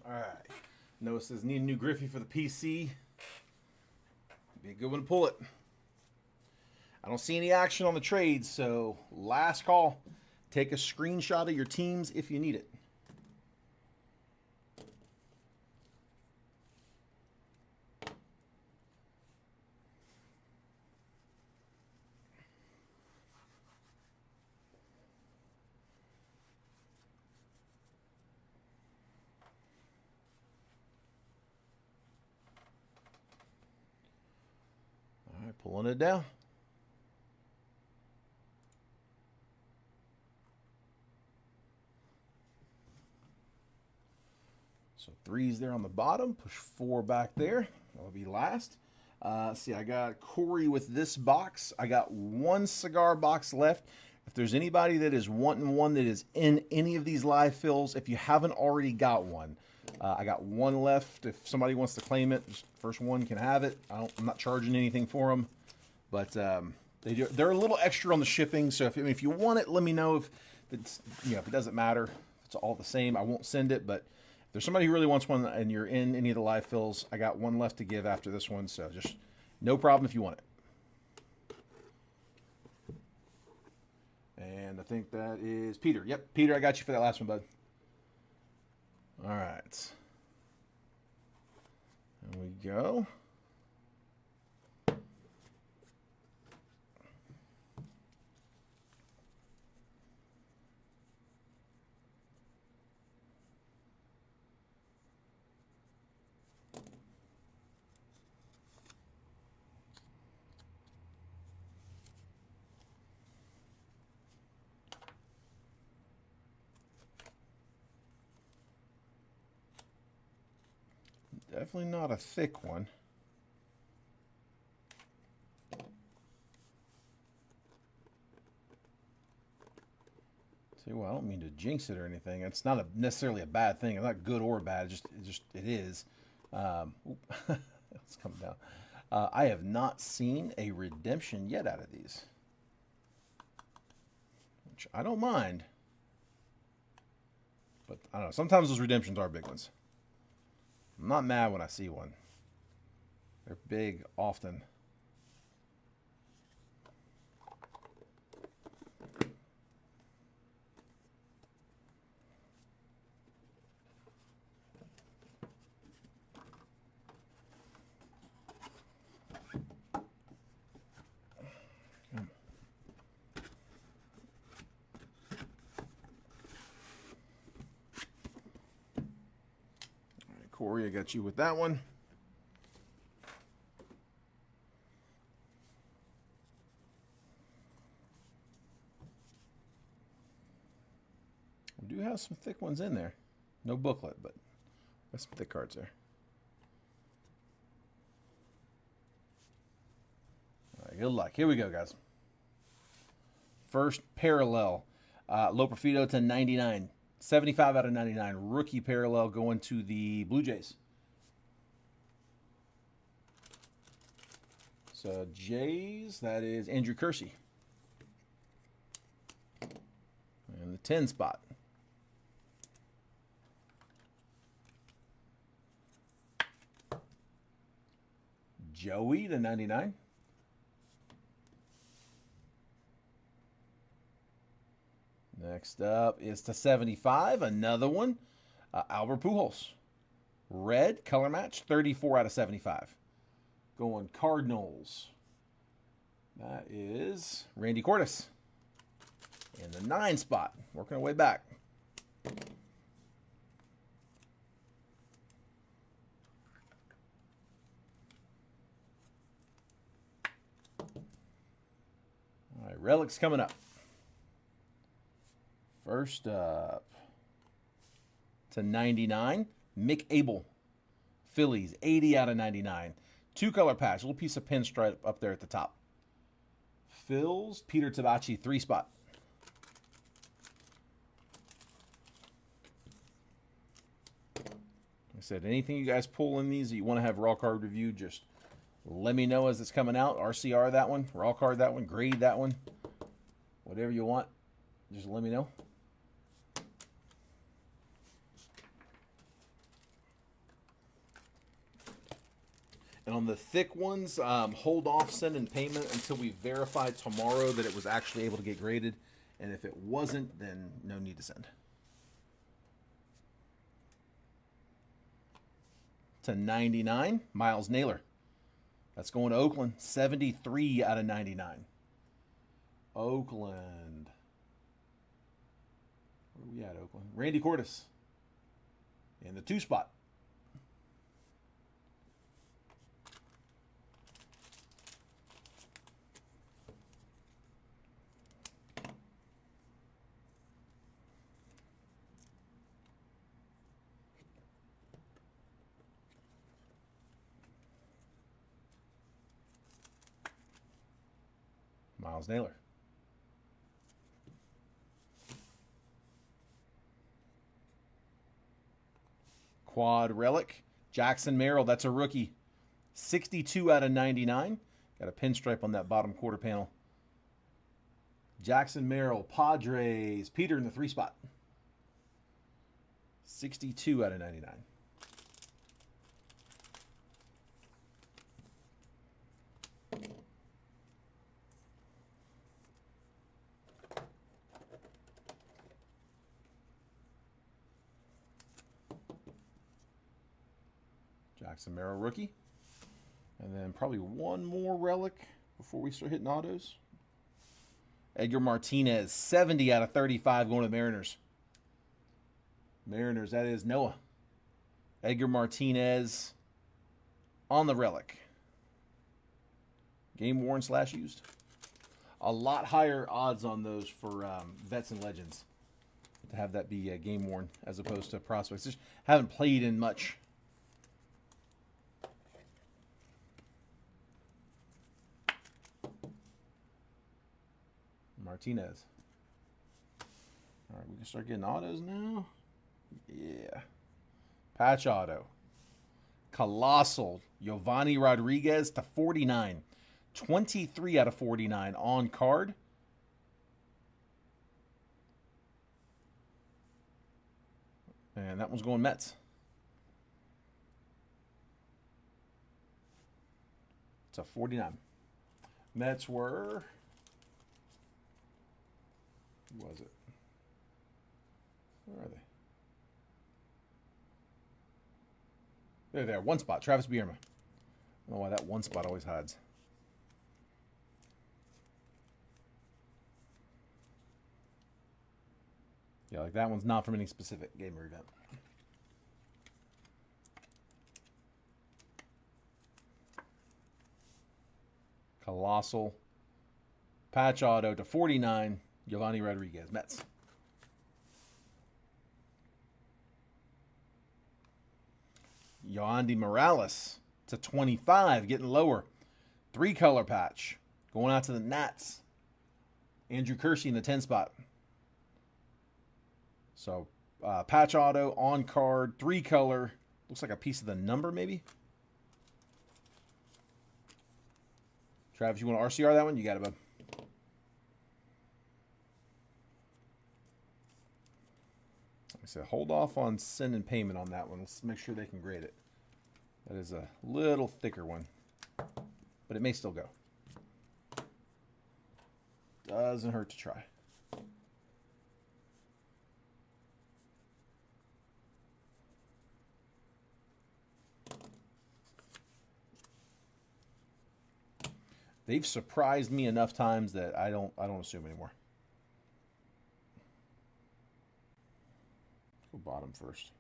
All right. Noah says, need a new Griffey for the PC. Be a good one to pull it. I don't see any action on the trades, so last call. Take a screenshot of your teams if you need it. All right, pulling it down. So 3's there on the bottom. Push 4 back there. That'll be last. See, I got Corey with this box. I got 1 cigar box left. If there's anybody that is wanting one that is in any of these live fills, if you haven't already got one, I got 1 left. If somebody wants to claim it, just first one can have it. I'm not charging anything for them, but they're a little extra on the shipping. So if you want it, let me know. If it's, if it doesn't matter, if it's all the same, I won't send it. But if there's somebody who really wants one and you're in any of the live fills, I got 1 left to give after this one. So just no problem if you want it. And I think that is Peter. Yep, Peter, I got you for that last one, bud. All right. There we go. Definitely not a thick one. See, well, I don't mean to jinx it or anything. It's not necessarily a bad thing. It's not good or bad. It is. Let's come down. I have not seen a redemption yet out of these, which I don't mind. But I don't know. Sometimes those redemptions are big ones. I'm not mad when I see one. They're big often. Corey, I got you with that one. We do have some thick ones in there. No booklet, but there's some thick cards there. All right, good luck. Here we go, guys. First parallel. Loperfido to 99. 75 out of 99. Rookie parallel going to the Blue Jays. So Jays, that is Andrew Kersey. And the 10 spot. Joey to 99. Next up is to 75, another one. Albert Pujols. Red, color match, 34 out of 75. Going Cardinals. That is Randy Cordes. In the 9 spot, working our way back. All right, relics coming up. First up, to 99, Mick Abel. Phillies, 80 out of 99. 2-color patch, little piece of pinstripe up there at the top. Phils, Peter Tabachi, 3 spot. Like I said, anything you guys pull in these that you want to have raw card review, just let me know as it's coming out. RCR that one, raw card that one, grade that one. Whatever you want, just let me know. And on the thick ones, hold off sending payment until we verify tomorrow that it was actually able to get graded. And if it wasn't, then no need to send. To 99, Miles Naylor. That's going to Oakland, 73 out of 99. Oakland. Where are we at, Oakland? Randy Cordes. In the 2 spot. Miles Naylor. Quad relic. Jackson Merrill, that's a rookie. 62 out of 99. Got a pinstripe on that bottom quarter panel. Jackson Merrill, Padres. Peter in the 3 spot. 62 out of 99. Jackson Merrill rookie. And then probably one more relic before we start hitting autos. Edgar Martinez, 70 out of 35 going to the Mariners. Mariners, that is Noah. Edgar Martinez on the relic. Game worn / used. A lot higher odds on those for vets and legends. To have that be game worn as opposed to prospects. Just haven't played in much. Martinez. All right, we can start getting autos now. Yeah. Patch auto. Colossal. Giovanni Rodriguez to 49. 23 out of 49 on card. And that one's going Mets. It's a 49. Mets were... Who was it? Where are they? They're there. 1 spot. Travis Bierma. I don't know why that 1 spot always hides. Yeah, like that one's not from any specific game or event. Colossal. Patch auto to 49. Giovanni Rodriguez, Mets. Yoandy Morales to 25, getting lower. 3-color patch. Going out to the Nats. Andrew Kersey in the 10 spot. So, patch auto, on card, 3-color. Looks like a piece of the number, maybe. Travis, you want to RCR that one? You got it, bud. Like I said, hold off on sending payment on that one. Let's make sure they can grade it. That is a little thicker one, but it may still go. Doesn't hurt to try. They've surprised me enough times that I don't assume anymore. Let's go bottom first.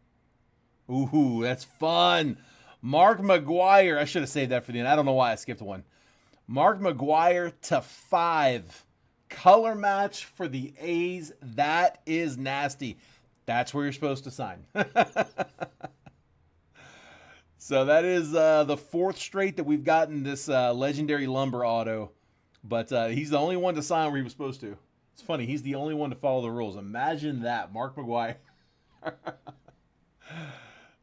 Ooh, that's fun. Mark McGwire. I should have saved that for the end. I don't know why I skipped one. Mark McGwire /5. Color match for the A's. That is nasty. That's where you're supposed to sign. So that is the fourth straight that we've gotten this legendary lumber auto. But he's the only one to sign where he was supposed to. It's funny. He's the only one to follow the rules. Imagine that. Mark McGwire.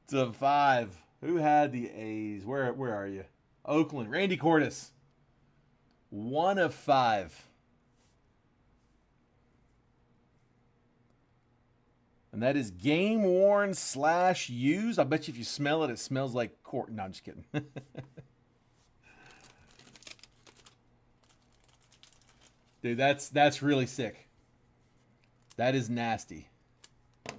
/5. Who had the A's? Where are you? Oakland. Randy Cordes. 1 of 5. And that is game worn /used. I bet you if you smell it, it smells like cork. No, I'm just kidding. Dude, that's really sick. That is nasty. Let's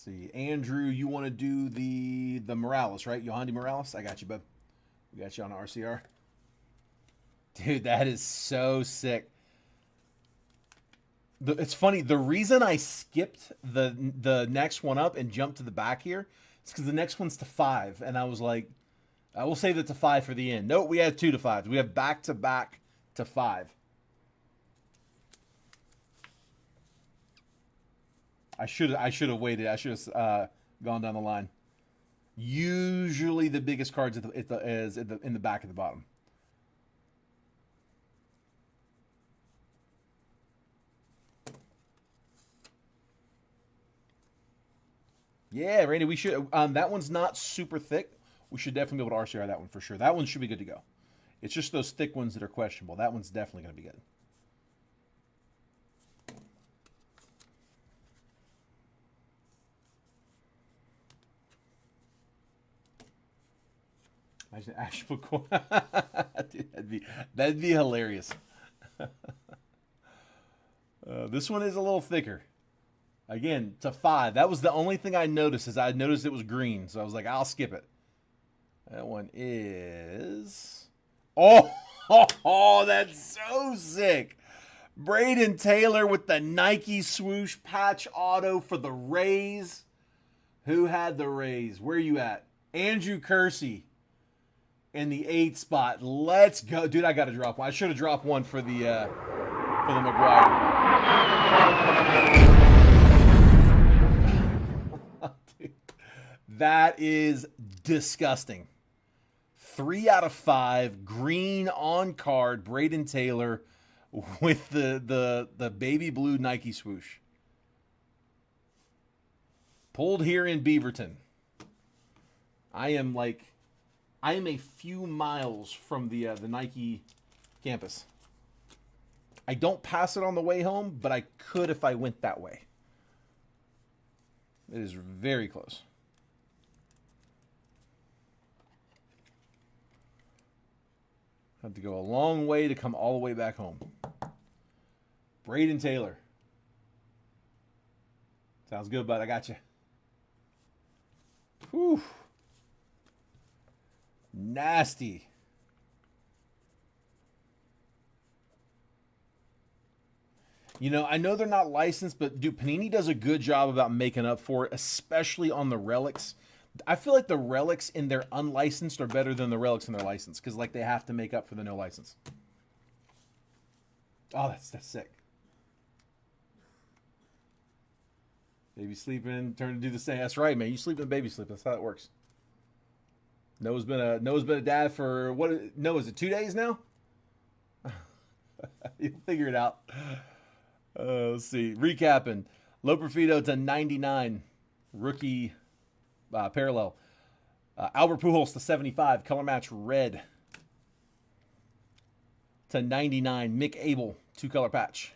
see, Andrew, you want to do the Morales, right? Yohandy Morales? I got you, bud. We got you on RCR. Dude, that is so sick. It's funny. The reason I skipped the next one up and jumped to the back here is because the next one's /5. And I was like, I will save it /5 for the end. Nope, we had 2 /5s. We have back-to-back /5. I should have waited. I should have gone down the line. Usually the biggest cards is in the back at the bottom. Yeah, Randy, we should. That one's not super thick. We should definitely be able to RCR that one for sure. That one should be good to go. It's just those thick ones that are questionable. That one's definitely going to be good. Imagine Ash McCoy. Dude, that'd be hilarious. This one is a little thicker. Again, /5. That was the only thing I noticed, is I noticed it was green. So I was like, I'll skip it. That one is... Oh, that's so sick. Braden Taylor with the Nike swoosh patch auto for the Rays. Who had the Rays? Where are you at? Andrew Kersey in the 8th spot. Let's go. Dude, I got to drop one. I should have dropped one for the McGuire. That is disgusting. 3 out of 5. Green on card. Braden Taylor with the baby blue Nike swoosh. Pulled here in Beaverton. I am a few miles from the Nike campus. I don't pass it on the way home, but I could if I went that way. It is very close. Have to go a long way to come all the way back home. Braden Taylor. Sounds good, bud. I got you. Whew. Nasty. You know, I know they're not licensed, but dude, Panini does a good job about making up for it, especially on the relics. I feel like the relics in their unlicensed are better than the relics in their licensed, because like they have to make up for the no license. Oh, that's sick. Baby sleeping, turn to do the same. That's right, man. You sleep in baby sleep. That's how it works. Noah's been a dad for what? No, is it 2 days now? You'll figure it out. Let's see. Recapping. Loperfido /99. Rookie parallel. Albert Pujols to 75, color match red. To 99, Mick Abel, 2-color patch.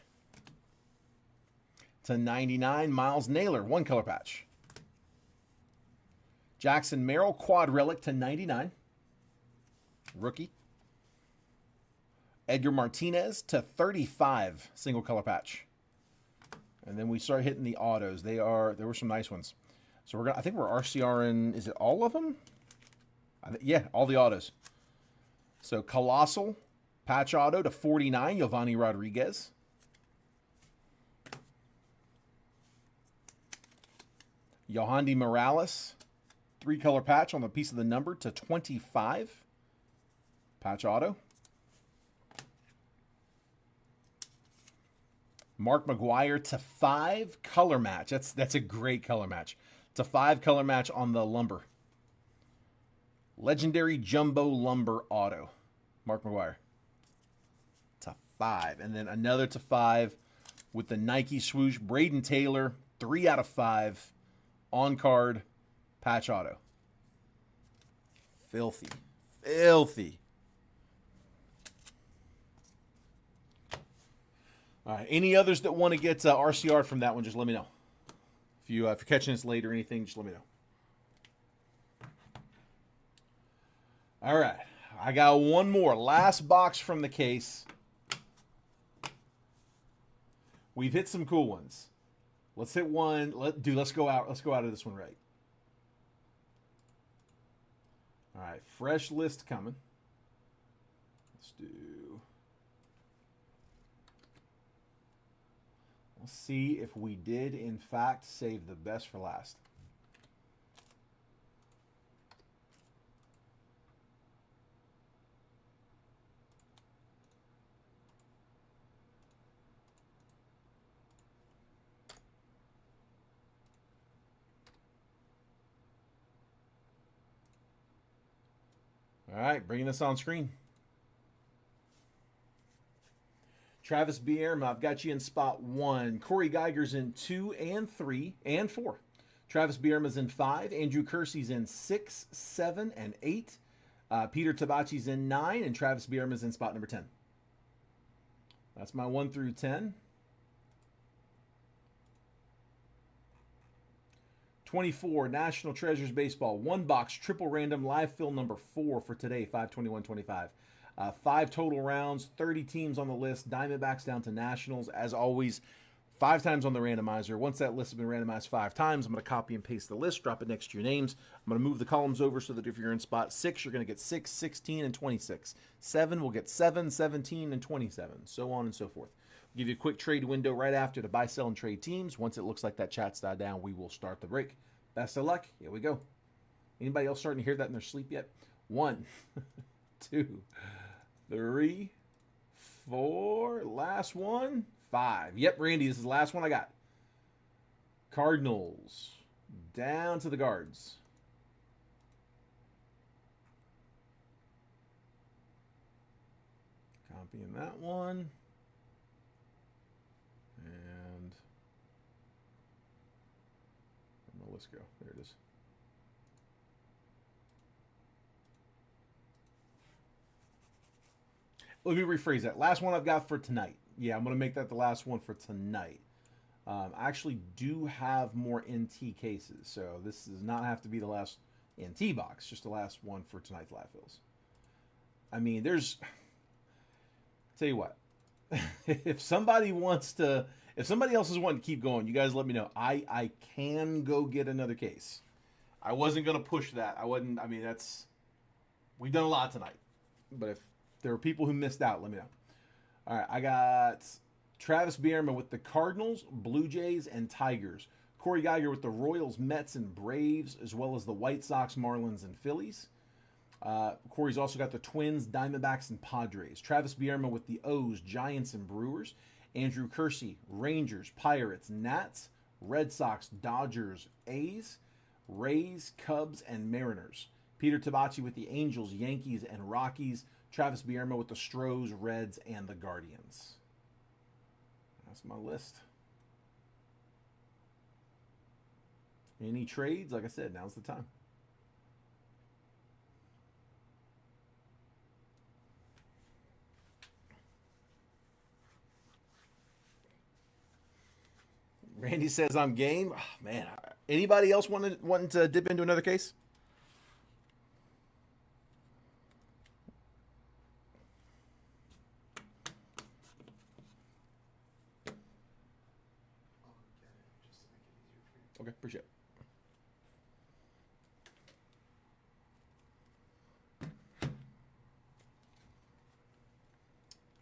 To 99, Miles Naylor, 1-color patch. Jackson Merrill, quad relic to 99. Rookie. Edgar Martinez to 35, single color patch. And then we start hitting the autos. There were some nice ones. So I think we're RCRing, is it all of them? Yeah, all the autos. So Colossal, patch auto to 49, Giovanni Rodriguez. Yohandy Morales, 3-color patch on the piece of the number to 25, patch auto. Mark McGwire to 5, color match. That's a great color match. It's a 5-color match on the lumber. Legendary Jumbo Lumber Auto. Mark McGwire. To 5. And then another to 5 with the Nike swoosh. Braden Taylor, 3 out of 5. On card, patch auto. Filthy. Filthy. All right. Any others that want to get RCR from that one, just let me know. If you're catching this late or anything, just let me know. All right. I got one more. Last box from the case. We've hit some cool ones. Let's hit one. Let's go out of this one right. All right. Fresh list coming. Let's see if we did, in fact, save the best for last. All right, bringing this on screen. Travis Bierma, I've got you in spot 1. Corey Geiger's in 2 and 3 and 4. Travis Bierma's in 5. Andrew Kersey's in 6, 7, and 8. Peter Tabachi's in 9, and Travis Bierma's in spot number 10. That's my 1 through 10. 24, National Treasures Baseball. 1 box, triple random, live fill number 4 for today, 5/21/25. 5 total rounds, 30 teams on the list. Diamondbacks down to Nationals. As always, 5 times on the randomizer. Once that list has been randomized 5 times, I'm going to copy and paste the list, drop it next to your names. I'm going to move the columns over so that if you're in spot 6, you're going to get 6, 16, and 26. 7 will get 7, 17, and 27, so on and so forth. I'll give you a quick trade window right after to buy, sell, and trade teams. Once it looks like that chat's died down, we will start the break. Best of luck. Here we go. Anybody else starting to hear that in their sleep yet? 1, 2, 3, 4, last one, 5. Yep, Randy, this is the last one I got. Cardinals, down to the Guards. Copying that one. And where'd my list go? There it is. Let me rephrase that. Last one I've got for tonight. Yeah, I'm going to make that the last one for tonight. I actually do have more NT cases, so this does not have to be the last NT box, just the last one for tonight's live fills. I mean, tell you what, if somebody else is wanting to keep going, you guys let me know. I can go get another case. I wasn't going to push that. We've done a lot tonight, but if there are people who missed out, let me know. All right, I got Travis Bierma with the Cardinals, Blue Jays, and Tigers. Corey Geiger with the Royals, Mets, and Braves, as well as the White Sox, Marlins, and Phillies. Corey's also got the Twins, Diamondbacks, and Padres. Travis Bierma with the O's, Giants, and Brewers. Andrew Kersey, Rangers, Pirates, Nats, Red Sox, Dodgers, A's, Rays, Cubs, and Mariners. Peter Tabachi with the Angels, Yankees, and Rockies. Travis Bierma with the Stros, Reds, and the Guardians. That's my list. Any trades? Like I said, now's the time. Randy says I'm game. Oh, man, anybody else wanting to dip into another case? Okay, appreciate it.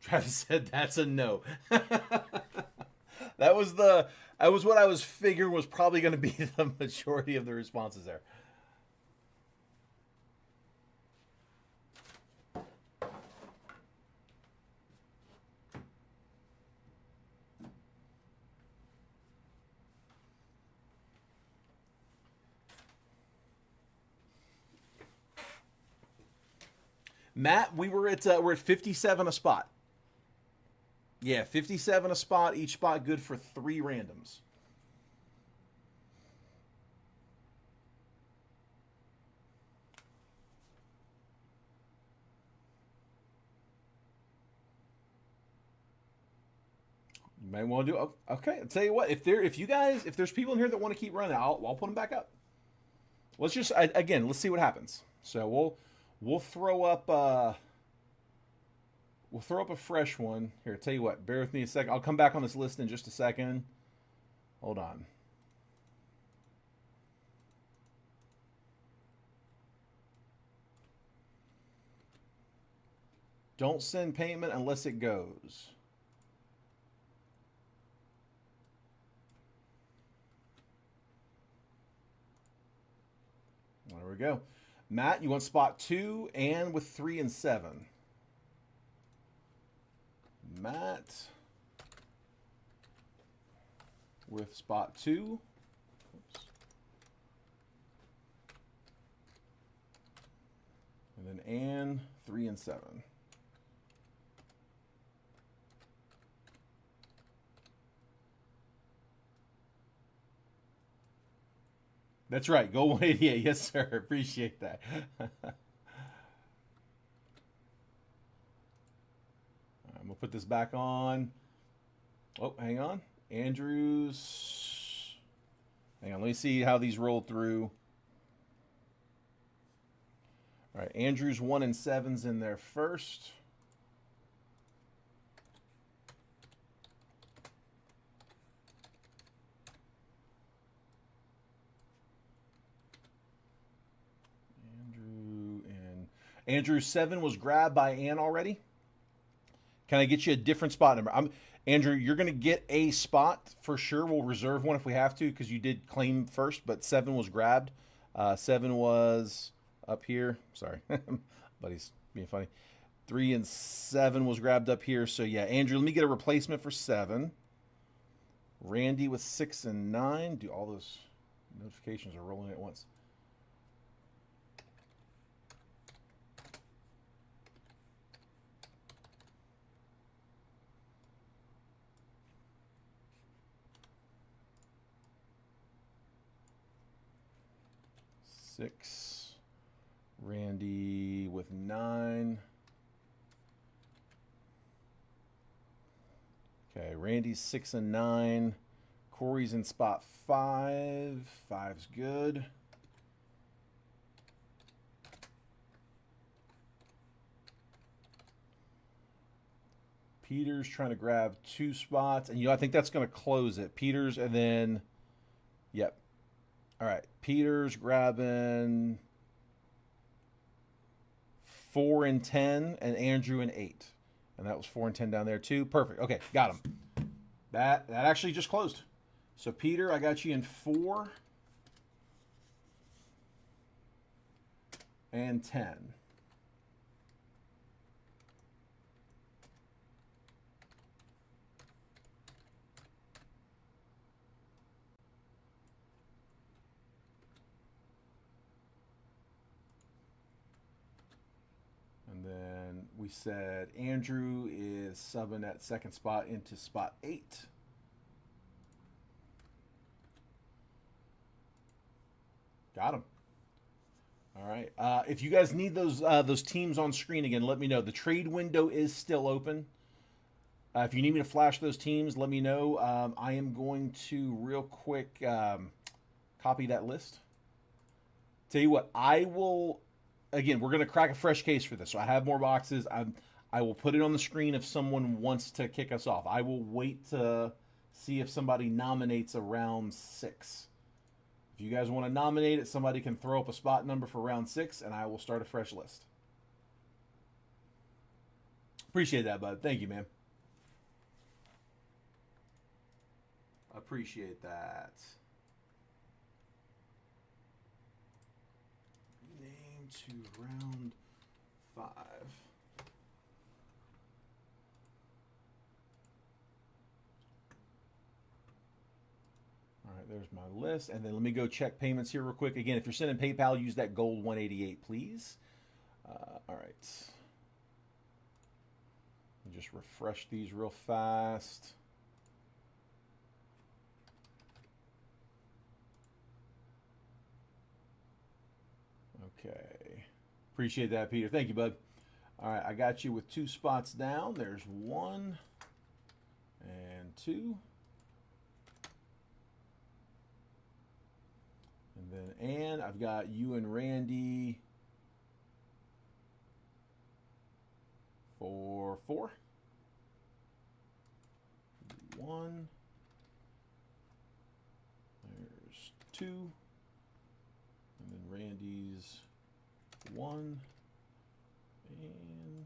Travis said that's a no. That was what I was figuring was probably going to be the majority of the responses there. Matt, we're at 57 a spot. Yeah, 57 a spot. Each spot good for 3 randoms. You may want to do okay. I'll tell you what. If there's people in here that want to keep running, I'll put them back up. Let's just again. Let's see what happens. So we'll throw up a fresh one here. Tell you what. Bear with me a second. I'll come back on this list in just a second. Hold on. Don't send payment unless it goes. There we go. Matt, you want spot 2 and with 3 and 7. Matt with spot 2. Oops. And then Ann, 3 and 7. That's right. Go 188. Yes, sir. Appreciate that. I'm going to put this back on. Oh, hang on. Andrews. Hang on. Let me see how these roll through. All right. Andrews 1 and 7's in there first. Andrew 7 was grabbed by Ann already. Can I get you a different spot number? Andrew, you're going to get a spot for sure. We'll reserve one if we have to because you did claim first, but 7 was grabbed. 7 was up here. Sorry, buddy's being funny. 3 and 7 was grabbed up here. So yeah, Andrew, let me get a replacement for 7. Randy with 6 and 9. Do all those notifications are rolling at once. Six. Randy with 9. Okay, Randy's 6 and 9. Corey's in spot 5. 5's good. Peter's trying to grab 2 spots, and I think that's going to close it. Peter's, and then, yep. All right, Peter's grabbing 4 and 10, and Andrew and 8, and that was 4 and 10 down there too. Perfect. Okay, got him. That actually just closed. So Peter, I got you in 4 and 10. And then we said Andrew is subbing that second spot into spot 8. Got him. All right. If you guys need those teams on screen again, let me know. The trade window is still open. If you need me to flash those teams, let me know. I am going to real quick copy that list. Tell you what, I will. Again, we're going to crack a fresh case for this, so I have more boxes. I will put it on the screen if someone wants to kick us off. I will wait to see if somebody nominates a round 6. If you guys want to nominate it, somebody can throw up a spot number for round 6, and I will start a fresh list. Appreciate that, bud. Thank you, man. Appreciate that. Rename to round 5. All right, there's my list. And then let me go check payments here real quick. Again, if you're sending PayPal, use that gold 188, please. All right. Just refresh these real fast. Okay. Appreciate that, Peter. Thank you, bud. All right, I got you with 2 spots down. There's 1 and 2. And then Ann, I've got you and Randy for 4. 1. There's 2. And then Randy's 1 and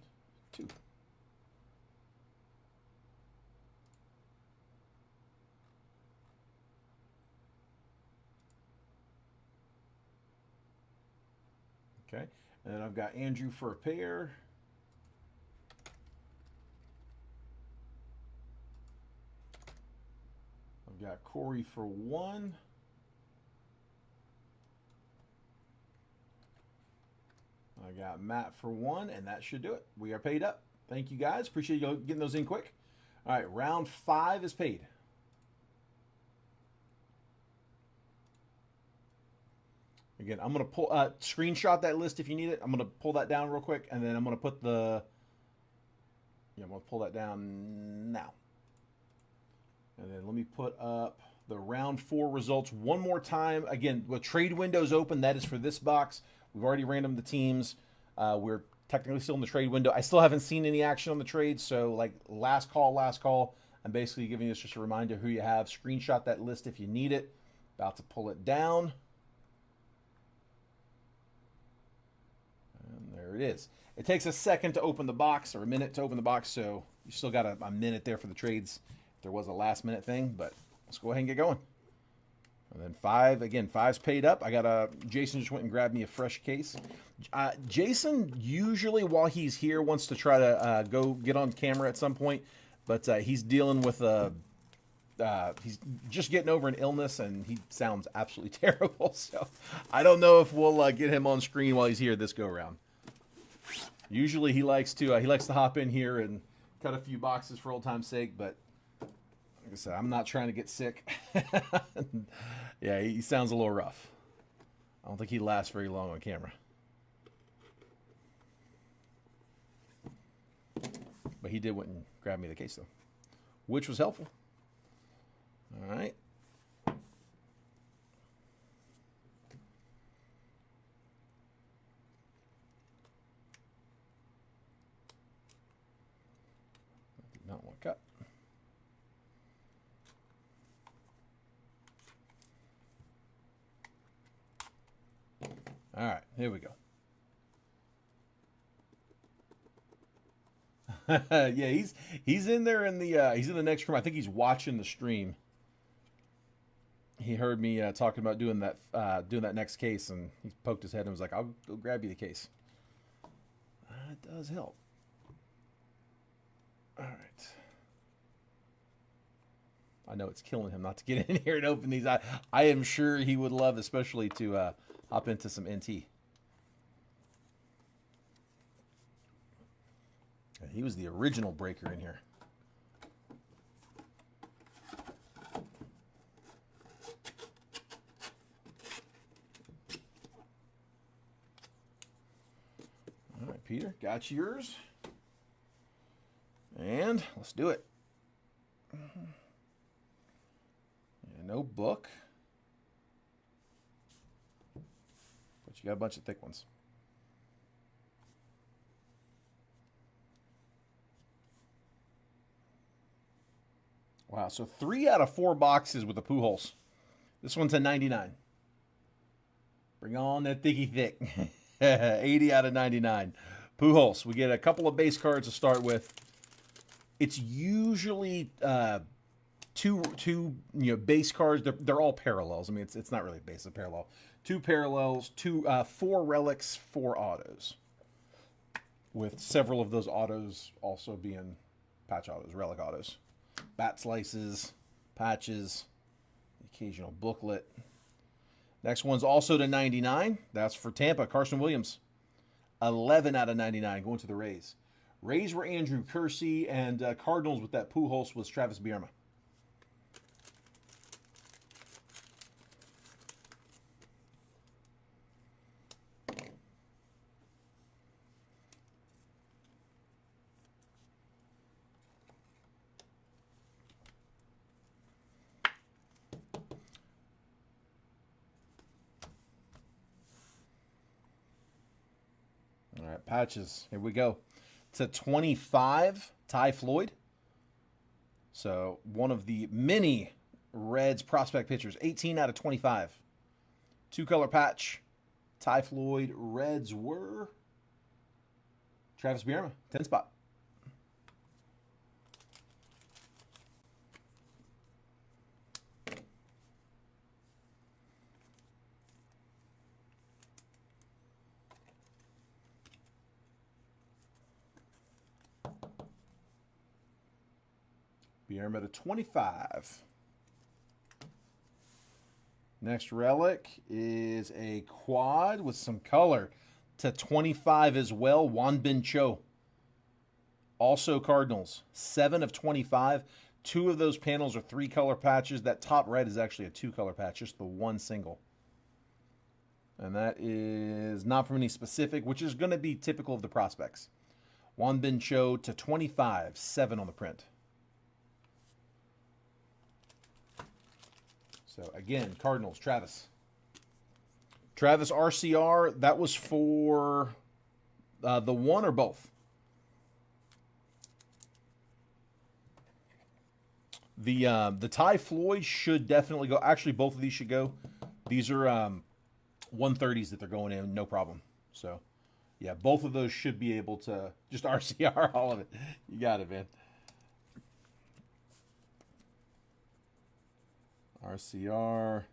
2. Okay, and then I've got Andrew for a pair. I've got Corey for 1. I got Matt for 1, and that should do it. We are paid up. Thank you, guys. Appreciate you getting those in quick. All right, round 5 is paid. Again, I'm going to pull screenshot that list if you need it. I'm going to pull that down real quick, and then I'm going to put the... Yeah, I'm going to pull that down now. And then let me put up the round 4 results one more time. Again, with trade windows open, that is for this box. We've already randomed the teams. We're technically still in the trade window. I still haven't seen any action on the trade, so like last call. I'm basically giving you just a reminder who you have. Screenshot that list if you need it. About to pull it down. And there it is. It takes a second to open the box, or a minute to open the box, so you still got a minute there for the trades. If there was a last minute thing, but let's go ahead and get going. And then 5, again, 5's paid up. I got Jason just went and grabbed me a fresh case. Jason usually, while he's here, wants to try to go get on camera at some point, but he's dealing with he's just getting over an illness, and he sounds absolutely terrible. So I don't know if we'll get him on screen while he's here this go around. Usually he likes to hop in here and cut a few boxes for old time's sake, but like I said, I'm not trying to get sick. Yeah, he sounds a little rough. I don't think he lasts very long on camera. But he did went and grab me the case, though, which was helpful. All right. I did not want to cut. All right, here we go. Yeah, he's in there in the he's in the next room. I think he's watching the stream. He heard me talking about doing that next case, and he poked his head and was like, "I'll go grab you the case." It does help. All right. I know it's killing him not to get in here and open these. I am sure he would love, especially to hop into some NT. And he was the original breaker in here. Peter. Got yours. And let's do it. Yeah, no book. But you got a bunch of thick ones. Wow, so 3 out of 4 boxes with the Pujols. This one's a 99. Bring on that thicky thick. 80 out of 99. Pujols. We get a couple of base cards to start with. It's usually two base cards. They're all parallels. I mean, it's not really base, it's parallel. 2 parallels, 4 relics, 4 autos. With several of those autos also being patch autos, relic autos. Bat slices, patches, occasional booklet. Next one's also to 99. That's for Tampa, Carson Williams. 11 out of 99 going to the Rays. Rays were Andrew Kersey, and Cardinals with that Pujols was Travis Bierma. All right, patches. Here we go. It's a 25, Ty Floyd. So one of the many Reds prospect pitchers. 18 out of 25. 2-color patch. Ty Floyd. Reds were Travis Bierma, 10 spot. Bierma to 25. Next relic is a quad with some color to 25 as well. Wanbin Cho. Also Cardinals. 7 of 25. 2 of those panels are 3-color patches. That top red is actually a 2-color patch, just the one single. And that is not from any specific, which is going to be typical of the prospects. Wanbin Cho to 25. 7 on the print. So, again, Cardinals, Travis. Travis RCR, that was for the one or both? The Ty Floyd should definitely go. Actually, both of these should go. These are 130s that they're going in, no problem. So, yeah, both of those should be able to just RCR all of it. You got it, man. RCR for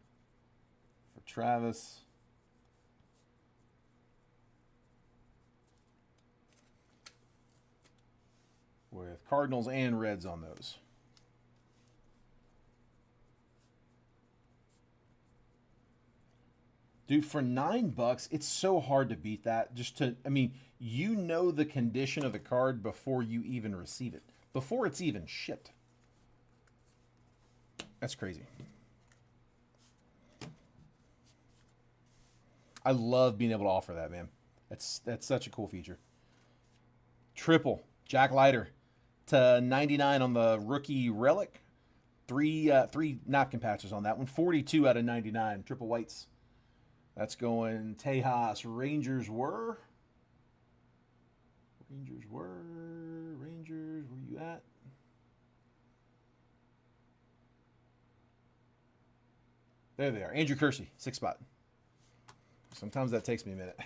Travis. With Cardinals and Reds on those. Dude, for $9, it's so hard to beat that. You know the condition of the card before you even receive it. Before it's even shipped. That's crazy. I love being able to offer that, man. That's such a cool feature. Triple. Jack Leiter to 99 on the rookie relic. Three napkin patches on that one. 42 out of 99. Triple whites. That's going Tejas. Rangers, where you at? There they are. Andrew Kersey, 6 spot. Sometimes that takes me a minute.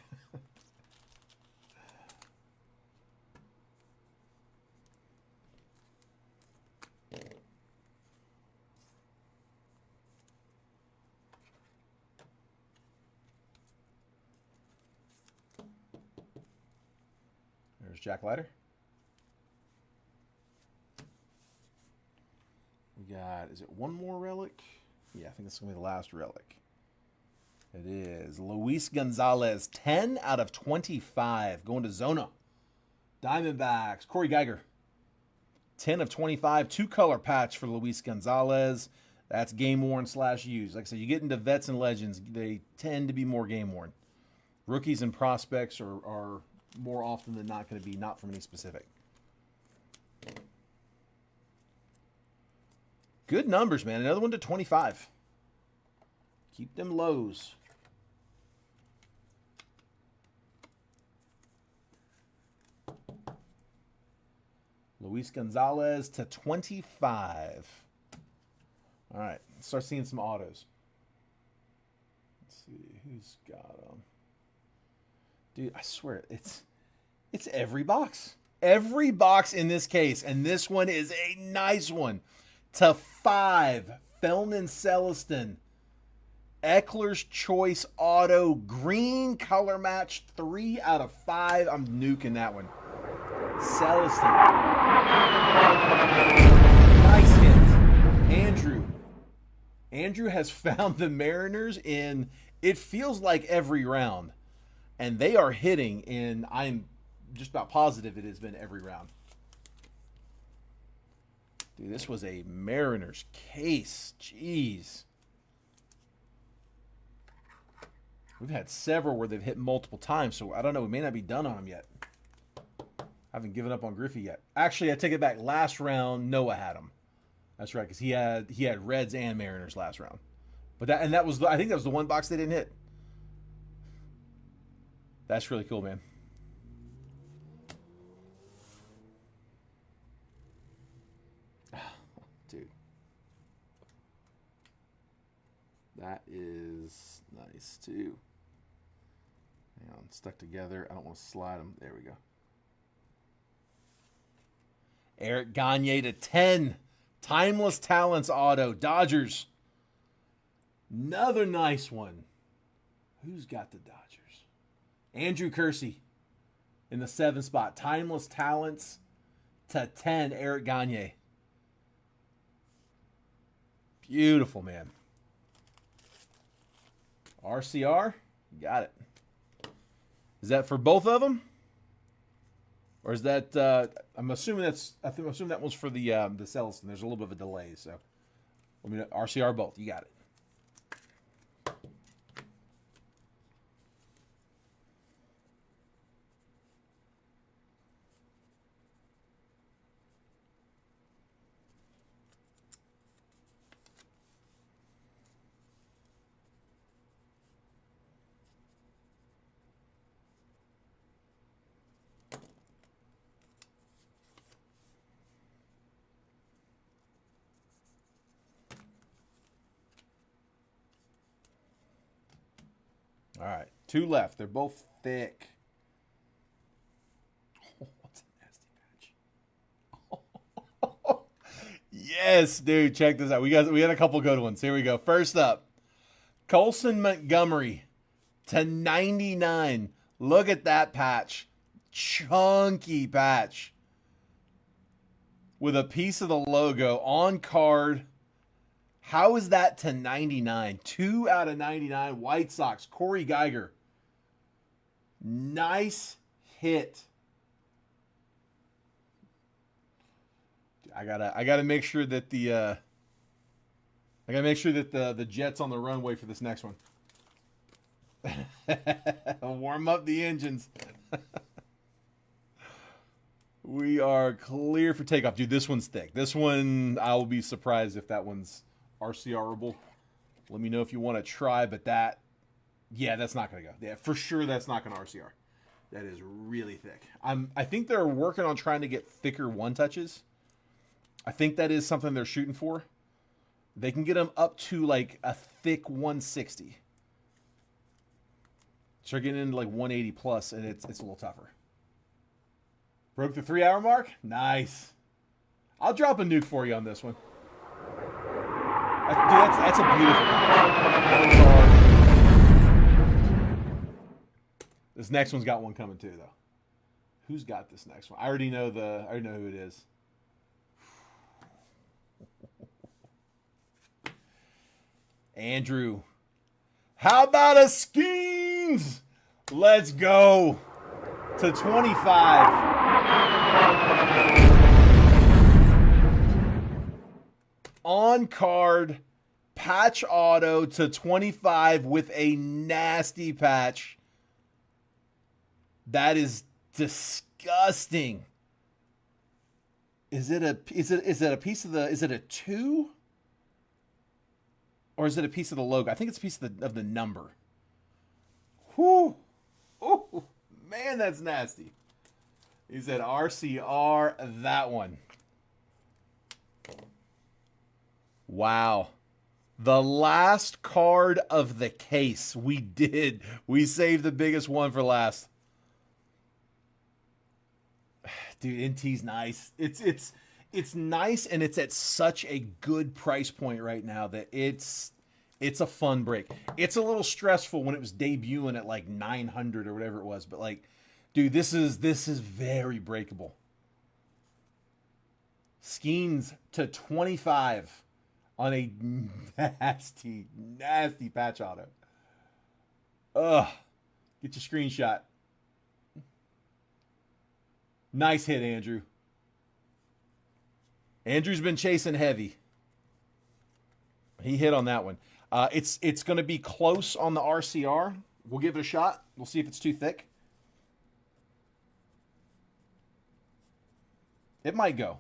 There's Jack Leiter. We got, is it one more relic? Yeah, I think this is going to be the last relic. It is Luis Gonzalez, 10 out of 25, going to Zona. Diamondbacks, Corey Geiger, 10 of 25, 2-color patch for Luis Gonzalez. That's game-worn / used. Like I said, you get into vets and legends, they tend to be more game-worn. Rookies and prospects are more often than not going to be not from any specific. Good numbers, man. Another one to 25. Keep them lows. Luis Gonzalez to 25. All right, let's start seeing some autos. Let's see who's got them. Dude, I swear it's every box. Every box in this case, and this one is a nice one. To 5, Felton Celestin. Eckler's Choice Auto, green color match, 3 out of 5. I'm nuking that one. Celestin. Nice hit. Andrew has found the Mariners in, it feels like every round. And they are hitting in, I'm just about positive it has been every round. Dude, this was a Mariners case. Jeez. We've had several where they've hit multiple times, so I don't know. We may not be done on them yet. I haven't given up on Griffey yet. Actually, I take it back. Last round, Noah had him. That's right, because he had Reds and Mariners last round. But that was I think that was the one box they didn't hit. That's really cool, man. Dude. That is nice, too. Hang on, stuck together. I don't want to slide them. There we go. Eric Gagne to 10. Timeless Talents Auto. Dodgers. Another nice one. Who's got the Dodgers? Andrew Kersey in the 7 spot. Timeless Talents to 10. Eric Gagne. Beautiful, man. RCR. Got it. Is that for both of them? Or is that, I'm assuming that one's for the Celestin. There's a little bit of a delay, so. Let me know. RCR both. You got it. All right, 2 left. They're both thick. Oh, what's a nasty patch? Yes, dude, check this out. We had a couple good ones. Here we go. First up, Colson Montgomery to 99. Look at that patch. Chunky patch. With a piece of the logo on card. How is that to 99? 2 out of 99. White Sox. Corey Geiger. Nice hit. I gotta make sure that the jet's on the runway for this next one. Warm up the engines. We are clear for takeoff. Dude, this one's thick. This one, I will be surprised if that one's RCR-able. Let me know if you want to try, but that's not going to go. Yeah, for sure that's not going to RCR. That is really thick. I think they're working on trying to get thicker one-touches. I think that is something they're shooting for. They can get them up to like a thick 160. Start getting into like 180 plus, and it's a little tougher. Broke the 3-hour mark? Nice. I'll drop a nuke for you on this one. That's a beautiful patch. This next one's got one coming too, though. Who's got this next one? I already know who it is. Andrew. How about a Skeens? Let's go to 25. On card, patch auto to 25 with a nasty patch. That is disgusting. Is it a piece of the, is it a 2? Or is it a piece of the logo? I think it's a piece of the number. Whew. Oh, man, that's nasty. He said RCR, that one. Wow. The last card of the case. We did. We saved the biggest one for last. Dude, NT's nice. It's nice, and it's at such a good price point right now that it's a fun break. It's a little stressful when it was debuting at like 900 or whatever it was, but like, dude, this is very breakable. Skeens to 25 on a nasty patch auto. Ugh. Get your screenshot. Nice hit, Andrew. Andrew's been chasing heavy. He hit on that one. It's going to be close on the RCR. We'll give it a shot. We'll see if it's too thick. It might go.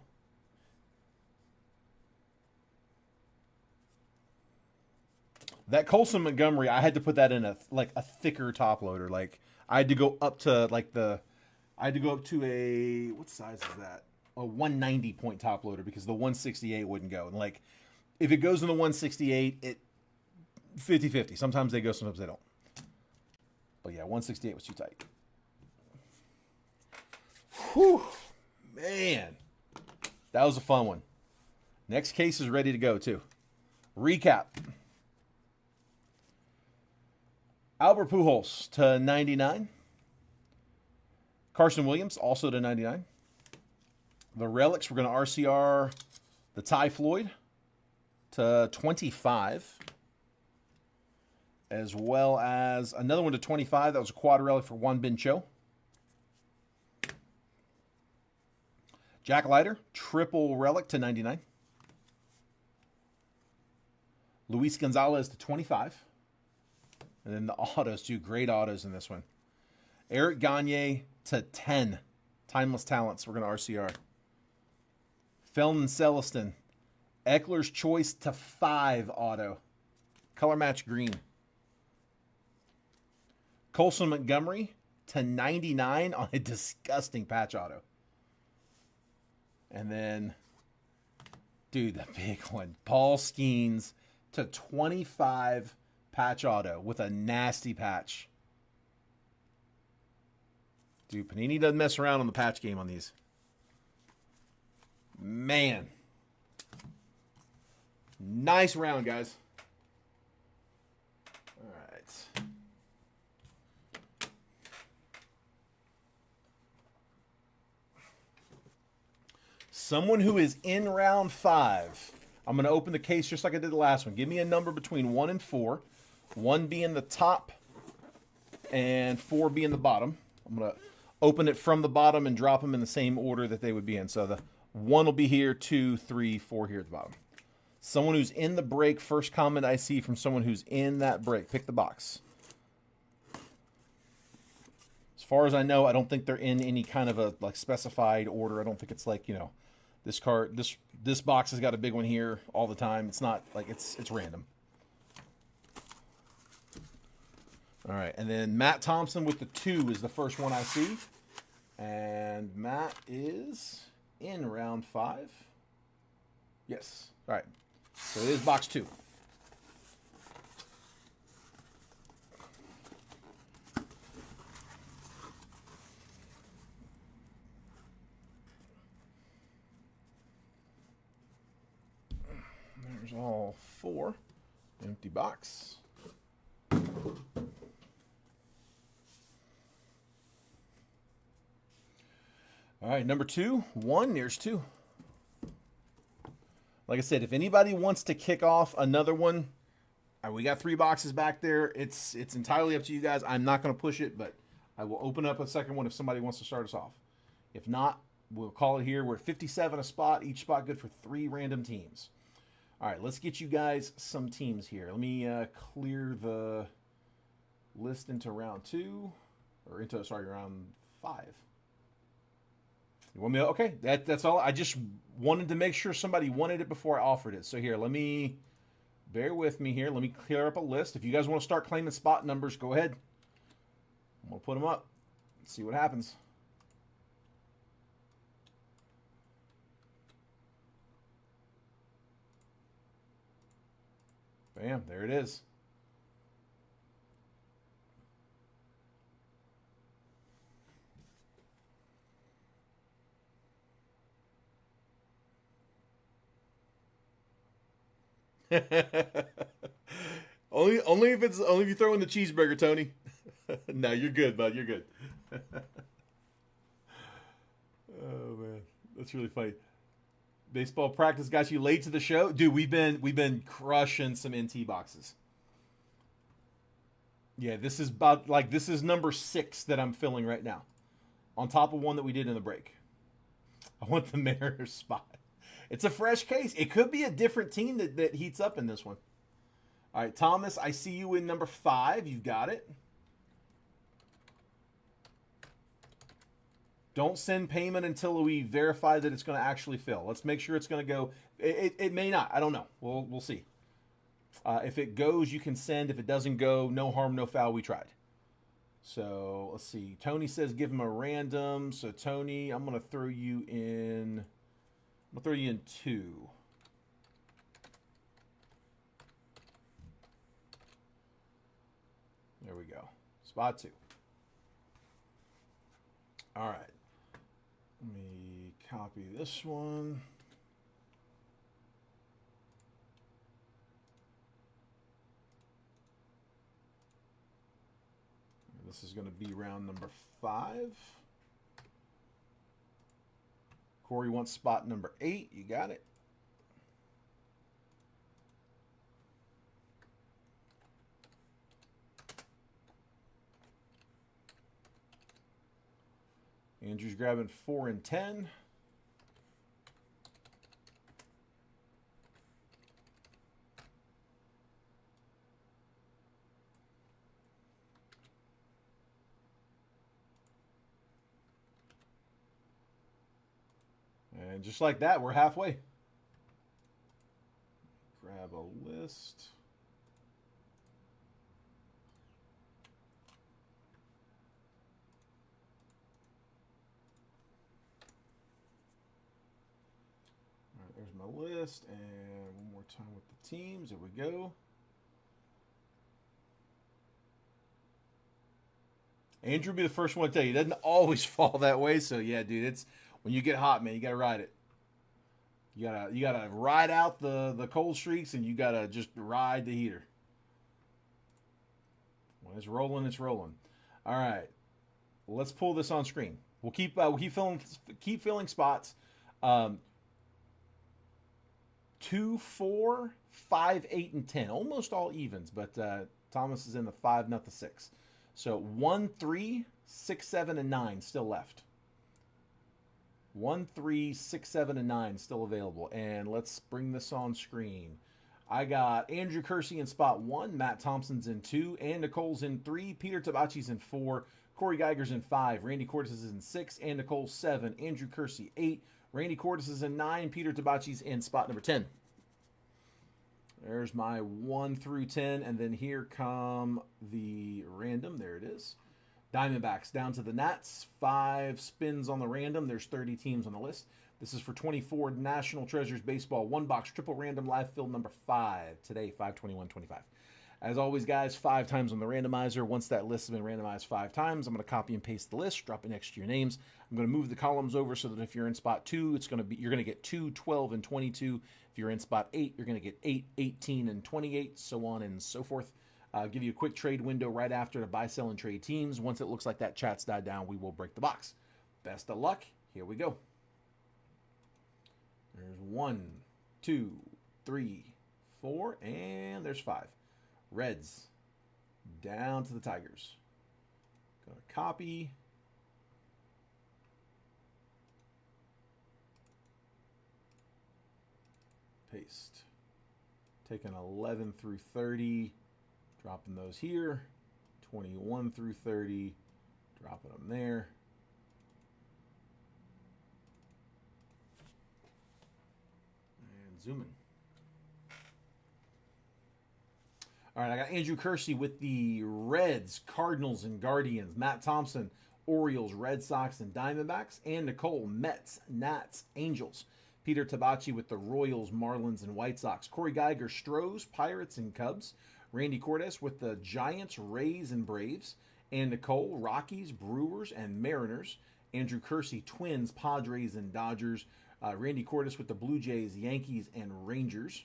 That Colson Montgomery, I had to put that in a thicker top loader. Like, I had to go up to a, what size is that? A 190 point top loader, because the 168 wouldn't go. And like, if it goes in the 168, it 50-50. Sometimes they go, sometimes they don't. But yeah, 168 was too tight. Whew, man. That was a fun one. Next case is ready to go too. Recap. Albert Pujols to 99. Carson Williams also to 99. The relics, we're going to RCR the Ty Floyd to 25. As well as another one to 25. That was a quad relic for Juan Bin Cho. Jack Leiter, triple relic to 99. Luis Gonzalez to 25. And then the autos, two great autos in this one. Eric Gagne to 10. Timeless Talents, we're going to RCR. Felton Celestin. Eckler's Choice to 5 auto. Color match green. Colson Montgomery to 99 on a disgusting patch auto. And then, dude, the big one. Paul Skeens to 25 patch auto with a nasty patch. Dude, Panini doesn't mess around on the patch game on these. Man. Nice round, guys. All right. Someone who is in round 5. I'm going to open the case just like I did the last one. Give me a number between 1 and 4. 1 being the top and 4 being the bottom. I'm going to open it from the bottom and drop them in the same order that they would be in. So the 1 will be here, 2, 3, 4 here at the bottom. Someone who's in the break, first comment I see from someone who's in that break. Pick the box. As far as I know, I don't think they're in any kind of a like specified order. I don't think it's like, you know, this card, this box has got a big one here all the time. It's not like it's random. All right, and then Matt Thompson with the 2 is the first one I see. And Matt is in round 5. Yes. All right. So it is box 2. There's all 4. Empty box. All right, number 2, 1, there's 2. Like I said, if anybody wants to kick off another one, we got 3 boxes back there. It's entirely up to you guys. I'm not going to push it, but I will open up a second one if somebody wants to start us off. If not, we'll call it here. We're at 57 a spot. Each spot good for 3 random teams. All right, let's get you guys some teams here. Let me clear the list into round 2, or into, sorry, round 5. You want me to, okay, that's all. I just wanted to make sure somebody wanted it before I offered it. So here, let me, bear with me here. Let me clear up a list. If you guys want to start claiming spot numbers, go ahead. I'm going to put them up. See what happens. Bam, there it is. only if you throw in the cheeseburger, Tony. No, you're good, bud. You're good. Oh man, that's really funny. Baseball practice got you late to the show, dude. We've been crushing some NT boxes. Yeah, this is about like this is number 6 that I'm filling right now, on top of one that we did in the break. I want the Mariners spot. It's a fresh case. It could be a different team that heats up in this one. All right, Thomas, I see you in number 5. You've got it. Don't send payment until we verify that it's going to actually fill. Let's make sure it's going to go. It may not. I don't know. We'll see. If it goes, you can send. If it doesn't go, no harm, no foul. We tried. So let's see. Tony says give him a random. So Tony, I'm going to throw you in. I'm going to throw you in 2. There we go. Spot 2. All right. Let me copy this one. This is going to be round number 5. Corey wants spot number 8. You got it. Andrew's grabbing 4 and 10. And just like that, we're halfway. Grab a list. All right, there's my list. And one more time with the teams. There we go. Andrew will be the first one to tell you. It doesn't always fall that way. So, yeah, dude, it's when you get hot, man, you got to ride it. You gotta ride out the cold streaks, and you gotta just ride the heater. When it's rolling, it's rolling. All right, let's pull this on screen. We'll keep filling spots. 2, 4, 5, 8, and 10, almost all evens, but Thomas is in the 5, not the 6. So 1, 3, 6, 7, and 9 still left. 1, 3, 6, 7, and 9 still available. And let's bring this on screen. I got Andrew Kersey in spot 1, Matt Thompson's in 2, and Nicole's in 3, Peter Tabachi's in 4, Corey Geiger's in 5, Randy Cordes is in 6, and Nicole's 7, Andrew Kersey 8, Randy Cordes is in 9, Peter Tabachi's in spot number 10. There's my 1 through 10, and then here come the random. There it is. Diamondbacks down to the Nats. 5 spins on the random. There's 30 teams on the list. This is for 24 National Treasures Baseball 1-box triple random live field number 5. Today, 5/21/25. As always, guys, 5 times on the randomizer. Once that list has been randomized 5 times, I'm going to copy and paste the list, drop it next to your names. I'm going to move the columns over so that if you're in spot 2, you're going to get 2, 12, and 22. If you're in spot 8, you're going to get 8, 18, and 28, so on and so forth. Give you a quick trade window right after to buy, sell, and trade teams. Once it looks like that chat's died down, we will break the box. Best of luck. Here we go. There's 1, 2, 3, 4, and there's 5. Reds down to the Tigers. Gonna copy. Paste. Taking 11 through 30. Dropping those here. 21 through 30. Dropping them there. zooming. All right, I got Andrew Kersey with the Reds, Cardinals, and Guardians. Matt Thompson, Orioles, Red Sox, and Diamondbacks. And Nicole, Mets, Nats, Angels. Peter Tabachi with the Royals, Marlins, and White Sox. Corey Geiger, Stros, Pirates, and Cubs. Randy Cordes with the Giants, Rays, and Braves. And Nicole, Rockies, Brewers, and Mariners. Andrew Kersey, Twins, Padres, and Dodgers. Randy Cordes with the Blue Jays, Yankees, and Rangers.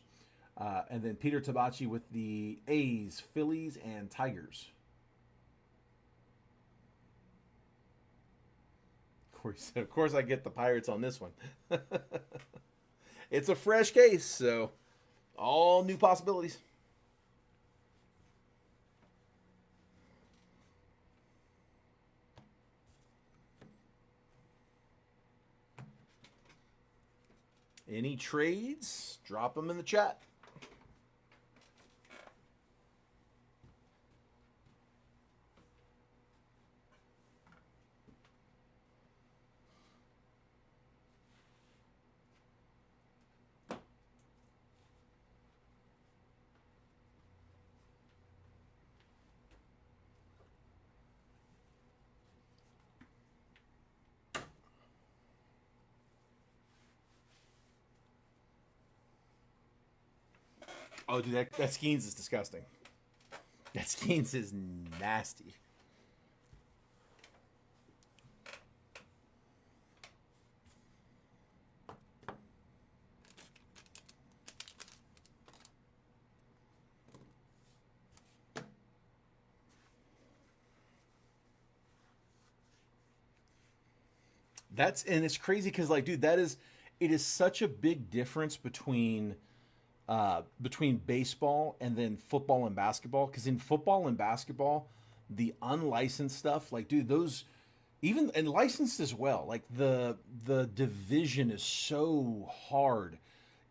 And then Peter Tabachi with the A's, Phillies, and Tigers. Of course I get the Pirates on this one. It's a fresh case, so all new possibilities. Any trades? Drop them in the chat. Oh, dude, that Skeens is disgusting. That Skeens is nasty. And it's crazy because, like, dude, it is such a big difference between baseball and then football and basketball. Because in football and basketball, the unlicensed stuff, like, dude, those even and licensed as well. Like the division is so hard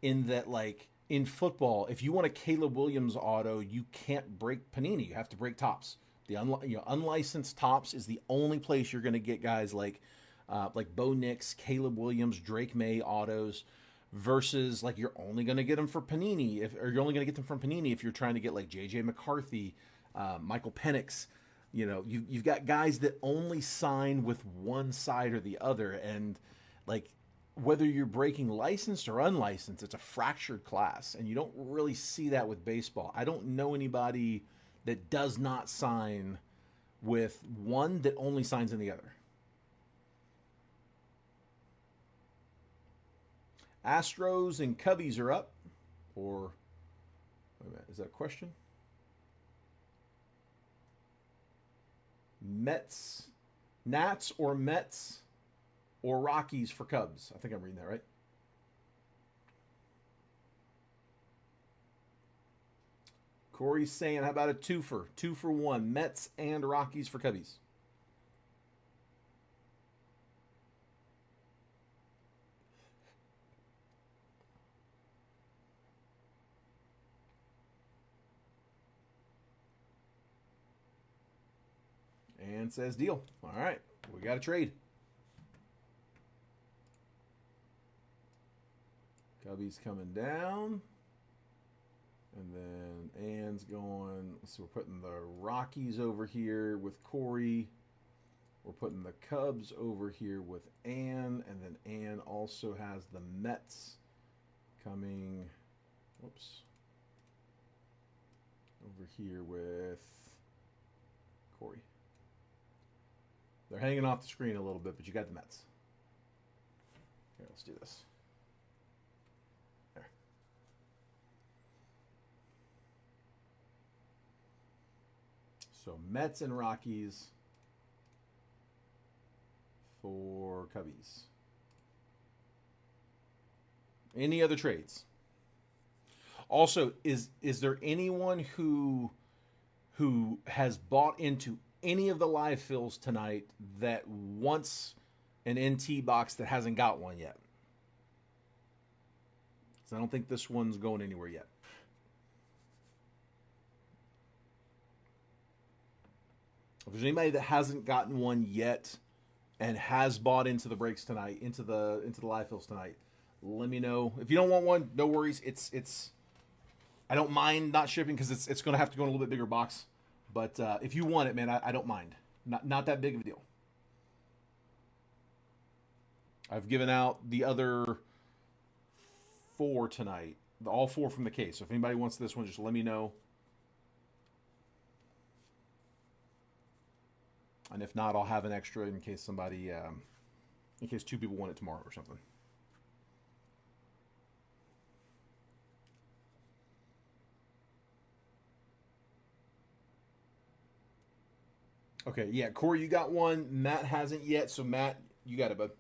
in that, like in football, if you want a Caleb Williams auto, you can't break Panini. You have to break Tops. The unlicensed Tops is the only place you're going to get guys like Bo Nix, Caleb Williams, Drake May autos. Versus, like, you're only going to get them for Panini, or you're only going to get them from Panini if you're trying to get like J.J. McCarthy, Michael Penix. You've got guys that only sign with one side or the other, and like whether you're breaking licensed or unlicensed, it's a fractured class, and you don't really see that with baseball. I don't know anybody that does not sign with one that only signs in the other. Astros and Cubbies are up. Or, wait a minute, is that a question? Nats or Mets or Rockies for Cubs. I think I'm reading that right. Corey's saying, how about a twofer? 2-for-1. Mets and Rockies for Cubbies. And says deal. All right, we got a trade. Cubby's coming down. And then Ann's going. So we're putting the Rockies over here with Corey. We're putting the Cubs over here with Ann. And then Ann also has the Mets coming. Whoops. Over here with Corey. They're hanging off the screen a little bit, but you got the Mets. Here, let's do this. There. So Mets and Rockies for Cubbies. Any other trades? Also, is there anyone who has bought into any of the live fills tonight that wants an NT box that hasn't got one yet? So I don't think this one's going anywhere yet. If there's anybody that hasn't gotten one yet and has bought into the breaks tonight, into the live fills tonight, let me know. If you don't want one, no worries. It's I don't mind not shipping because it's going to have to go in a little bit bigger box. But if you want it, man, I don't mind. Not that big of a deal. I've given out the other 4 tonight. All 4 from the case. So if anybody wants this one, just let me know. And if not, I'll have an extra in case somebody, in case 2 people want it tomorrow or something. Okay, yeah, Corey, you got one. Matt hasn't yet, so Matt, you got it, bud.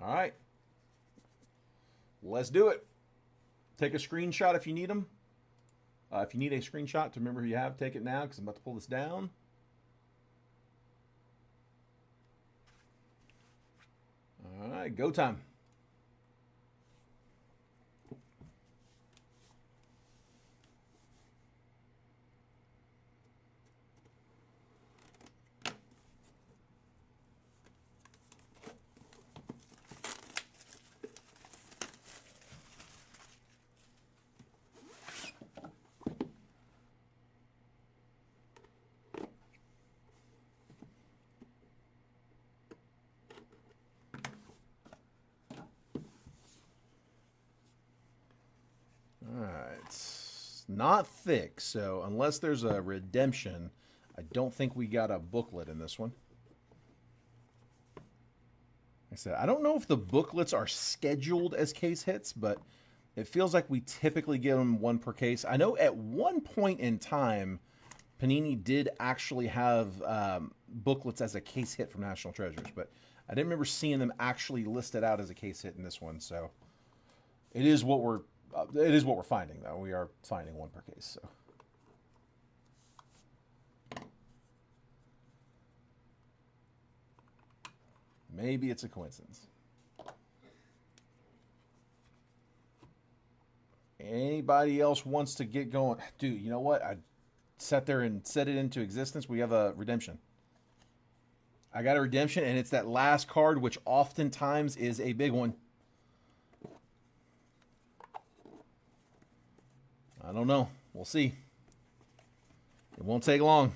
All right. Let's do it. Take a screenshot if you need them. If you need a screenshot to remember who you have, take it now because I'm about to pull this down. All right, go time. All right, it's not thick, so unless there's a redemption, I don't think we got a booklet in this one. Like I said, I don't know if the booklets are scheduled as case hits, but it feels like we typically get them 1 per case. I know at one point in time, Panini did actually have booklets as a case hit from National Treasures, but I didn't remember seeing them actually listed out as a case hit in this one. So it is what we're finding, though. We are finding 1 per case. So. Maybe it's a coincidence. Anybody else wants to get going? Dude, you know what? I sat there and set it into existence. We have a redemption. I got a redemption, and it's that last card, which oftentimes is a big one. I don't know. We'll see. It won't take long.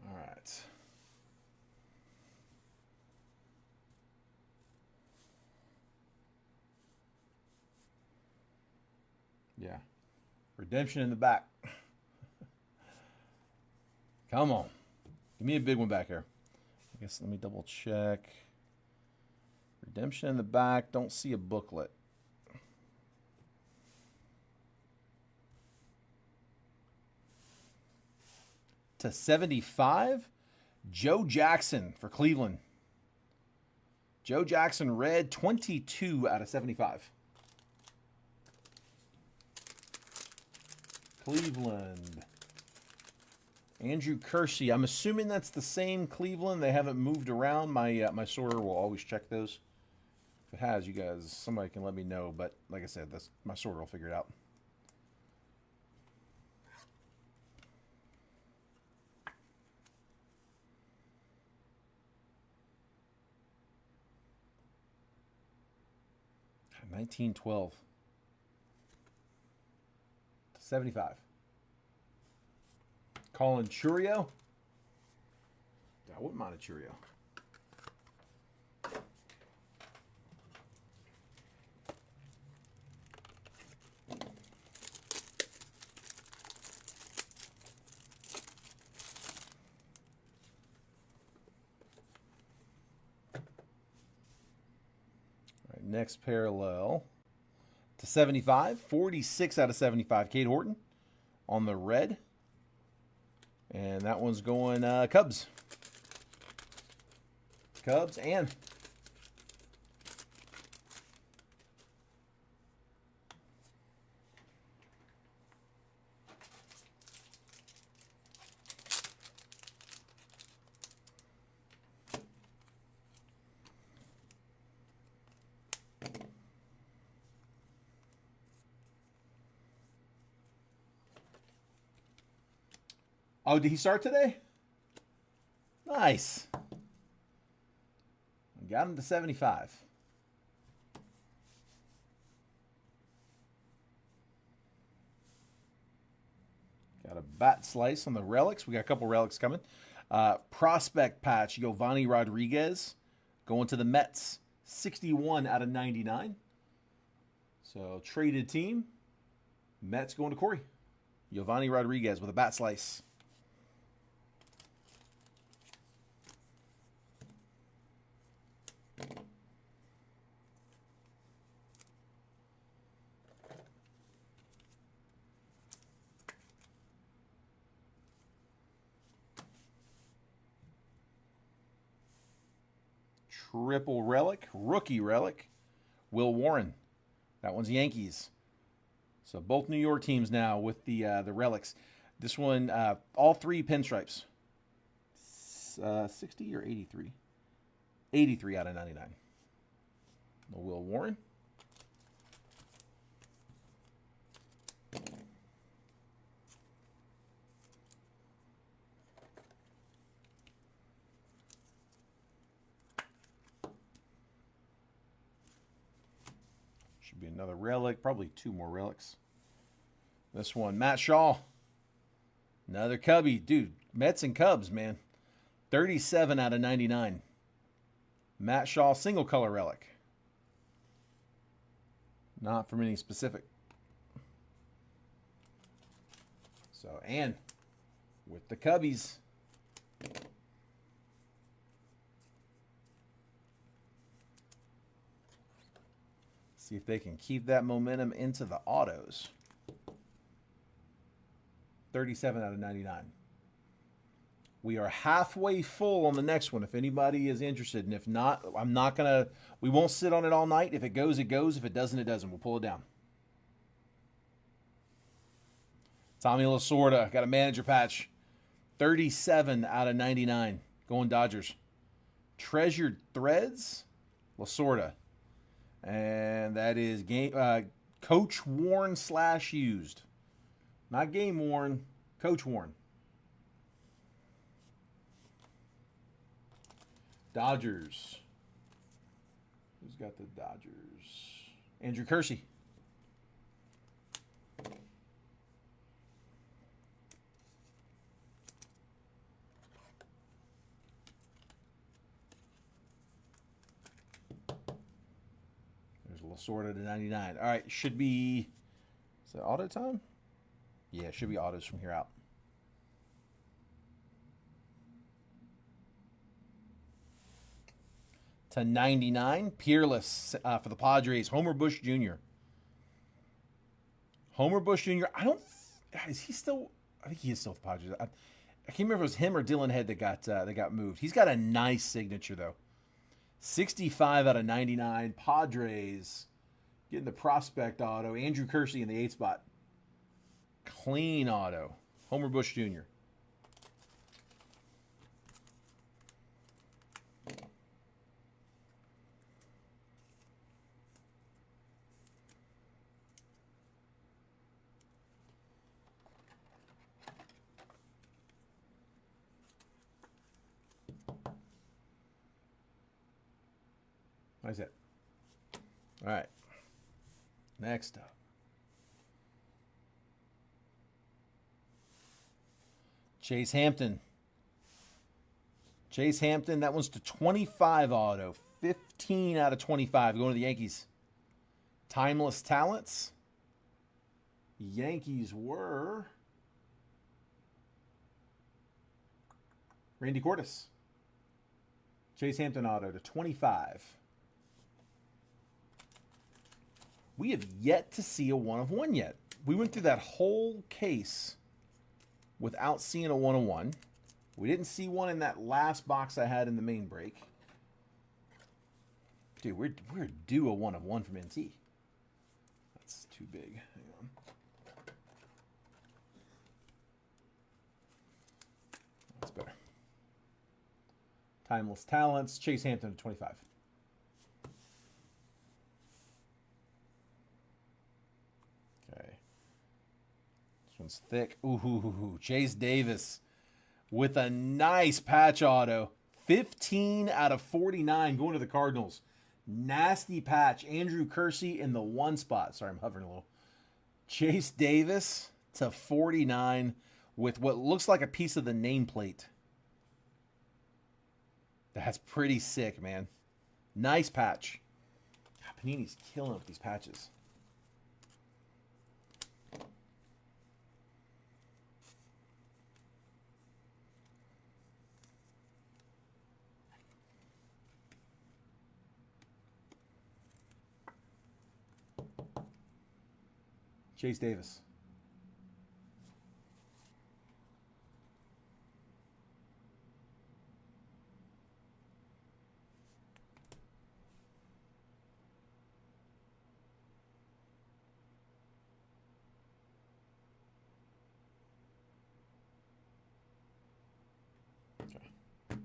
All right. Yeah. Redemption in the back. Come on. Give me a big one back here. I guess let me double check. Redemption in the back. Don't see a booklet. To 75, Joe Jackson for Cleveland. Joe Jackson red, 22 out of 75. Cleveland. Andrew Kersey. I'm assuming that's the same Cleveland. They haven't moved around. My sorter will always check those. If it has, you guys, somebody can let me know. But like I said, that's my sorter will figure it out. $19.12 to 75. Colin Churio. I wouldn't mind a Churio. All right, next parallel to 75. 46 out of 75. Kate Horton on the red. And that one's going Cubs. Cubs and Oh, did he start today? Nice. Got him to 75. Got a bat slice on the relics. We got a couple relics coming. Prospect patch, Giovanni Rodriguez going to the Mets. 61 out of 99. So traded team. Mets going to Corey. Giovanni Rodriguez with a bat slice. Triple relic, rookie relic, Will Warren. That one's Yankees. So both New York teams now with the relics. This one, all three pinstripes. 60 or 83? 83 out of 99. Will Warren. Should be another relic, probably two more relics. This one, Matt Shaw. Another Cubby. Dude, Mets and Cubs, man. 37 out of 99. Matt Shaw, single color relic. Not from any specific. So, and with the Cubbies. See if they can keep that momentum into the autos. 37 out of 99. We are halfway full on the next one if anybody is interested. And if not, I'm not going to, we won't sit on it all night. If it goes, it goes. If it doesn't, it doesn't. We'll pull it down. Tommy Lasorda, got a manager patch. 37 out of 99. Going Dodgers. Treasured Threads, Lasorda. And that is Coach worn / used. Not game worn, coach worn. Dodgers. Who's got the Dodgers? Andrew Kersey. There's Lasorda to 99. All right, should be, is it auto time? Yeah, it should be autos from here out. To 99, Peerless for the Padres, Homer Bush Jr. Homer Bush Jr. Is he still? I think he is still with the Padres. I can't remember if it was him or Dylan Head that got moved. He's got a nice signature though. 65 out of 99, Padres getting the prospect auto. Andrew Kersey in the 8th spot. Clean auto. Homer Bush Jr. Nice hit. All right. Next up. Chase Hampton. Chase Hampton, that one's to 25 auto. 15 out of 25 going to the Yankees. Timeless Talents. Yankees were Randy Cordes. Chase Hampton auto to 25. We have yet to see a 1/1 yet. We went through that whole case without seeing a 1/1. We didn't see one in that last box I had in the main break. Dude, we're due a 1/1 from NT. That's too big. Hang on. That's better. Timeless Talents, Chase Hampton to 25. Okay. This one's thick. Ooh, Chase Davis. with a nice patch auto. 15 out of 49 going to the Cardinals. Nasty patch. Andrew Kersey in the 1 spot. Sorry, I'm hovering a little. Chase Davis to 49 with what looks like a piece of the nameplate. That's pretty sick, man. Nice patch. Panini's killing with these patches. Chase Davis. Okay.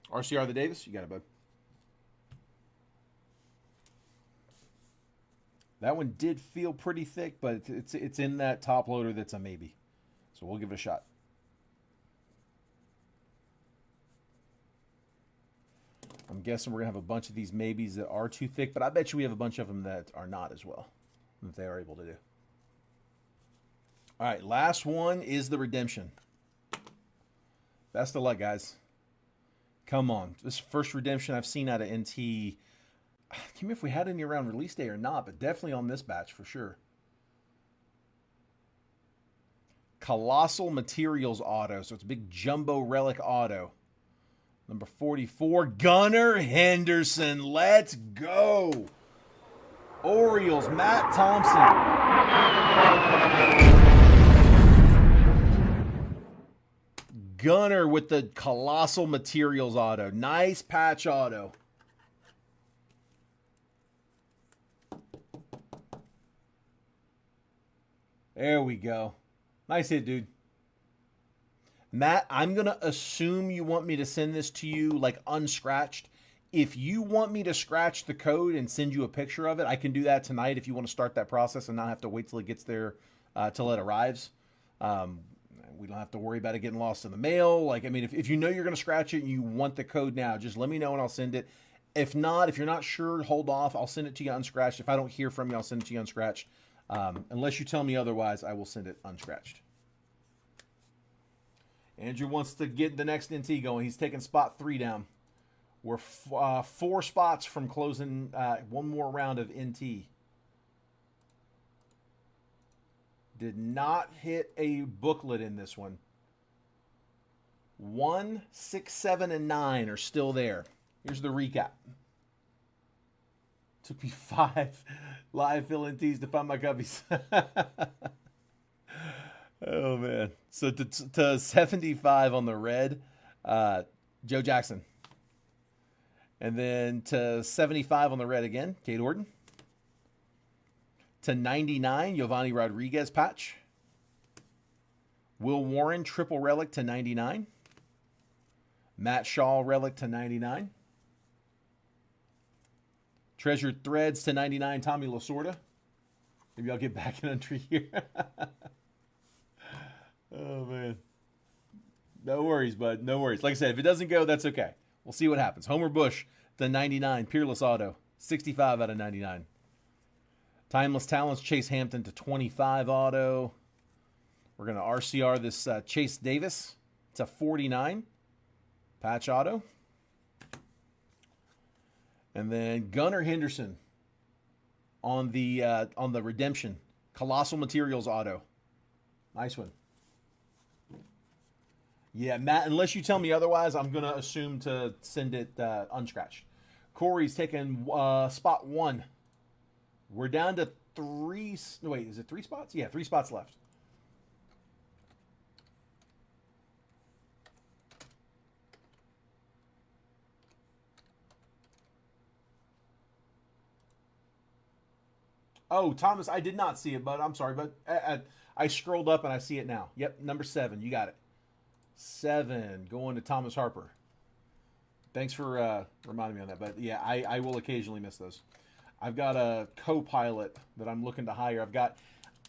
RCR the Davis, you got it, bud. That one did feel pretty thick, but it's in that top loader that's a maybe. So we'll give it a shot. I'm guessing we're going to have a bunch of these maybes that are too thick, but I bet you we have a bunch of them that are not as well, that they are able to do. All right, last one is the redemption. Best of luck, guys. Come on. This first redemption I've seen out of NT. I can't remember if we had any around release day or not, but definitely on this batch for sure. Colossal Materials auto. So it's a big jumbo relic auto. Number 44, Gunnar Henderson. Let's go. Orioles, Matt Thompson. Gunnar with the Colossal Materials auto. Nice patch auto. There we go. Nice hit, dude. Matt, I'm going to assume you want me to send this to you like unscratched. If you want me to scratch the code and send you a picture of it, I can do that tonight if you want to start that process and not have to wait till it gets there, till it arrives. We don't have to worry about it getting lost in the mail. Like, I mean, if you know you're going to scratch it and you want the code now, just let me know and I'll send it. If not, if you're not sure, hold off. I'll send it to you unscratched. If I don't hear from you, I'll send it to you unscratched. Unless you tell me otherwise, I will send it unscratched. Andrew wants to get the next NT going. He's taking spot 3 down. We're 4 spots from closing one more round of NT. Did not hit a booklet in this one. 1, 6, 7, and 9 are still there. Here's the recap. Took me 5 live fill NTs to find my guppies. Oh, man. So to 75 on the red, Joe Jackson. And then to 75 on the red again, Kate Orton. To 99, Giovanni Rodriguez patch. Will Warren triple relic to 99. Matt Shaw relic to 99. Treasured Threads to 99, Tommy Lasorda. Maybe I'll get back an entry here. Oh, man. No worries, bud. No worries. Like I said, if it doesn't go, that's okay. We'll see what happens. Homer Bush to 99, Peerless Auto, 65 out of 99. Timeless Talents, Chase Hampton to 25 auto. We're going to RCR this Chase Davis to 49, patch auto. And then Gunnar Henderson on the redemption, Colossal Materials auto. Nice one. Yeah, Matt, unless you tell me otherwise, I'm going to assume to send it unscratched. Corey's taking spot 1. We're down to 3. Wait, is it 3 spots? Yeah, 3 spots left. Oh, Thomas, I did not see it, but I'm sorry, but I scrolled up and I see it now. Yep, number 7. You got it. 7 going to Thomas Harper. Thanks for reminding me on that. But yeah, I will occasionally miss those. I've got a co-pilot that I'm looking to hire.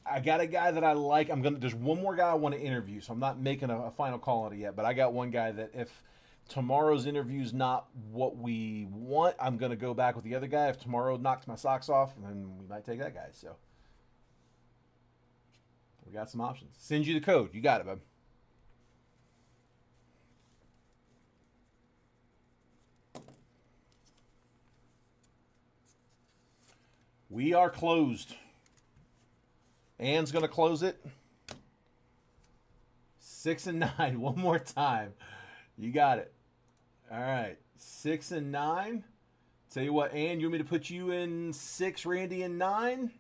I got a guy that I like. There's one more guy I want to interview, so I'm not making a final call on it yet. But I got one guy that if tomorrow's interview is not what we want, I'm gonna go back with the other guy. If tomorrow knocks my socks off, then we might take that guy. So we got some options. Send you the code. You got it, bub. We are closed. Ann's gonna close it. 6 and 9. One more time. You got it. All right. 6 and 9. Tell you what, Ann, you want me to put you in 6, Randy in 9?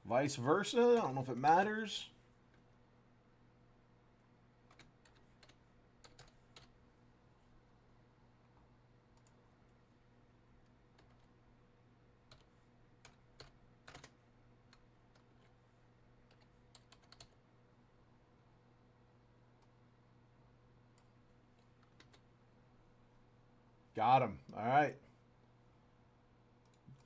Vice versa. I don't know if it matters. Got him. All right.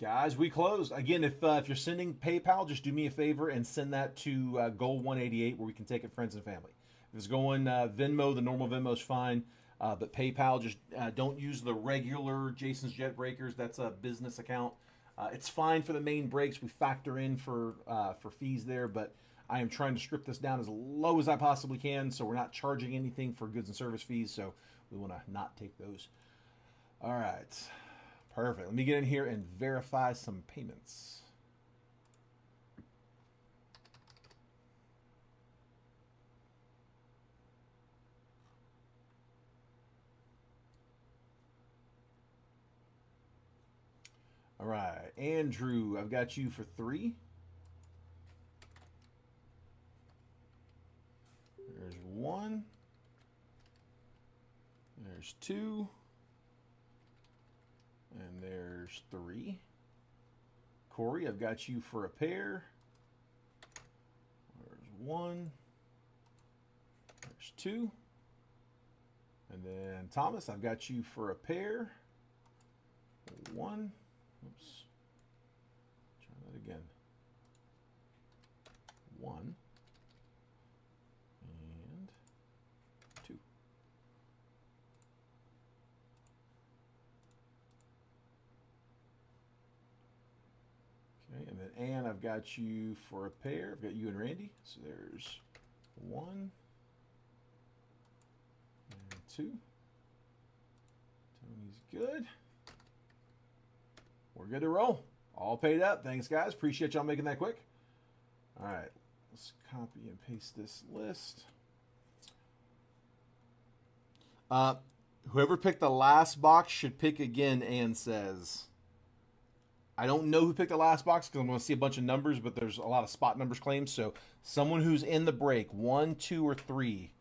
Guys, we closed. Again, if you're sending PayPal, just do me a favor and send that to Goal 188 where we can take it friends and family. If it's going Venmo, the normal Venmo is fine. But PayPal, just don't use the regular Jason's Jet Breakers. That's a business account. It's fine for the main breaks. We factor in for fees there, but I am trying to strip this down as low as I possibly can, so we're not charging anything for goods and service fees, so we want to not take those. All right. Perfect. Let me get in here and verify some payments. All right. Andrew, I've got you for 3. There's 1. There's 2. And there's 3. Corey, I've got you for a pair. There's 1. There's 2. And then Thomas, I've got you for a pair. 1. Oops. Try that again. 1. And 2. Okay, and then Ann, I've got you for a pair. I've got you and Randy. So there's 1 and 2. Tony's good. We're good to roll. All paid up. Thanks, guys. Appreciate y'all making that quick. All right, let's copy and paste this list. Whoever picked the last box should pick again, Ann says. I don't know who picked the last box because I'm going to see a bunch of numbers, but there's a lot of spot numbers claimed. So someone who's in the break, 1, 2, or 3.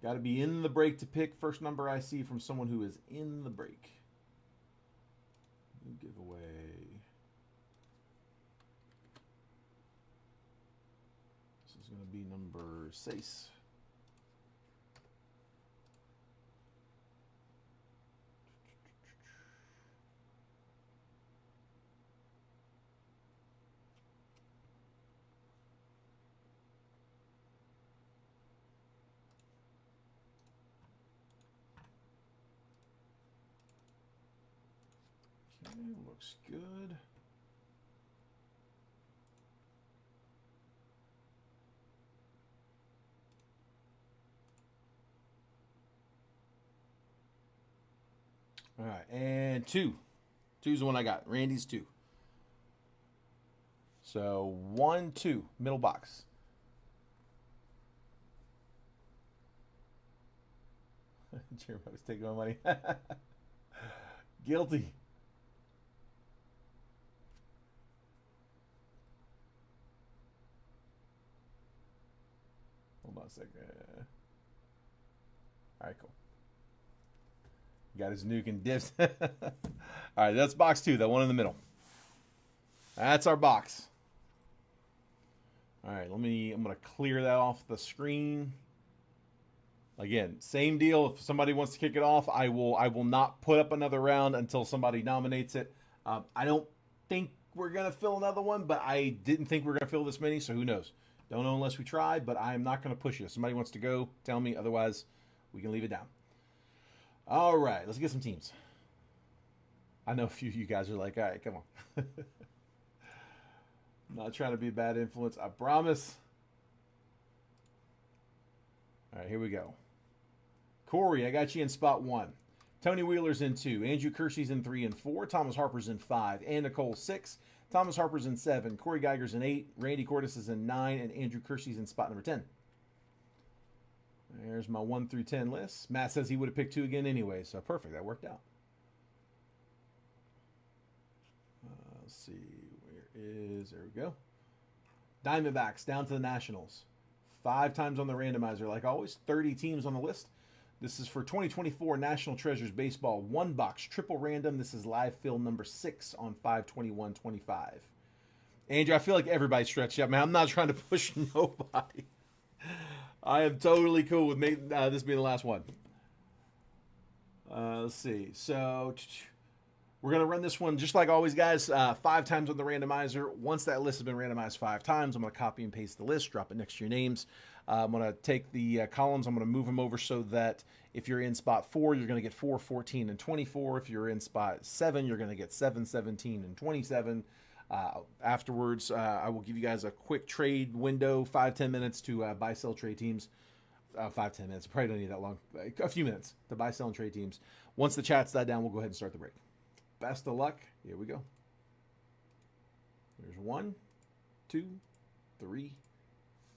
Got to be in the break to pick first number I see from someone who is in the break. New giveaway. This is going to be number 6. Looks good. All right, and 2. 2's the one I got. Randy's 2. So 1, 2, middle box. Jeremiah's taking my money. Guilty. Hold on a second. All right, cool. Got his nuke and dips. All right, that's box 2, that one in the middle. That's our box. All right, I'm going to clear that off the screen. Again, same deal. If somebody wants to kick it off, I will not put up another round until somebody nominates it. I don't think we're going to fill another one, but I didn't think we were going to fill this many, so who knows? Don't know unless we try, but I'm not going to push you. If somebody wants to go, tell me. Otherwise, we can leave it down. All right, let's get some teams. I know a few of you guys are like, all right, come on. I'm not trying to be a bad influence, I promise. All right, here we go. Corey, I got you in spot 1. Tony Wheeler's in 2. Andrew Kersey's in 3 and 4. Thomas Harper's in 5. And Nicole 6. Thomas Harper's in 7. Corey Geiger's in 8. Randy Cordes is in 9. And Andrew Kersey's in spot number 10. There's my 1 through 10 list. Matt says he would have picked 2 again anyway, so perfect. That worked out. Let's see. There we go. Diamondbacks down to the Nationals. 5 times on the randomizer. Like always, 30 teams on the list. This is for 2024 National Treasures Baseball 1 box triple random. This is live fill number 6 on 5/21/25. Andrew, I feel like everybody's stretched out, man. I'm not trying to push nobody. I am totally cool with this being the last one. Let's see. So we're going to run this one just like always, guys. 5 times on the randomizer. Once that list has been randomized 5 times, I'm going to copy and paste the list, drop it next to your names. I'm going to take the columns. I'm going to move them over so that if you're in spot 4, you're going to get 4, 14, and 24. If you're in spot 7, you're going to get 7, 17, and 27. Afterwards, I will give you guys a quick trade window, 5-10 minutes to buy, sell, trade teams. 5-10 minutes. Probably don't need that long. A few minutes to buy, sell, and trade teams. Once the chat's died down, we'll go ahead and start the break. Best of luck. Here we go. There's 1, 2, 3,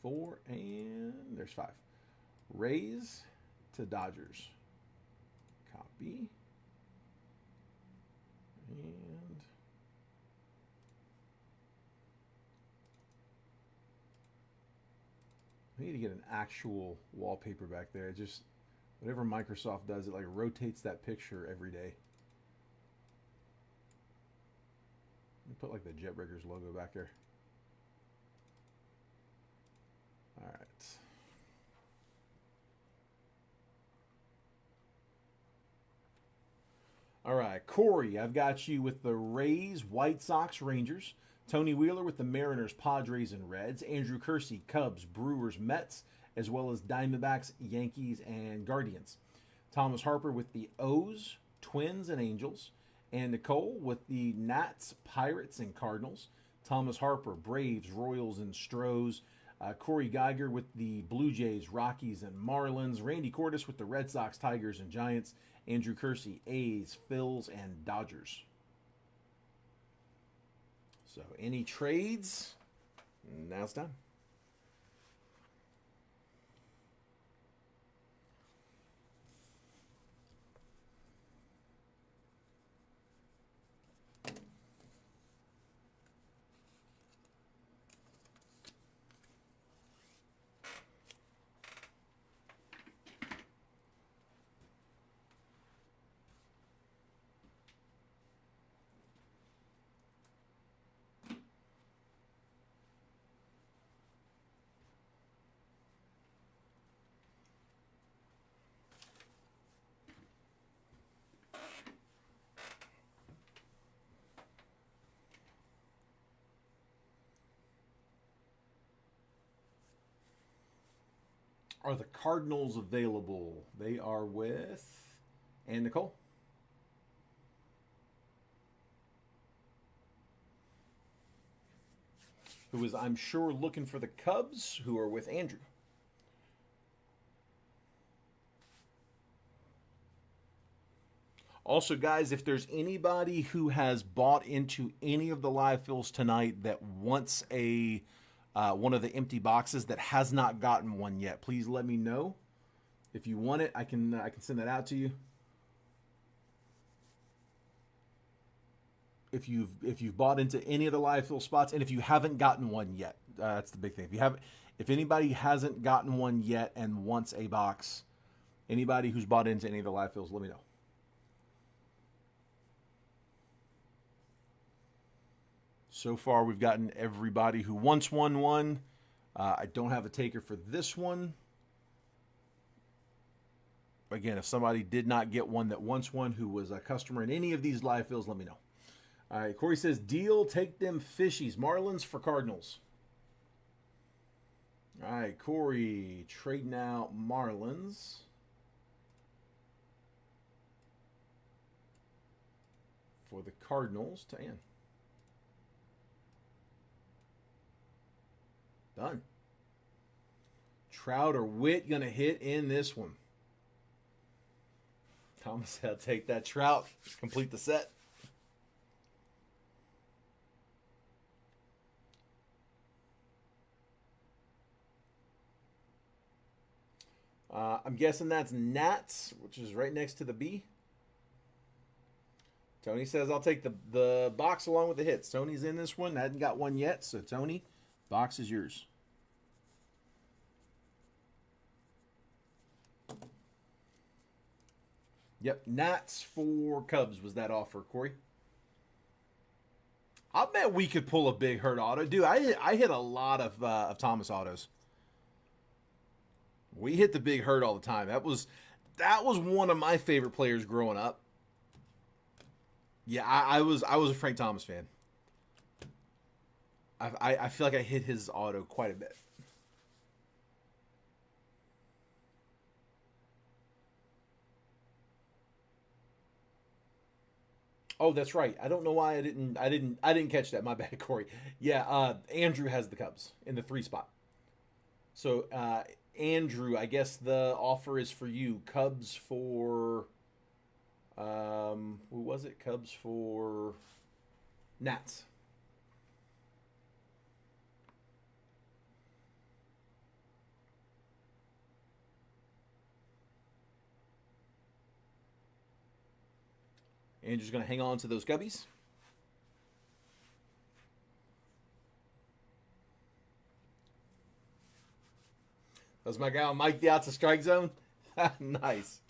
4, and there's 5. Rays to Dodgers. Copy. And I need to get an actual wallpaper back there. It just, whatever Microsoft does, it like rotates that picture every day. Let me put like the Jetbreakers logo back there. All right. All right, Corey, I've got you with the Rays, White Sox, Rangers. Tony Wheeler with the Mariners, Padres, and Reds. Andrew Kersey, Cubs, Brewers, Mets, as well as Diamondbacks, Yankees, and Guardians. Thomas Harper with the O's, Twins, and Angels. And Nicole with the Nats, Pirates, and Cardinals. Thomas Harper, Braves, Royals, and Stros. Corey Geiger with the Blue Jays, Rockies, and Marlins. Randy Cordes with the Red Sox, Tigers, and Giants. Andrew Kersey, A's, Phils, and Dodgers. So any trades? Now it's time. Are the Cardinals available? They are with and Nicole. Who is, I'm sure, looking for the Cubs, who are with Andrew. Also, guys, if there's anybody who has bought into any of the live fills tonight that wants a one of the empty boxes that has not gotten one yet, please let me know. If you want it, I can send that out to you. If you've bought into any of the live fill spots, and if you haven't gotten one yet, that's the big thing. If anybody hasn't gotten one yet and wants a box, anybody who's bought into any of the live fills, let me know. So far, we've gotten everybody who wants one. I don't have a taker for this one. Again, if somebody did not get one that wants one, who was a customer in any of these live fills, let me know. All right, Corey says, deal, take them fishies. Marlins for Cardinals. All right, Corey, trading out Marlins. For the Cardinals to Ann. Done. Trout or Witt going to hit in this one. Thomas, I'll take that Trout. Complete the set. I'm guessing that's Nats, which is right next to the B. Tony says, I'll take the box along with the hits. Tony's in this one. I hadn't got one yet, so Tony, box is yours. Yep, Nats for Cubs was that offer, Corey. I bet we could pull a big hurt auto. Dude, I hit a lot of Thomas autos. We hit the big hurt all the time. That was one of my favorite players growing up. Yeah, I was a Frank Thomas fan. I feel like I hit his auto quite a bit. Oh, that's right. I don't know why I didn't catch that. My bad, Corey. Yeah, Andrew has the Cubs in the 3 spot. So Andrew, I guess the offer is for you. Cubs for who was it? Cubs for Nats. Andrew's going to hang on to those Cubbies. That's my guy, Mike, the outside strike zone. Nice.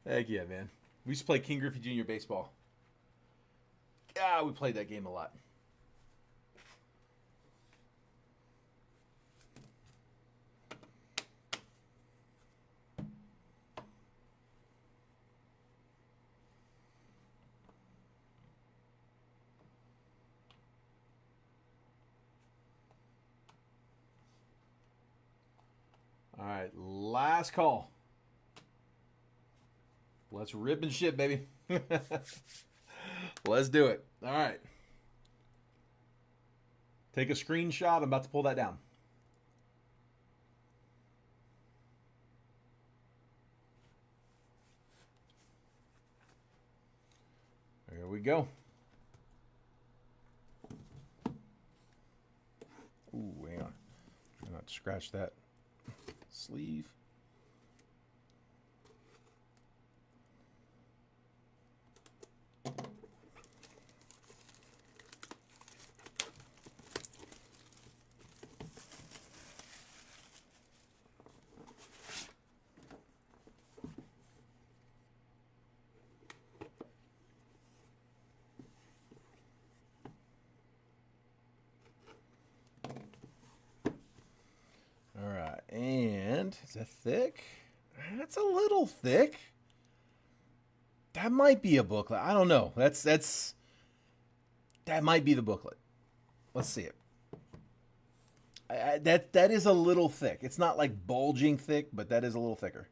Heck yeah, man. We used to play King Griffey Jr. baseball. Yeah, we played that game a lot. All right, last call. Let's rip and shit, baby. Let's do it. All right. Take a screenshot. I'm about to pull that down. There we go. Ooh, hang on. Try not to scratch that sleeve. All right, and is that thick? That's a little thick. That might be a booklet. I don't know. That might be the booklet. Let's see it. That is a little thick. It's not like bulging thick, but that is a little thicker.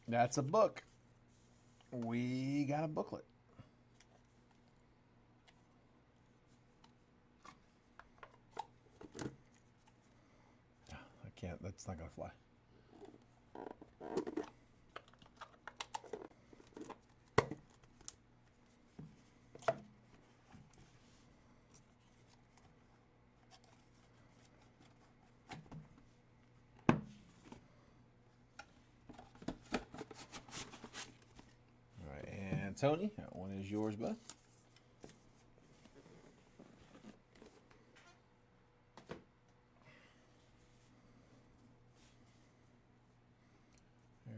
That's a book. We got a booklet. I can't. That's not going to fly. Tony, that one is yours, bud.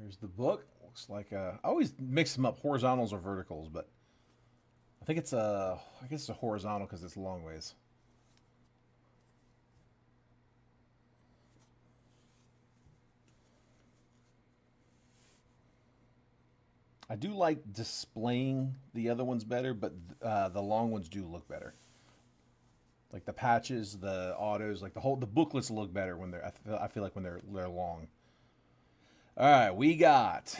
There's the book. Looks like I always mix them up, horizontals or verticals, but I think it's I guess it's a horizontal because it's long ways. I do like displaying the other ones better, but the long ones do look better. Like the patches, the autos, like the booklets look better when they're. I feel like when they're long. All right, we got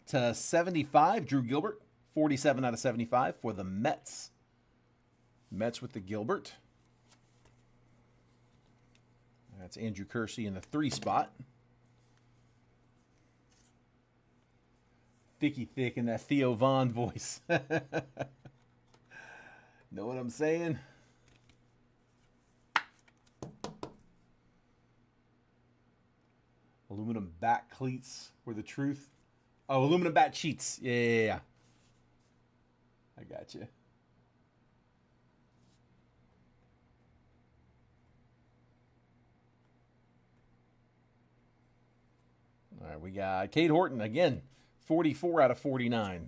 to 75, Drew Gilbert, 47 out of 75 for the Mets. Mets with the Gilbert. That's Andrew Kersey in the 3 spot. Thicky thick in that Theo Vaughn voice. Know what I'm saying? Aluminum back cleats were the truth. Oh, aluminum back cheats. Yeah. I got you. All right, we got Cade Horton again, 44 out of 49.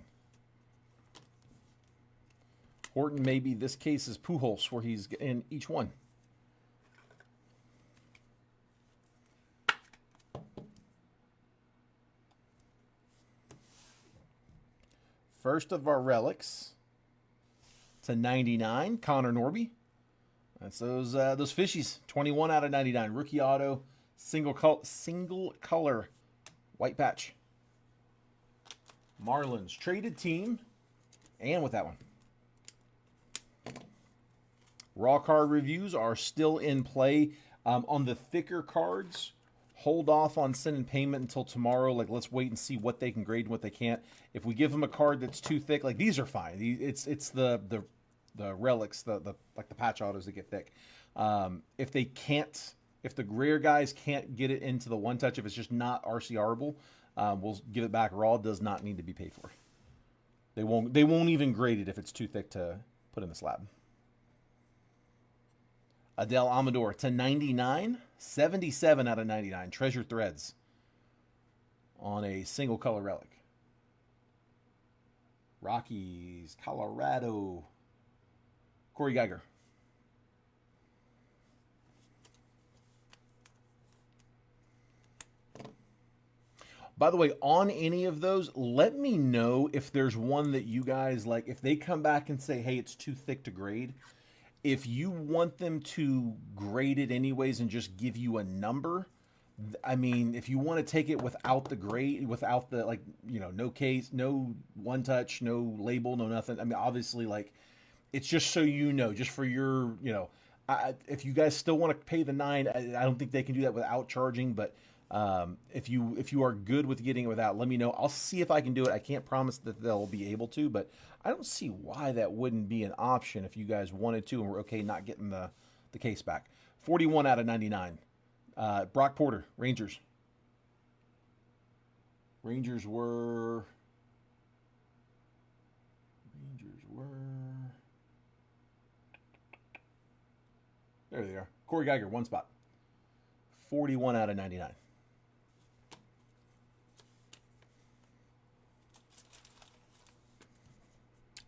Horton maybe this case is Pujols where he's in each one. First of our relics to 99, Connor Norby. That's those fishies, 21 out of 99. Rookie auto, single color, white patch. Marlins traded team, and with that one. Raw card reviews are still in play. On the thicker cards, hold off on sending payment until tomorrow. Like, let's wait and see what they can grade and what they can't. If we give them a card that's too thick, like these are fine. It's the relics, like the patch autos that get thick. If the rare guys can't get it into the one touch, if it's just not RCRable, we'll give it back raw. Does not need to be paid for. They won't even grade it if it's too thick to put in the slab. Adele Amador to 99, 77 out of 99. Treasure Threads on a single color relic. Rockies, Colorado. Corey Geiger. By the way, on any of those, let me know if there's one that you guys like. If they come back and say, hey, it's too thick to grade, if you want them to grade it anyways and just give you a number, I mean, if you want to take it without the grade, without the, like, you know, no case, no one touch, no label, no nothing. I mean, obviously, like, it's just so you know, just for your, you know, if you guys still want to pay the $9, I don't think they can do that without charging. But if you are good with getting it without, let me know. I'll see if I can do it. I can't promise that they'll be able to, but I don't see why that wouldn't be an option if you guys wanted to and we're okay not getting the case back. 41 out of 99. Brock Porter, Rangers. Rangers were. There they are. Corey Geiger, 1 spot. 41 out of 99.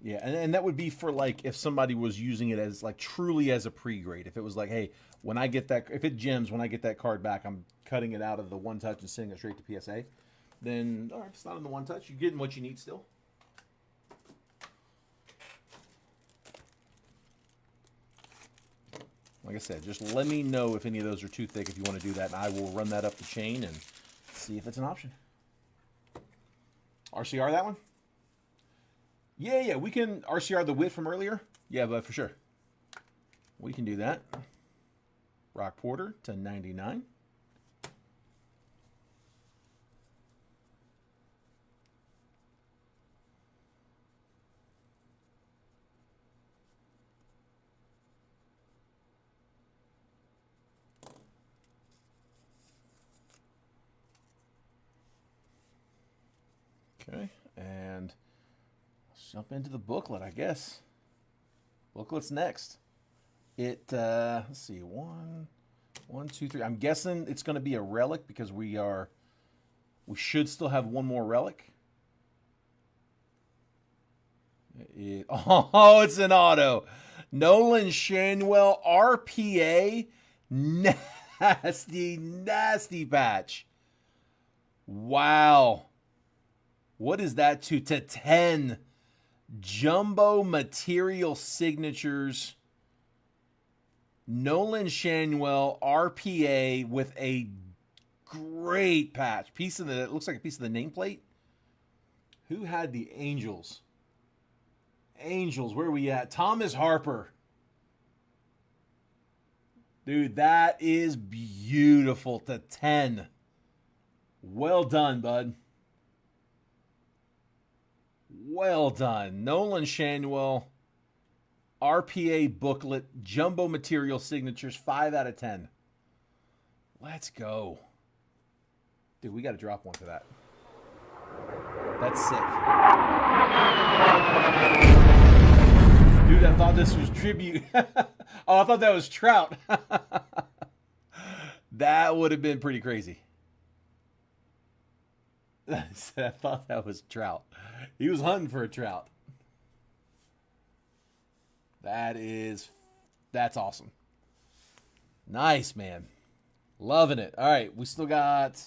Yeah, and that would be for, like, if somebody was using it as, like, truly as a pre-grade. If it was like, hey, when I get that, if it gems, when I get that card back, I'm cutting it out of the one touch and sending it straight to PSA. Then, all right, it's not in the one touch. You're getting what you need still. Like I said, just let me know if any of those are too thick if you want to do that, and I will run that up the chain and see if it's an option. RCR that one? Yeah, we can RCR the width from earlier. Yeah, but for sure. We can do that. Brock Porter to 99. Okay, and Jump into the booklet, I guess. Booklet's next. Let's see, one, two, three. I'm guessing it's going to be a relic because we should still have one more relic. Oh, it's an auto. Nolan Shanwell, RPA. Nasty, nasty patch. Wow. What is that to 10? Jumbo material signatures. Nolan Shanwell, RPA with a great patch. It looks like a piece of the nameplate. Who had the Angels? Angels, where are we at? Thomas Harper. Dude, that is beautiful to 10. Well done, bud. Well done. Nolan Shanwell, RPA booklet, jumbo material signatures, 5 out of 10. Let's go. Dude, we got to drop one for that. That's sick. Dude, I thought this was tribute. Oh, I thought that was Trout. That would have been pretty crazy. I thought that was Trout. He was hunting for a Trout. That's awesome. Nice, man. Loving it. All right, we still got...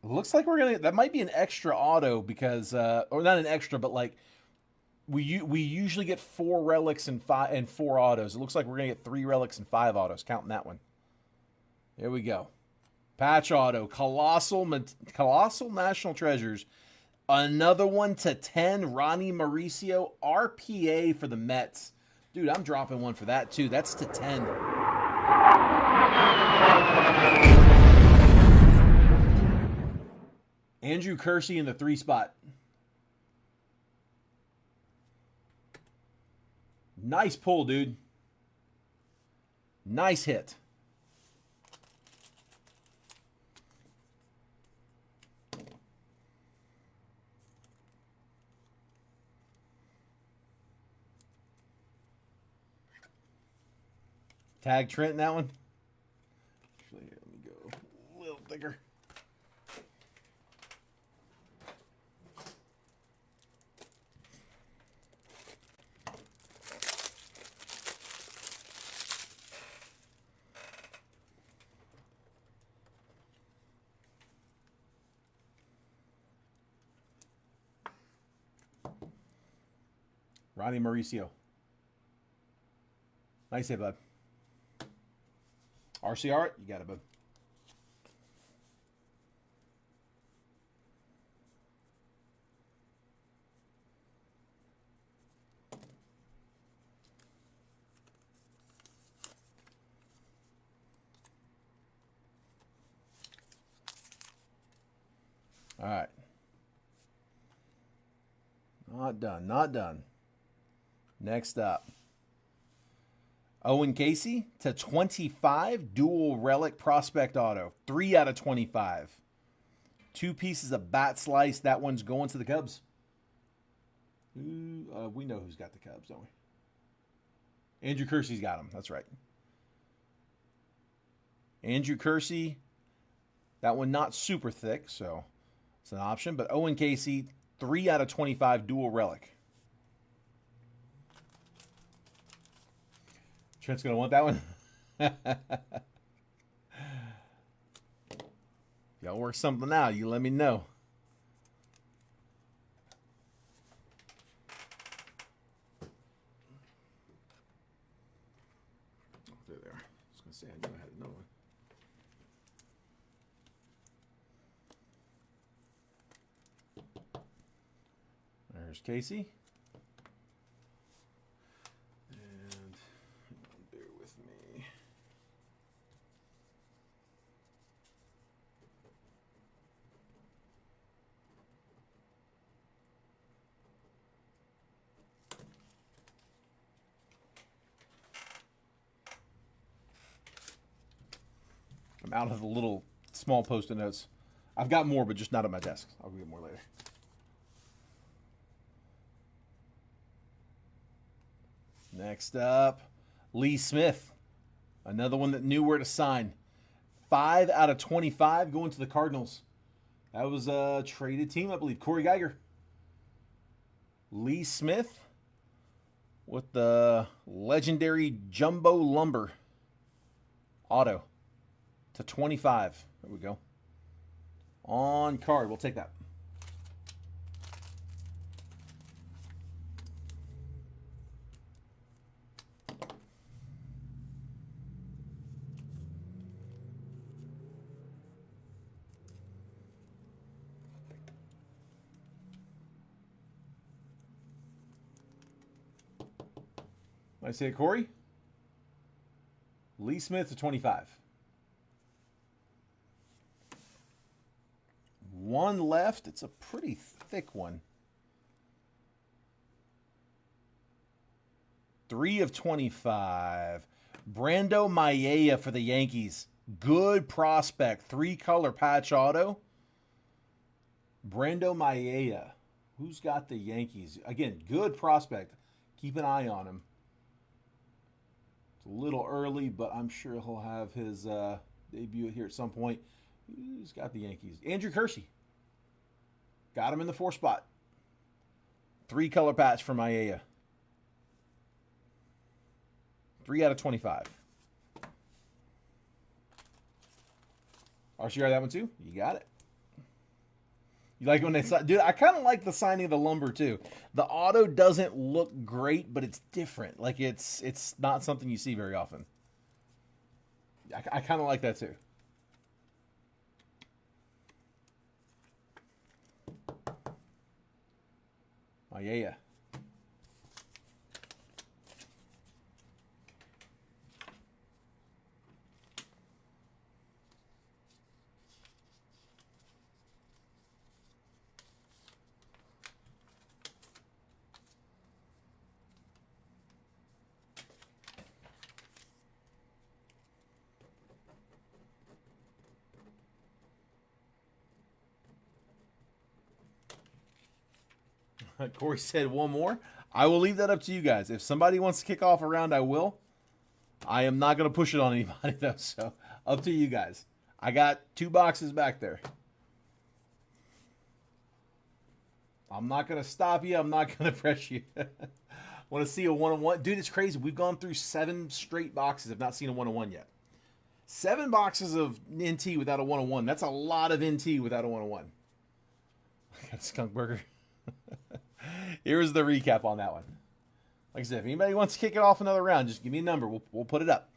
Looks like that might be an extra auto because, or not an extra, but like we usually get 4 relics and 4 autos. It looks like we're gonna get 3 relics and 5 autos. Counting that one. Here we go. Patch auto, colossal national treasures. Another one to 10. Ronnie Mauricio, RPA for the Mets. Dude, I'm dropping one for that too. That's to 10. Andrew Kersey in the 3 spot. Nice pull, dude. Nice hit. Tag Trent in that one. Actually, here, let me go a little thicker. Ronnie Mauricio. Nice hit, bud. RCR, you got it, bud. All right. Not done. Not done. Next up. Owen Casey to 25. Dual Relic Prospect Auto. 3 out of 25. 2 pieces of bat slice. That one's going to the Cubs. We know who's got the Cubs, don't we? Andrew Kersey's got them. That's right. Andrew Kersey. That one not super thick, so it's an option. But Owen Casey, 3 out of 25 Dual Relic. Trent's going to want that one. Y'all work something out. You let me know. Oh, there they are. I was going to say, I knew I had another one. There's Casey. I'm out of the little small Post-it notes. I've got more, but just not at my desk. I'll get more later. Next up, Lee Smith. Another one that knew where to sign. 5 out of 25 going to the Cardinals. That was a traded team, I believe. Corey Geiger. Lee Smith with the legendary Jumbo Lumber auto to 25. There we go. On card. We'll take that. I say Corey. Lee Smith to 25. One left. It's a pretty thick one. 3 of 25. Brando Mayea for the Yankees. Good prospect. 3-color patch auto. Brando Mayea. Who's got the Yankees? Again, good prospect. Keep an eye on him. It's a little early, but I'm sure he'll have his debut here at some point. Who's got the Yankees? Andrew Kersey. Got him in the 4 spot. 3-color patch for Mayea. 3 out of 25. RCR that one too? You got it. You like when they sign? Dude, I kind of like the signing of the Lumber too. The auto doesn't look great, but it's different. Like it's not something you see very often. I kind of like that too. Oh yeah. Corey said one more. I will leave that up to you guys. If somebody wants to kick off a round, I will. I am not going to push it on anybody, though, so up to you guys. I got 2 boxes back there. I'm not going to stop you. I'm not going to press you. Want to see a one-on-one? Dude, it's crazy. We've gone through 7 straight boxes. I've not seen a one-on-one yet. 7 boxes of NT without a one-on-one. That's a lot of NT without a one-on-one. I got Skunk Burger. Here's the recap on that one. Like I said, if anybody wants to kick it off another round, just give me a number. We'll put it up.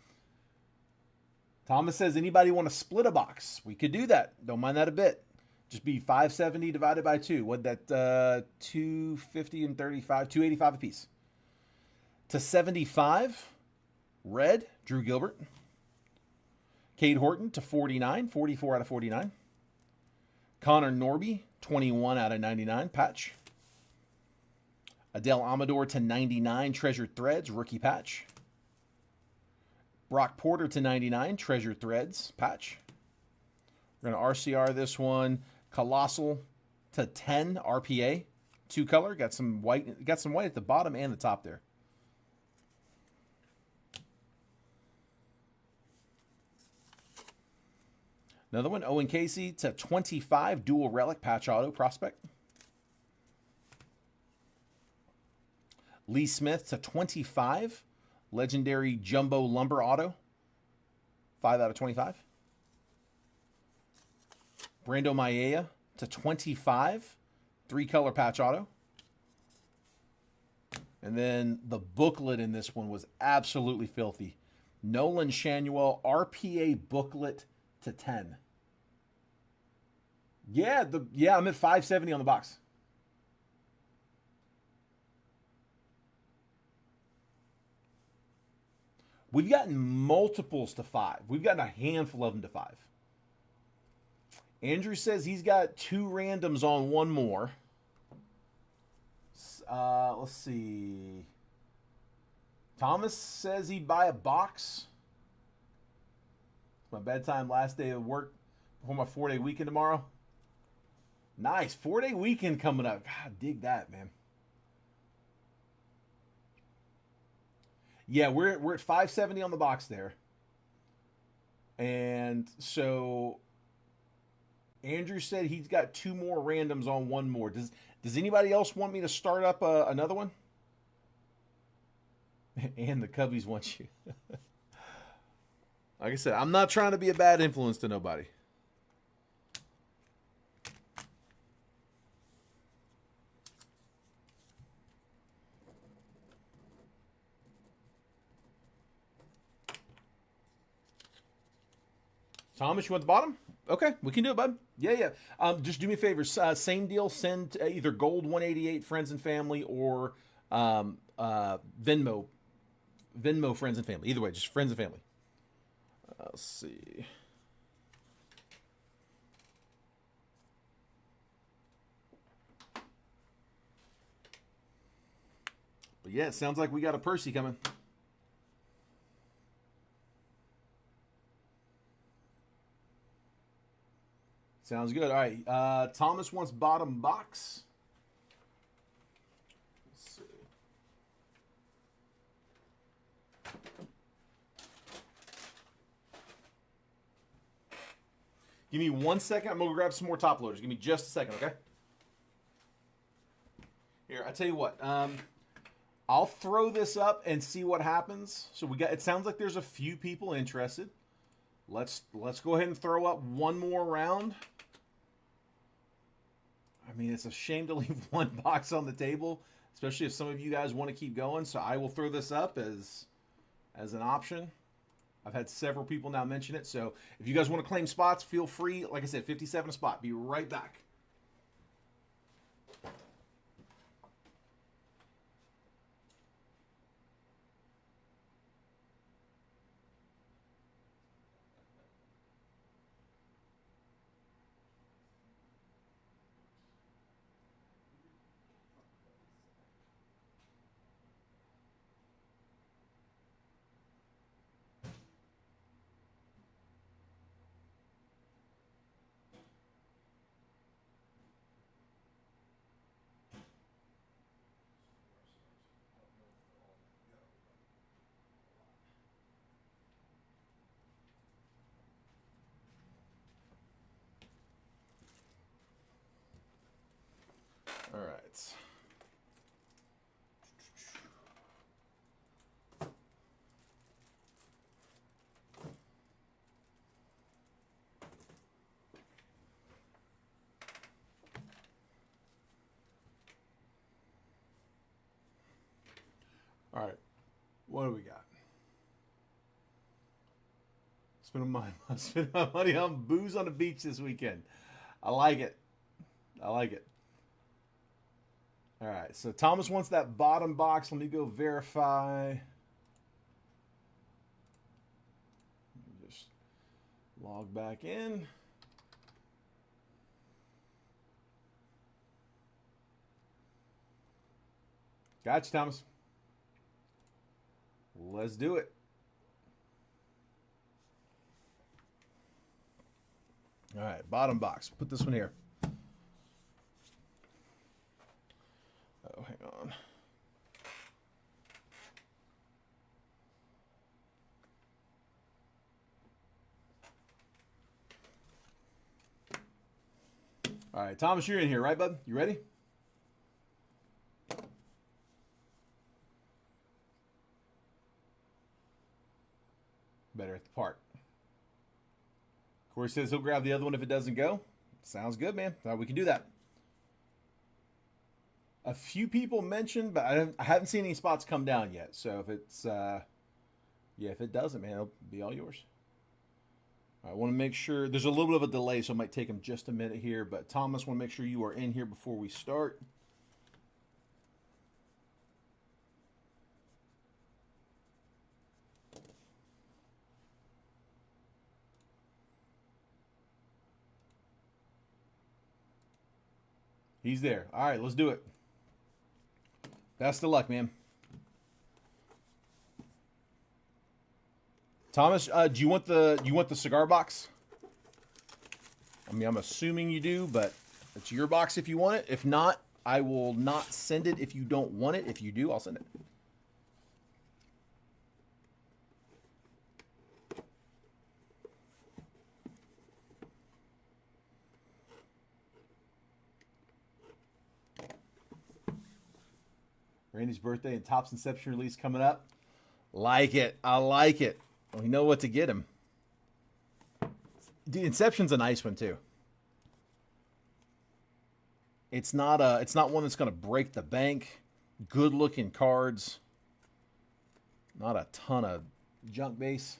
Thomas says, anybody want to split a box? We could do that. Don't mind that a bit. Just be 570 divided by 2. What'd that 250 and 35, 285 apiece. To 75, red, Drew Gilbert. Cade Horton to 49, 44 out of 49. Connor Norby, 21 out of 99, patch. Adele Amador to 99, Treasured Threads, rookie patch. Brock Porter to 99, Treasured Threads, patch. We're going to RCR this one. Colossal to 10, RPA, 2-color. Got some white at the bottom and the top there. Another one, Owen Casey to 25, dual relic patch auto prospect. Lee Smith to 25, legendary Jumbo Lumber auto, 5 out of 25. Brando Mayea to 25, 3-color patch auto. And then the booklet in this one was absolutely filthy. Nolan Shanuel RPA booklet to 10. Yeah, I'm at 570 on the box. We've gotten multiples to 5. We've gotten a handful of them to 5. Andrew says he's got 2 randoms on one more. Let's see. Thomas says he'd buy a box. It's my bedtime, last day of work before my 4-day weekend tomorrow. Nice. 4-day weekend coming up. God, dig that, man. Yeah, we're at 570 on the box there. And so Andrew said he's got 2 more randoms on 1 more. Does anybody else want me to start up another one? And the Cubbies want you. Like I said, I'm not trying to be a bad influence to nobody. Thomas, you want the bottom? Okay, we can do it, bud. Yeah, yeah. Just do me a favor. Same deal. Send either Gold 188 friends and family or Venmo friends and family. Either way, just friends and family. Let's see. But yeah, it sounds like we got a Percy coming. Sounds good. All right. Thomas wants bottom box. Let's see. Give me 1 second. I'm going to grab some more top loaders. Give me just a second, okay? Here, I tell you what. I'll throw this up and see what happens. So we got. It sounds like there's a few people interested. Let's go ahead and throw up 1 more round. I mean, it's a shame to leave 1 box on the table, especially if some of you guys want to keep going. So I will throw this up as an option. I've had several people now mention it. So if you guys want to claim spots, feel free. Like I said, 57 a spot. Be right back. All right. All right. What do we got? Spending my money on booze on the beach this weekend. I like it. I like it. All right. So Thomas wants that bottom box. Let me go verify. Just log back in. Gotcha, Thomas. Let's do it. All right, bottom box. Put this one here. Oh, hang on. All right, Thomas, you're in here, right, bud? You ready? Better at the park. Corey says he'll grab the other one if it doesn't go. Sounds good, man. We can do that. A few people mentioned, but I haven't seen any spots come down yet. So if it's, if it doesn't, man, it'll be all yours. I want to make sure there's a little bit of a delay, so it might take him just a minute here. But Thomas, want to make sure you are in here before we start. He's there. All right, let's do it. Best of luck, man. Thomas, do you want the cigar box? I mean, I'm assuming you do, but it's your box if you want it. If not, I will not send it if you don't want it. If you do, I'll send it. Randy's birthday and Topps Inception release coming up. Like it. I like it. We know what to get him. The Inception's a nice one too. It's not one that's going to break the bank. Good looking cards. Not a ton of junk base.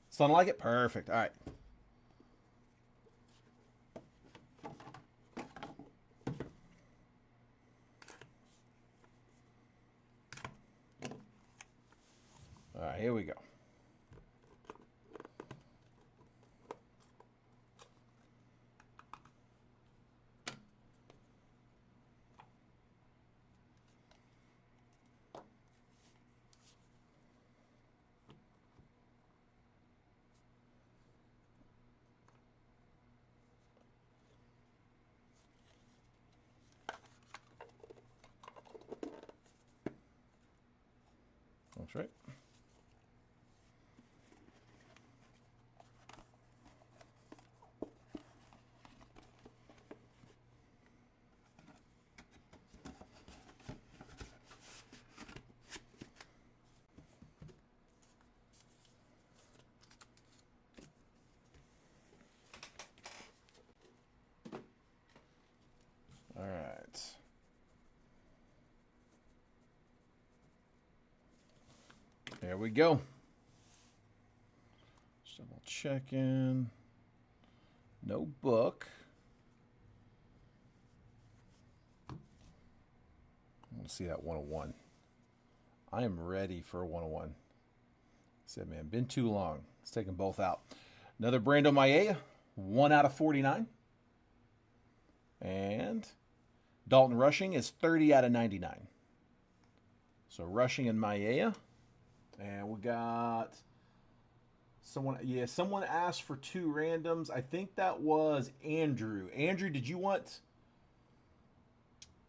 Something like it? Perfect. All right. All right, here we go. That's right. All right. There we go. Just double checking. No book. I want to see that 101. I am ready for a 101. Said, man, been too long. Let's take them both out. Another Brando Maia, 1 out of 49. And Dalton Rushing is 30 out of 99. So Rushing and Maia. And we got someone asked for 2 randoms. I think that was Andrew. Andrew, did you want...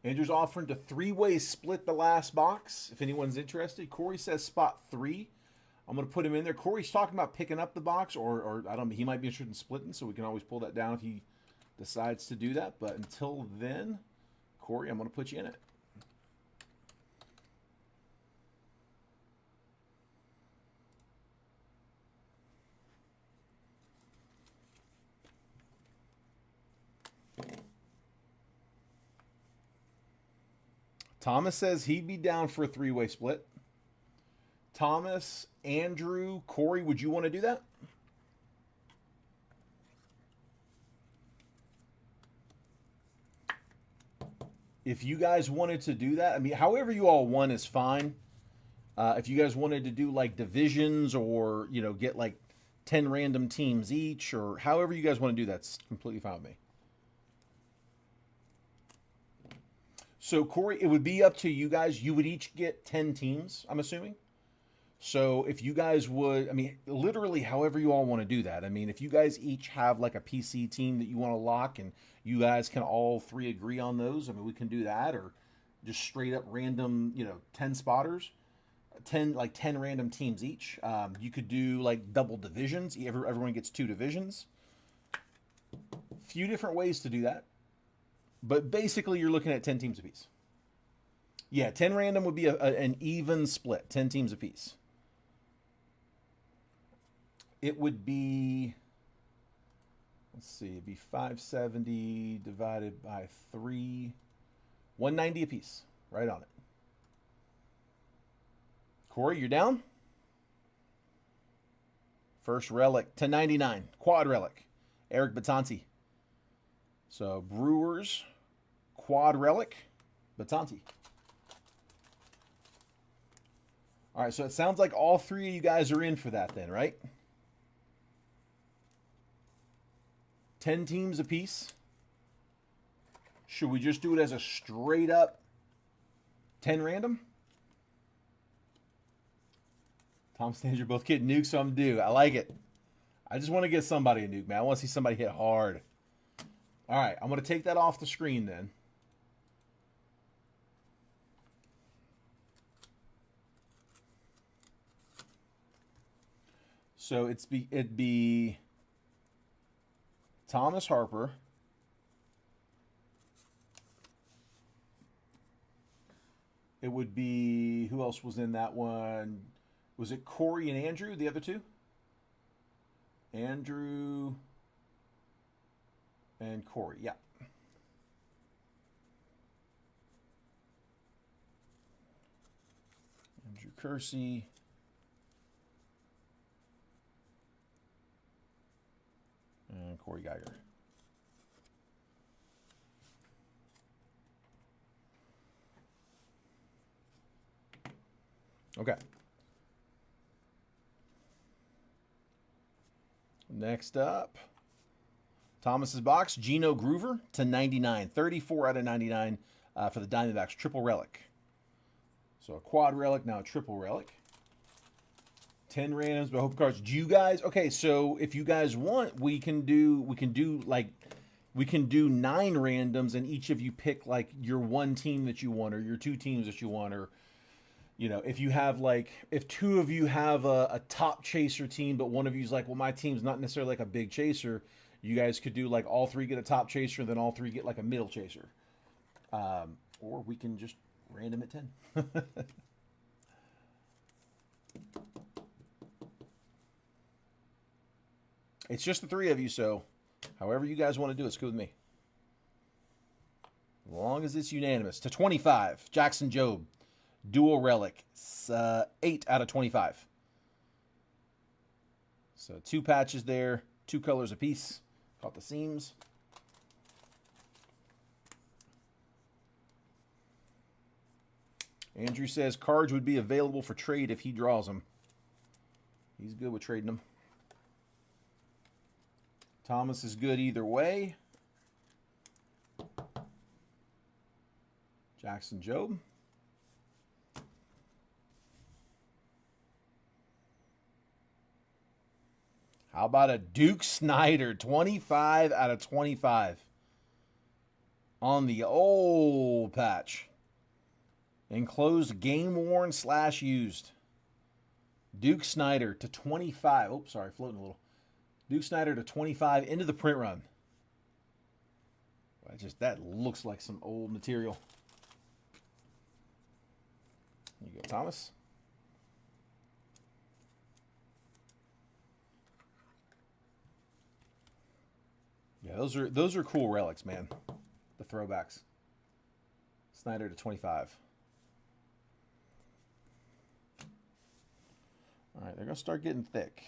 Andrew's offering to 3-way split the last box, if anyone's interested. Corey says spot 3. I'm going to put him in there. Corey's talking about picking up the box, or I don't know, he might be interested in splitting, so we can always pull that down if he decides to do that. But until then, Corey, I'm going to put you in it. Thomas says he'd be down for a 3-way split. Thomas, Andrew, Corey, would you want to do that? If you guys wanted to do that, I mean, however you all want is fine. If you guys wanted to do like divisions or, you know, get like 10 random teams each or however you guys want to do that's completely fine with me. So, Corey, it would be up to you guys. You would each get 10 teams, I'm assuming. So, if you guys would, I mean, literally however you all want to do that. I mean, if you guys each have like a PC team that you want to lock and you guys can all 3 agree on those, I mean, we can do that. Or just straight up random, you know, 10 spotters, 10 random teams each. You could do like double divisions. Everyone gets 2 divisions. Few different ways to do that. But basically, you're looking at 10 teams apiece. Yeah, 10 random would be an even split, 10 teams apiece. It would be, let's see, it'd be 570 divided by 3, 190 apiece. Right on it. Corey, you're down? First relic, 1099, quad relic, Eric Batanti. So, Brewers, quad relic, Batanti. All right, so it sounds like all 3 of you guys are in for that then, right? 10 teams apiece. Should we just do it as a straight up 10 random? Tom stands, you're both getting nukes, so I'm due. I like it. I just want to get somebody a nuke, man. I want to see somebody hit hard. All right, I'm going to take that off the screen then. So it'd be Thomas Harper, It would be, who else was in that one? Was it Corey and Andrew, the other two? Andrew and Corey, yeah. Andrew Kersey. And Corey Geiger. Okay. Next up, Thomas's box, Geno Groover to 99. 34 out of 99 for the Diamondbacks. Triple relic. So a quad relic, now a triple relic. 10 randoms, but hope cards. Do you guys, okay, so if you guys want, we can do 9 randoms, and each of you pick like your one team that you want or your two teams that you want, or you know, if you have like, if two of you have a top chaser team, but one of you's like, well, my team's not necessarily like a big chaser, you guys could do like all three get a top chaser, and then all three get like a middle chaser. Or we can just random at 10. It's just the three of you, so however you guys want to do it, it's good with me. As long as it's unanimous. To 25, Jackson Jobe. Dual relic. 8 out of 25. So 2 patches there. 2 colors apiece. Caught the seams. Andrew says cards would be available for trade if he draws them. He's good with trading them. Thomas is good either way. Jackson Jobe. How about a Duke Snider? 25 out of 25. On the old patch. Enclosed game worn / used. Duke Snider to 25. Oh, sorry, floating a little. Duke Snider to 25 into the print run. That looks like some old material. There you go, Thomas. Yeah, those are cool relics, man. The throwbacks. Snider to 25. All right, they're going to start getting thick.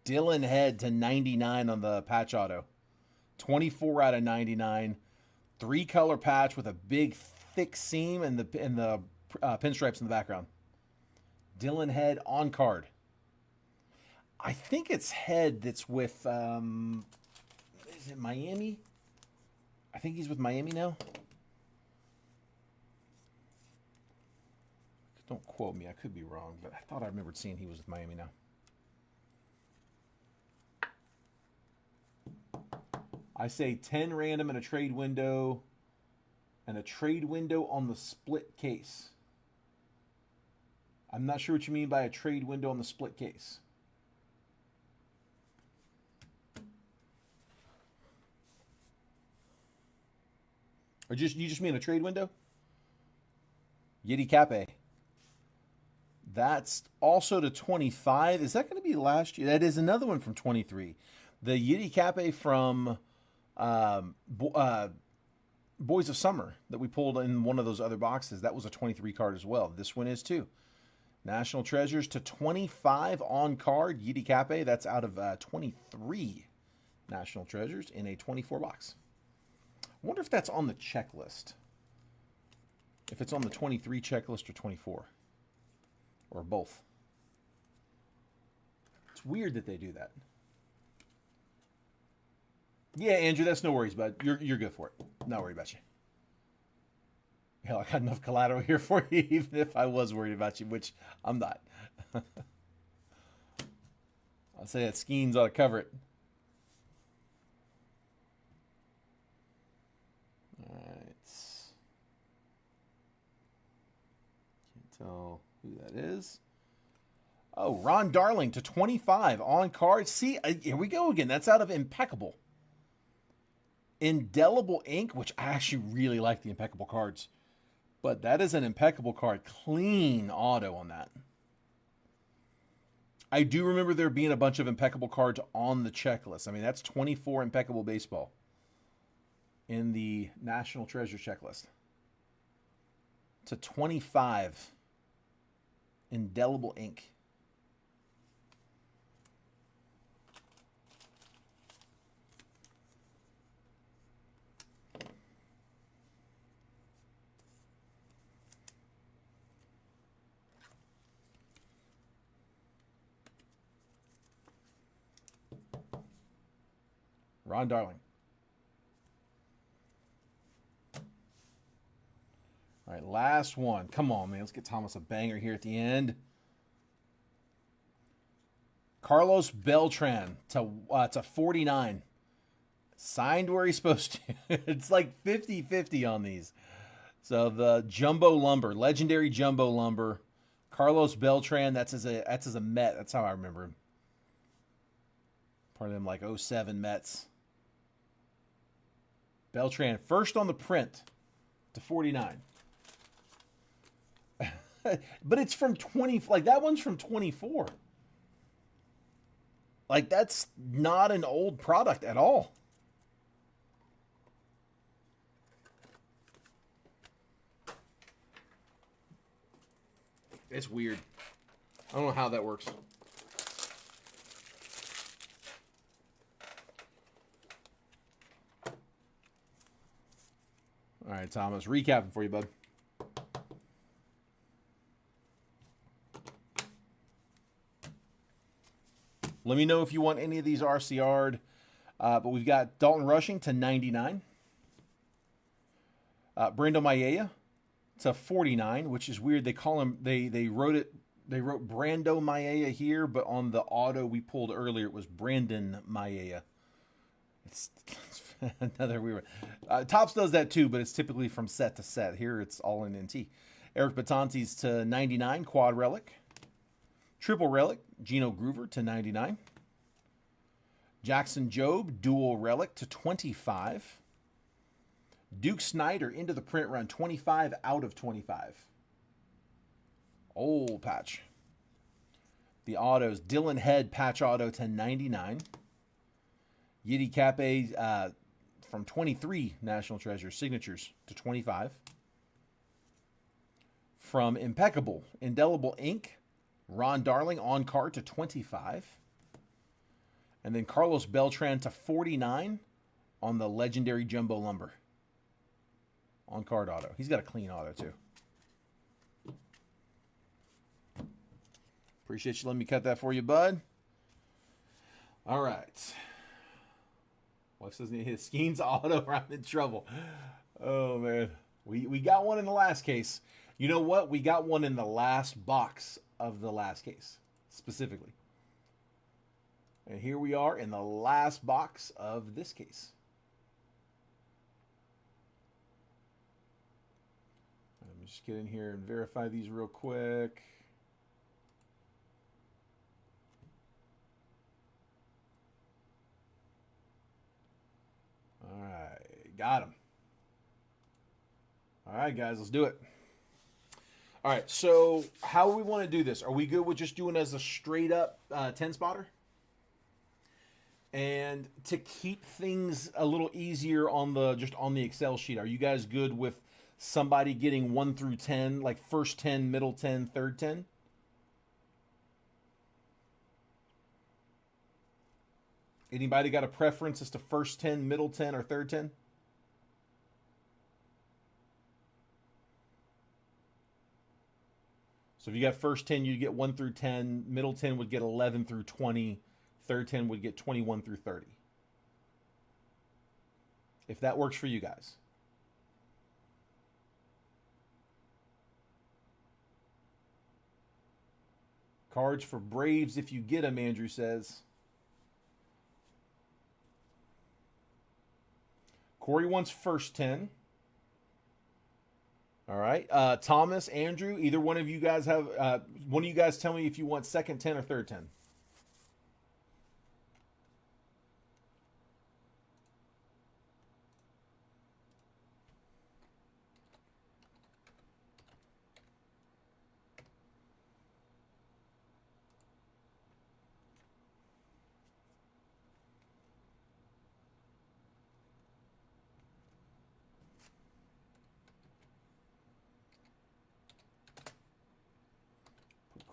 Dylan Head to 99 on the patch auto. 24 out of 99. 3-color patch with a big, thick seam and the pinstripes in the background. Dylan Head on card. I think it's Head that's with, is it Miami? I think he's with Miami now. Don't quote me. I could be wrong, but I thought I remembered seeing he was with Miami now. I say 10 random and a trade window, and a trade window on the split case. I'm not sure what you mean by a trade window on the split case. Or you just mean a trade window? Yiddy Cape. That's also to 25. Is that going to be last year? That is another one from 23. The Yiddy Cape from Boys of Summer that we pulled in one of those other boxes. That was a 23 card as well. This one is too. National Treasures to 25 on card. Yiddy Cape. That's out of 23 National Treasures in a 24 box. I wonder if that's on the checklist. If it's on the 23 checklist or 24. Or both. It's weird that they do that. Yeah, Andrew, that's no worries, bud. You're good for it. Not worried about you. Hell, I got enough collateral here for you, even if I was worried about you, which I'm not. I'll say that Skeens ought to cover it. All right. Can't tell who that is. Oh, Ron Darling to 25 on card. See, here we go again. That's out of Impeccable. Indelible ink, which I actually really like the impeccable cards. But that is an impeccable card. Clean auto on that. I do remember there being a bunch of impeccable cards on the checklist. I mean, that's 24 impeccable baseball in the National Treasure checklist. To 25 indelible ink. Ron Darling. All right, last one. Come on, man. Let's get Thomas a banger here at the end. Carlos Beltran to 49. Signed where he's supposed to. It's like 50-50 on these. So the Jumbo Lumber, legendary Jumbo Lumber. Carlos Beltran, that's as a Met. That's how I remember him. Part of them like 07 Mets. Beltran, first on the print to 49. But it's from 20, like that one's from 24. Like that's not an old product at all. It's weird. I don't know how that works. All right, Thomas, recapping for you, bud. Let me know if you want any of these RCR'd. But we've got Dalton Rushing to 99. Brando Mayea to 49, which is weird. They call him, they wrote Brando Mayea here, but on the auto we pulled earlier, it was Brandon Mayea. It's another weird one. Topps does that too, but it's typically from set to set. Here it's all in NT. Eric Batantes to 99, quad relic. Triple relic, Gino Groover to 99. Jackson Jobe, dual relic to 25. Duke Snyder into the print run, 25 out of 25. Old patch. The autos, Dylan Head patch auto to 99. Yiddy Cape from 23 National Treasure signatures to 25. From Impeccable, Indelible Ink, Ron Darling on card to 25. And then Carlos Beltran to 49 on the legendary Jumbo Lumber. On card auto. He's got a clean auto too. Appreciate you letting me cut that for you, bud. All right. Wife says hit Skeens auto or I'm in trouble. Oh, man. We got one in the last case. You know what? We got one in the last box of the last case, specifically. And here we are in the last box of this case. Let me just get in here and verify these real quick. All right, got him. All right, guys, let's do it. All right, so how we want to do this? Are we good with just doing it as a straight up 10 spotter? And to keep things a little easier on the Excel sheet, are you guys good with somebody getting 1 through 10, like first 10, middle 10, third 10? Anybody got a preference as to first 10, middle 10, or third 10? So if you got first 10, you'd get 1 through 10. Middle 10 would get 11 through 20. Third 10 would get 21 through 30. If that works for you guys. Cards for Braves if you get them, Andrew says. Corey wants first 10. All right. Thomas, Andrew, either one of you guys have, one of you guys tell me if you want second 10 or third 10.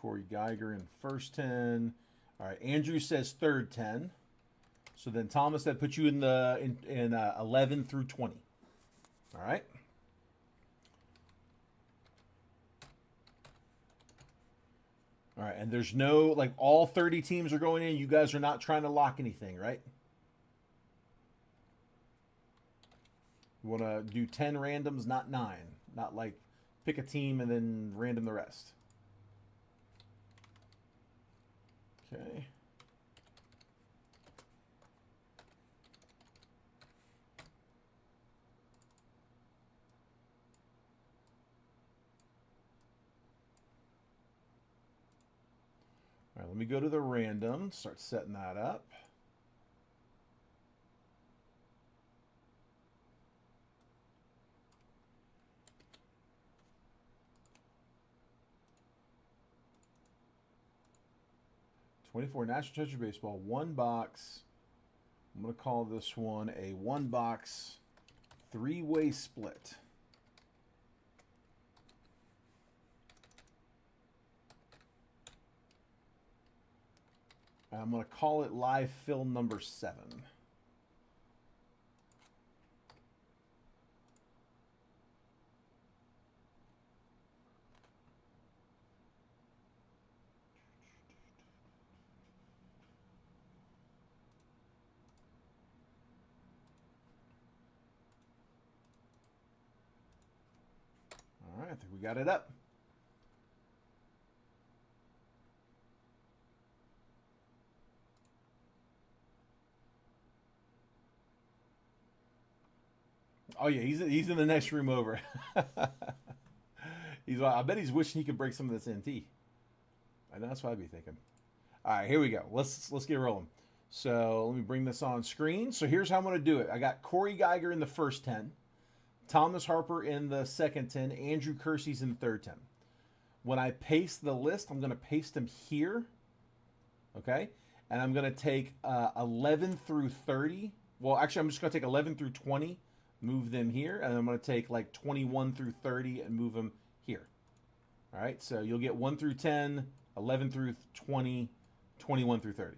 Corey Geiger in first 10. All right, Andrew says third 10. So then Thomas, that puts you in the 11 through 20. All right. All right, and there's no, like, all 30 teams are going in. You guys are not trying to lock anything, right? You want to do 10 randoms, not 9. Not like pick a team and then random the rest. Okay. All right, let me go to the random, start setting that up. '24 National Treasure Baseball, 1 box. I'm going to call this one a 1 box 3-way split. I'm going to call it live fill number 7. All right, I think we got it up. Oh yeah, he's in the next room over. I bet he's wishing he could break some of this NT. I know that's what I'd be thinking. All right, here we go. Let's get rolling. So let me bring this on screen. So here's how I'm going to do it. I got Corey Geiger in the first 10, Thomas Harper in the second 10, Andrew Kersey's in the third 10. When I paste the list, I'm going to paste them here. Okay, and I'm going to take 11 through 30. Well, actually, I'm just going to take 11 through 20. Move them here, and I'm going to take like 21 through 30 and move them here. All right, so you'll get 1 through 10, 11 through 20, 21 through 30. You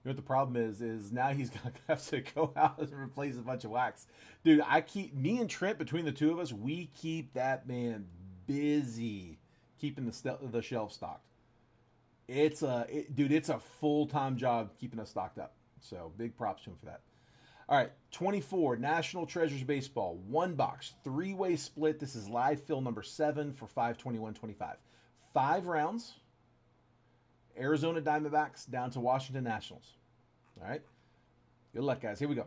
know what the problem is now he's going to have to go out and replace a bunch of wax. Dude, me and Trent, between the two of us, we keep that man busy keeping the shelf stocked. It's a full-time job keeping us stocked up. So big props to him for that. All right, 24 National Treasures Baseball, 1 box, 3-way split. This is live fill number 7 for 5/21/25. 5 rounds. Arizona Diamondbacks down to Washington Nationals. All right. Good luck, guys. Here we go.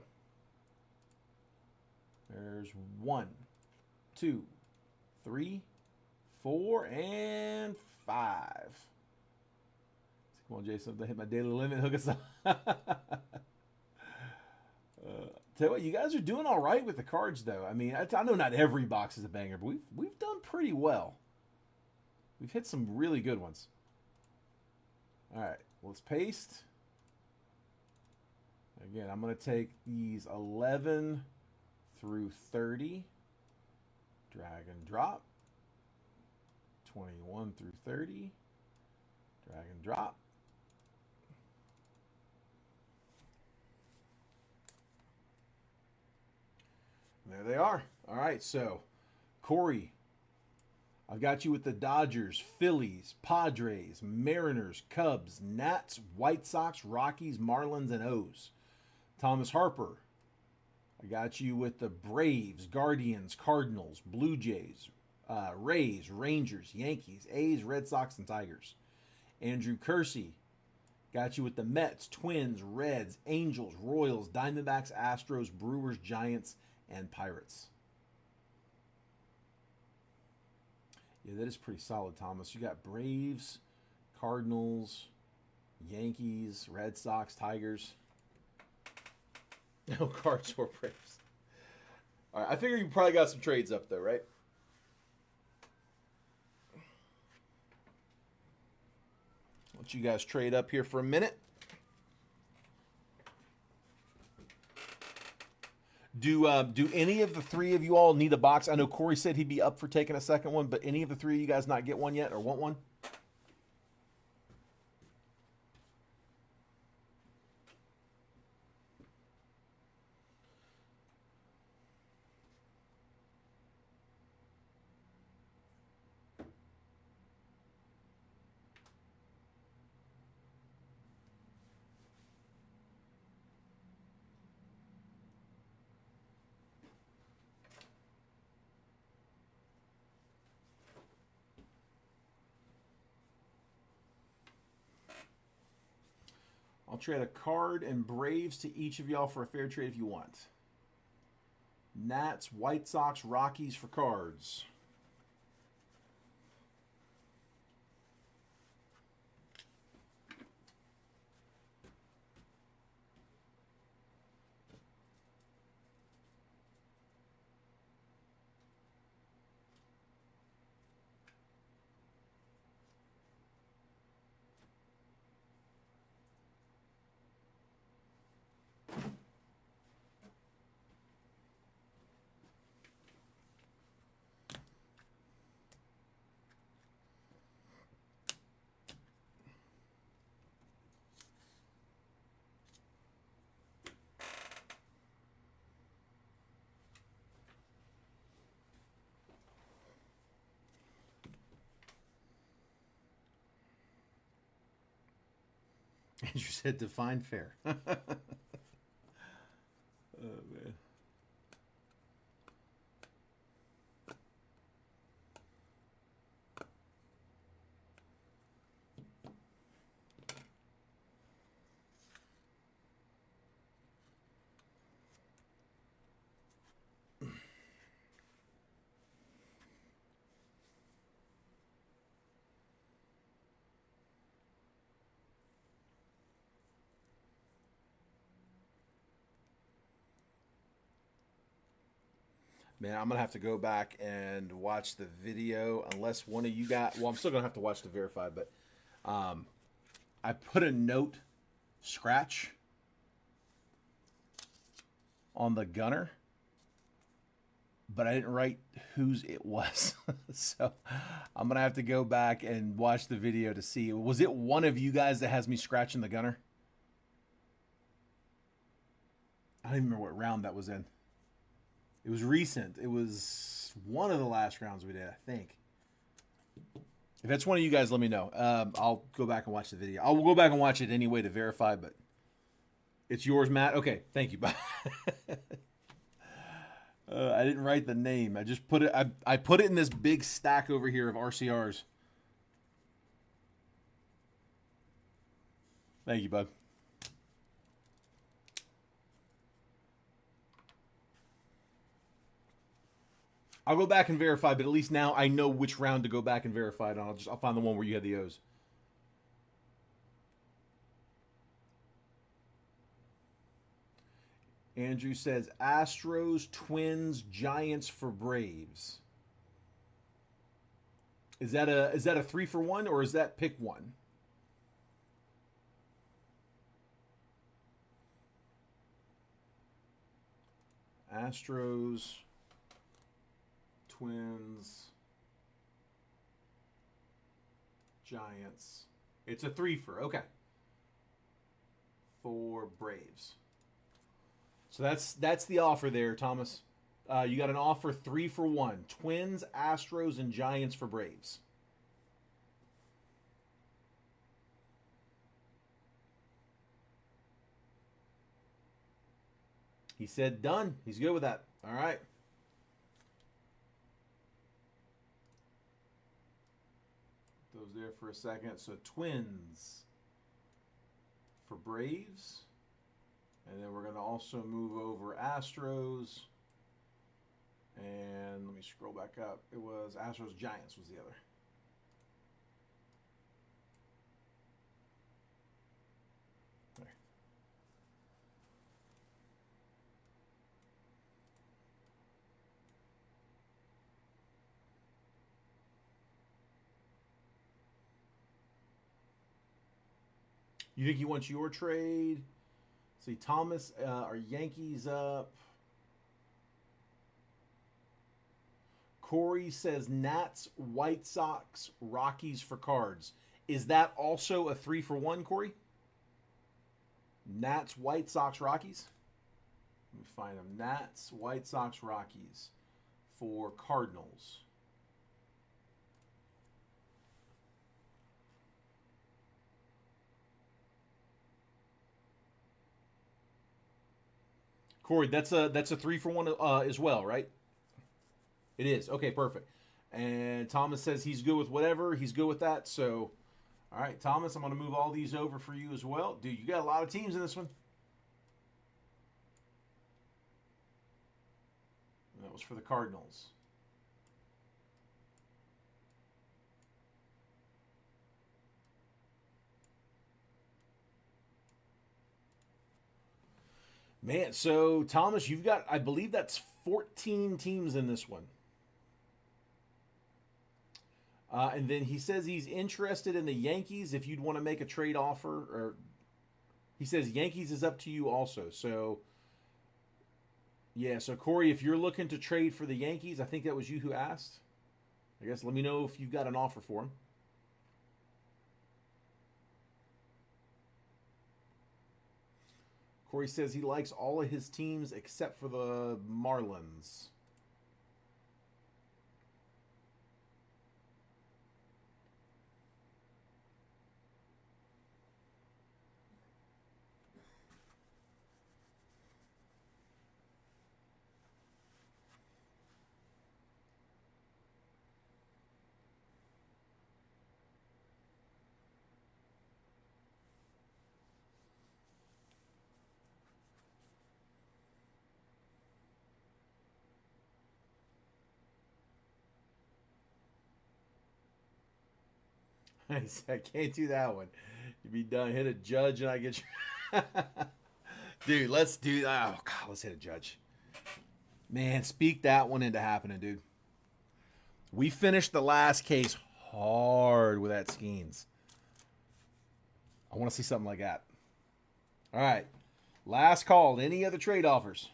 There's 1, 2, 3, 4, and 5. Come on, Jason. I hit my daily limit. Hook us up. Tell you what, you guys are doing all right with the cards, though. I mean, I know not every box is a banger, but we've done pretty well. We've hit some really good ones. All right, let's paste. Again, I'm going to take these 11 through 30. Drag and drop. 21 through 30. Drag and drop. There they are. All right, so Corey, I've got you with the Dodgers, Phillies, Padres, Mariners, Cubs, Nats, White Sox, Rockies, Marlins, and O's. Thomas Harper, I got you with the Braves, Guardians, Cardinals, Blue Jays, Rays, Rangers, Yankees, A's, Red Sox, and Tigers. Andrew Kersey, got you with the Mets, Twins, Reds, Angels, Royals, Diamondbacks, Astros, Brewers, Giants, and Pirates. Yeah, that is pretty solid, Thomas. You got Braves, Cardinals, Yankees, Red Sox, Tigers. No cards or Braves. All right, I figure you probably got some trades up, though, right? Let you guys trade up here for a minute. Do any of the three of you all need a box? I know Corey said he'd be up for taking a second one, but any of the three of you guys not get one yet or want one? I'll trade a card and Braves to each of y'all for a fair trade if you want. Nats, White Sox, Rockies for cards. Andrew said define fair. Oh, man. Man, I'm gonna have to go back and watch the video unless one of you got. Well, I'm still gonna have to watch the verify, but I put a note scratch on the gunner, but I didn't write whose it was. So I'm gonna have to go back and watch the video to see. Was it one of you guys that has me scratching the gunner? I don't even remember what round that was in. It was recent. It was one of the last rounds we did, I think. If that's one of you guys, let me know. I'll go back and watch the video. I'll go back and watch it anyway to verify, but it's yours, Matt? Okay, thank you. I didn't write the name. I just put it. I put it in this big stack over here of RCRs. Thank you, bud. I'll go back and verify, but at least now I know which round to go back and verify it on. I'll find the one where you had the O's. Andrew says Astros, Twins, Giants for Braves. Is that a 3-for-1 or is that pick one? Astros, Twins, Giants. It's a 3-for. Okay. For Braves. So that's the offer there, Thomas. You got an offer 3-for-1. Twins, Astros, and Giants for Braves. He said done. He's good with that. All right. Those there for a second. So Twins for Braves. And then we're going to also move over Astros. And let me scroll back up. It was Astros Giants was the other. There. You think he wants your trade? See, Thomas, are Yankees up? Corey says Nats, White Sox, Rockies for cards. Is that also a 3-for-1, Corey? Nats, White Sox, Rockies? Let me find them. Nats, White Sox, Rockies for Cardinals. Corey, that's a 3-for-1 as well, right? It is. Okay, perfect. And Thomas says he's good with whatever. He's good with that. So, all right, Thomas, I'm going to move all these over for you as well. Dude, you got a lot of teams in this one. And that was for the Cardinals. Man, so Thomas, you've got, I believe that's 14 teams in this one. And then he says he's interested in the Yankees if you'd want to make a trade offer. Or he says Yankees is up to you also. So, yeah, so Corey, if you're looking to trade for the Yankees, I think that was you who asked. I guess let me know if you've got an offer for him. Corey says he likes all of his teams except for the Marlins. I said, I can't do that one. You'd be done. Hit a judge and I get you. Dude, let's do that. Oh, God, let's hit a judge. Man, speak that one into happening, dude. We finished the last case hard with that Skeens. I want to see something like that. All right. Last call. Any other trade offers?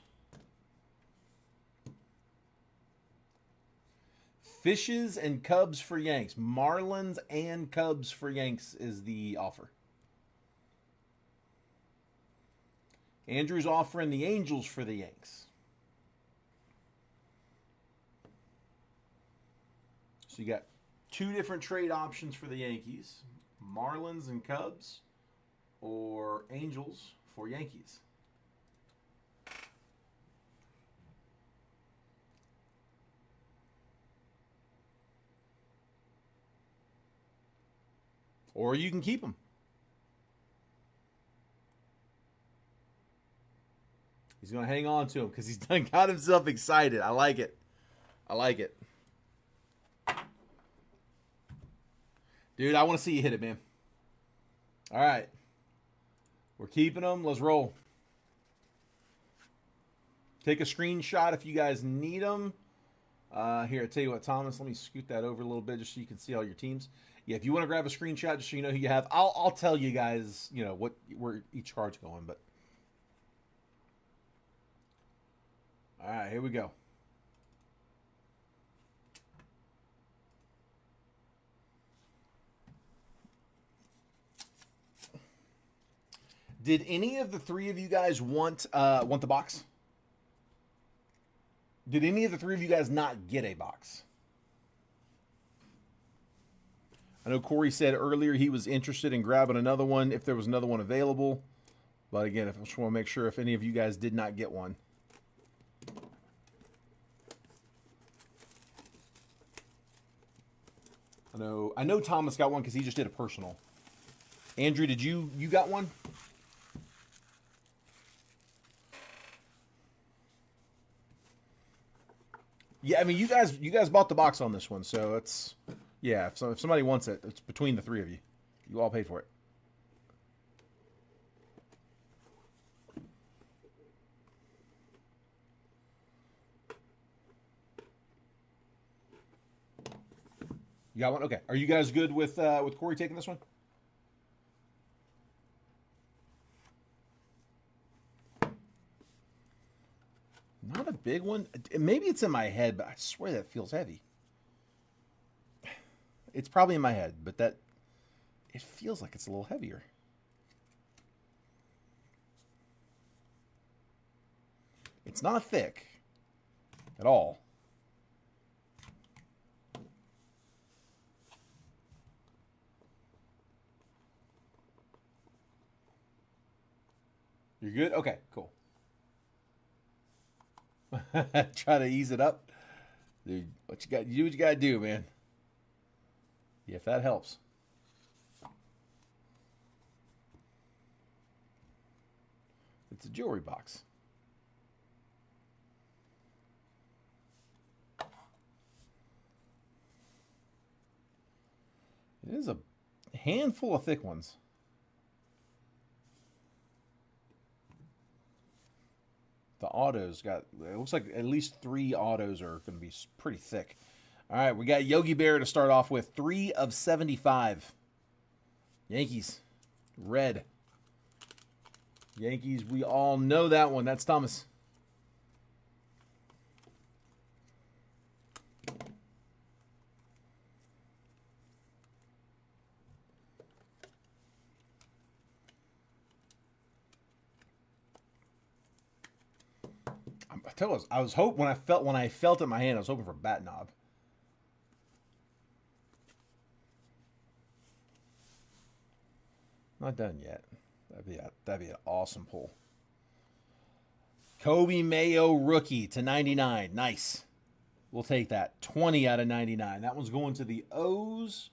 Fishes and Cubs for Yanks. Marlins and Cubs for Yanks is the offer. Andrew's offering the Angels for the Yanks. So you got two different trade options for the Yankees. Marlins and Cubs or Angels for Yankees. Or you can keep them. He's going to hang on to him because he's done got himself excited. I like it. I like it. Dude, I want to see you hit it, man. All right. We're keeping them. Let's roll. Take a screenshot if you guys need them. Here, I tell you what, Thomas, let me scoot that over a little bit just so you can see all your teams. Yeah, if you want to grab a screenshot just so you know who you have, I'll tell you guys, you know, where each card's going. But all right, here we go. Did any of the three of you guys want the box? Did any of the three of you guys not get a box? I know Corey said earlier he was interested in grabbing another one if there was another one available. But again, I just want to make sure if any of you guys did not get one. I know Thomas got one because he just did a personal. Andrew, did you got one? Yeah, I mean you guys bought the box on this one, so it's yeah. If somebody wants it, it's between the three of you. You all paid for it. You got one? Okay. Are you guys good with Corey taking this one? Not a big one. Maybe it's in my head, but I swear that feels heavy. It's probably in my head, but it feels like it's a little heavier. It's not thick at all. You're good? Okay, cool. Try to ease it up. Dude, you do what you gotta do, man. Yeah, if that helps. It's a jewelry box. It is a handful of thick ones. The autos got, it looks like at least 3 autos are going to be pretty thick. All right, we got Yogi Bear to start off with. 3 of 75. Yankees. Red. Yankees, we all know that one. That's Thomas. I tell you, I was hoping when I felt it in my hand, I was hoping for a bat knob. Not done yet. That'd be an awesome pull. Kobe Mayo rookie to 99. Nice. We'll take that. 20 out of 99. That one's going to the O's.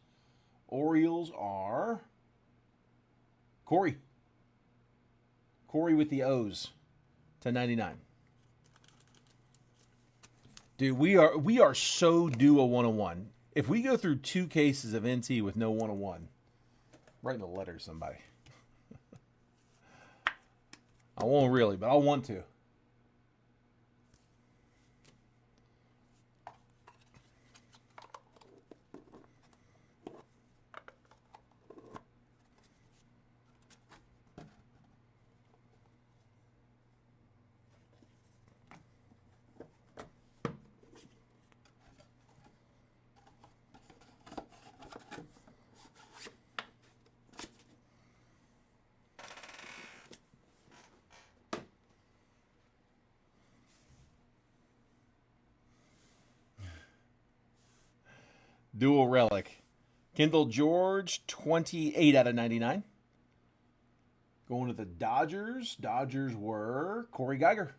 Orioles are Corey. Corey with the O's to 99. Dude, we are so due a 101. If we go through 2 cases of NT with no 101, write in a letter to somebody. I won't really, but I'll want to. Dual relic. Kendall George, 28 out of 99. Going to the Dodgers. Dodgers were Corey Geiger.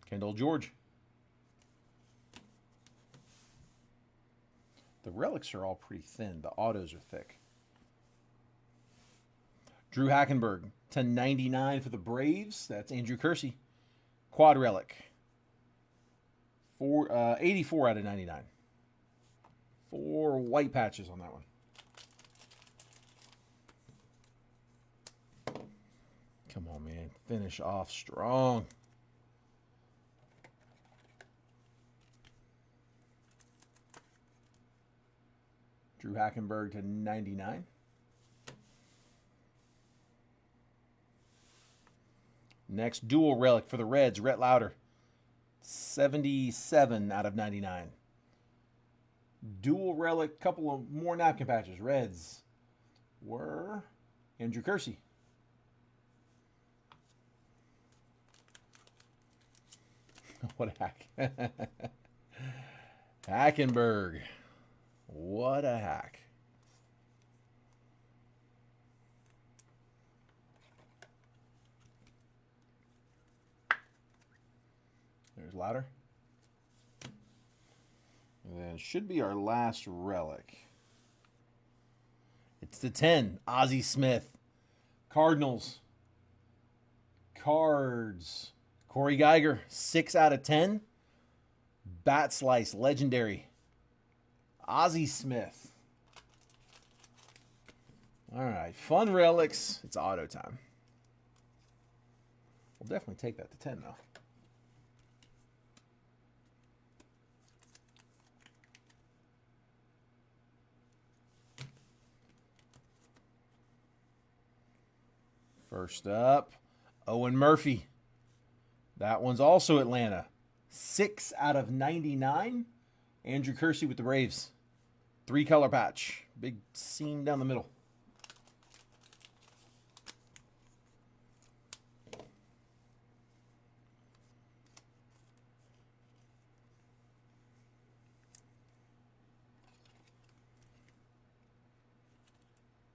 Kendall George. The relics are all pretty thin. The autos are thick. Drew Hackenberg to 99 for the Braves. That's Andrew Kersey. Quad relic. 84 out of 99. 4 white patches on that one. Come on, man. Finish off strong. Drew Hackenberg to 99. Next, dual relic for the Reds, Rhett Lauder. 77 out of 99. Dual relic, couple of more napkin patches. Reds were Andrew Kersey. What a hack. Hackenberg. What a hack. There's Lauder. And then should be our last relic. It's the 10, Ozzie Smith. Cardinals. Cards. Corey Geiger, 6 out of 10. Bat Slice, legendary. Ozzie Smith. All right, fun relics. It's auto time. We'll definitely take that to 10, though. First up, Owen Murphy. That one's also Atlanta. 6 out of 99. Andrew Kersey with the Braves. 3-color patch. Big seam down the middle.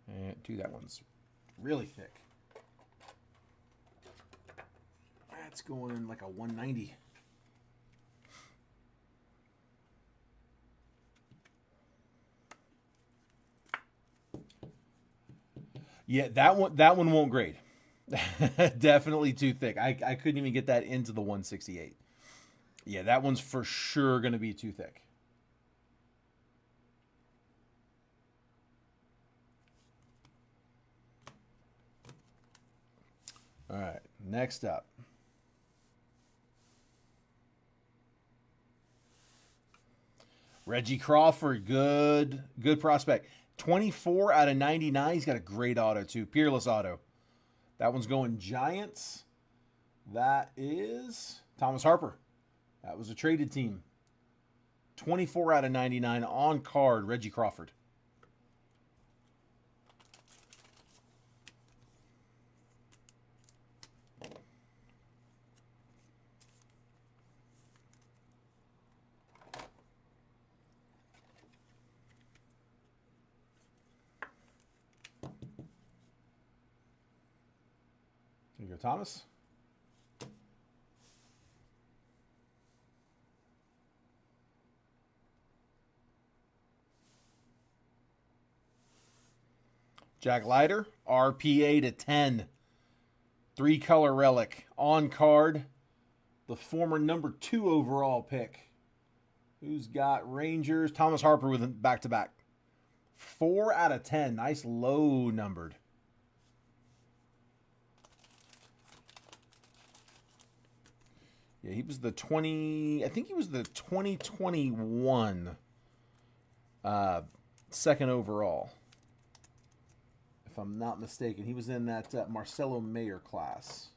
And dude, that one's really thick. That's going in like a 190. Yeah, that one won't grade. Definitely too thick. I couldn't even get that into the 168. Yeah, that one's for sure going to be too thick. All right, next up. Reggie Crawford, good prospect. 24 out of 99. He's got a great auto, too. Peerless auto. That one's going Giants. That is Thomas Harper. That was a traded team. 24 out of 99 on card, Reggie Crawford. Here you go, Thomas. Jack Leiter, RPA to 10. 3-color relic. On card, the former number 2 overall pick. Who's got Rangers? Thomas Harper with back-to-back. 4 out of 10. Nice low numbered. Yeah, he was the 20... I think he was the 2021 second overall. If I'm not mistaken. He was in that Marcelo Mayer class.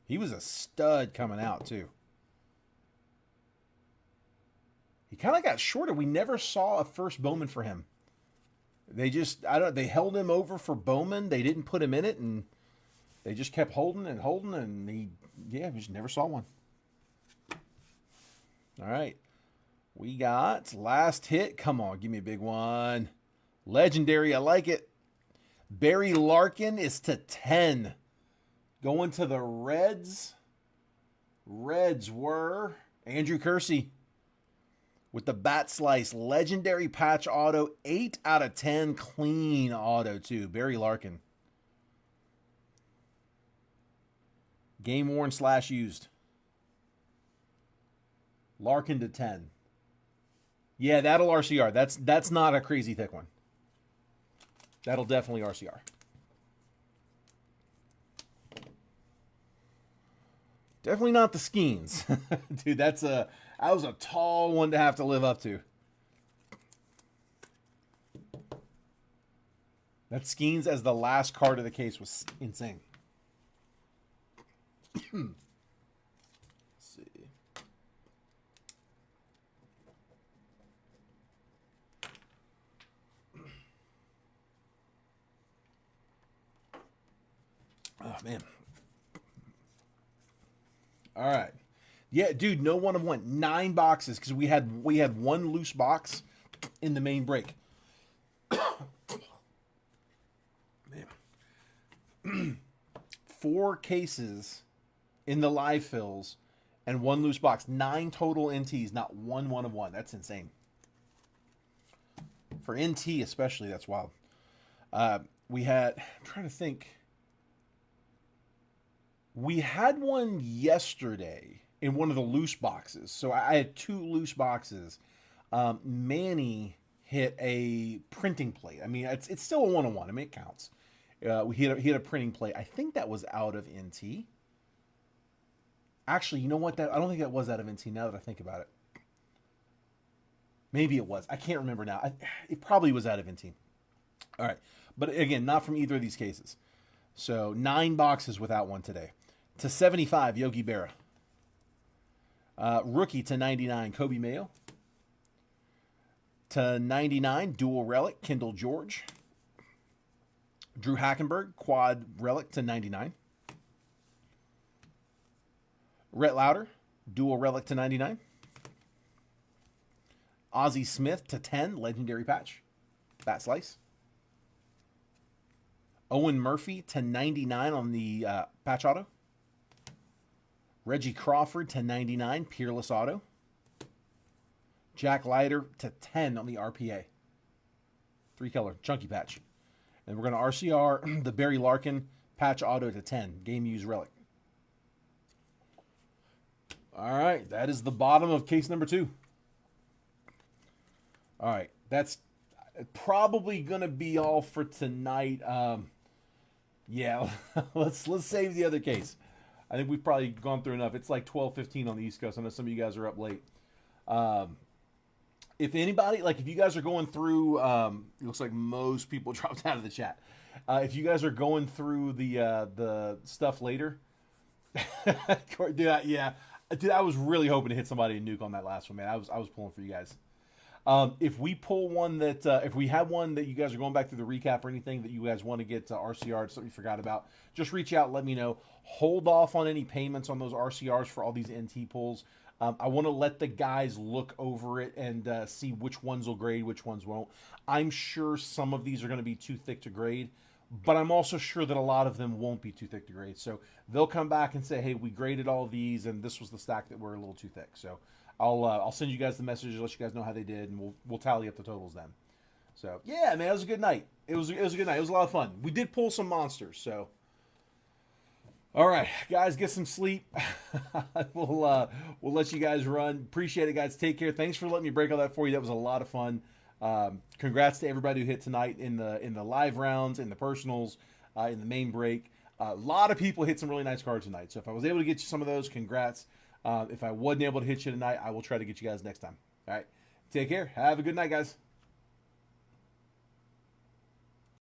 He was a stud coming out, too. He kind of got shorter. We never saw a first Bowman for him. They just, they held him over for Bowman. They didn't put him in it, and they just kept holding, and we just never saw one. All right. We got last hit. Come on, give me a big one. Legendary, I like it. Barry Larkin is to 10. Going to the Reds. Reds were Andrew Kersey with the bat slice. Legendary patch auto. 8 out of 10 clean auto too. Barry Larkin. Game worn / used. Larkin to 10. Yeah, that'll RCR. That's not a crazy thick one. That'll definitely RCR. Definitely not the Skeens. Dude, that was a tall one to have to live up to. That Skeens as the last card of the case was insane. Let's see. Oh, man. All right. Yeah, dude, no one of one. 9 boxes because we had one loose box in the main break. Man. 4 cases in the live fills and 1 loose box. 9 total NTs, not one of one. That's insane. For NT especially, that's wild. We had, I'm trying to think. We had one yesterday in one of the loose boxes. So I had 2 loose boxes. Manny hit a printing plate. I mean, it's still a 101. I mean, it counts. He hit a printing plate. I think that was out of NT. Actually, you know what? I don't think that was out of NT now that I think about it. Maybe it was. I can't remember now. It probably was out of NT. All right. But again, not from either of these cases. So 9 boxes without one today. To 75, Yogi Berra. Rookie to 99, Kobe Mayo. To 99, dual relic, Kendall George. Drew Hackenberg, quad relic to 99. Rhett Lauder, dual relic to 99. Ozzie Smith to 10, legendary patch, bat slice. Owen Murphy to 99 on the patch auto. Reggie Crawford to 99, peerless auto. Jack Leiter to 10 on the RPA. 3-color, chunky patch. And we're going to RCR the Barry Larkin patch auto to 10, game used relic. All right, that is the bottom of case number 2. All right, that's probably going to be all for tonight. Yeah, let's save the other case. I think we've probably gone through enough. It's like 12:15 on the East Coast. I know some of you guys are up late. If anybody, like if you guys are going through, it looks like most people dropped out of the chat. If you guys are going through the stuff later, dude, I was really hoping to hit somebody and nuke on that last one, man. I was pulling for you guys. If we pull one that, if we have one that you guys are going back through the recap or anything that you guys want to get to RCR, something you forgot about, just reach out, let me know. Hold off on any payments on those RCRs for all these NT pulls. I want to let the guys look over it and see which ones will grade, which ones won't. I'm sure some of these are going to be too thick to grade, but I'm also sure that a lot of them won't be too thick to grade. So they'll come back and say, hey, we graded all of these, and this was the stack that were a little too thick. So I'll send you guys the messages, let you guys know how they did, and we'll tally up the totals then. So yeah, man, it was a good night. It was a good night. It was a lot of fun. We did pull some monsters. So all right, guys, get some sleep. We'll let you guys run. Appreciate it, guys. Take care. Thanks for letting me break all that for you. That was a lot of fun. Congrats to everybody who hit tonight in the live rounds, in the personals, in the main break. A lot of people hit some really nice cards tonight. So if I was able to get you some of those, congrats. If I wasn't able to hit you tonight, I will try to get you guys next time. All right. Take care. Have a good night, guys.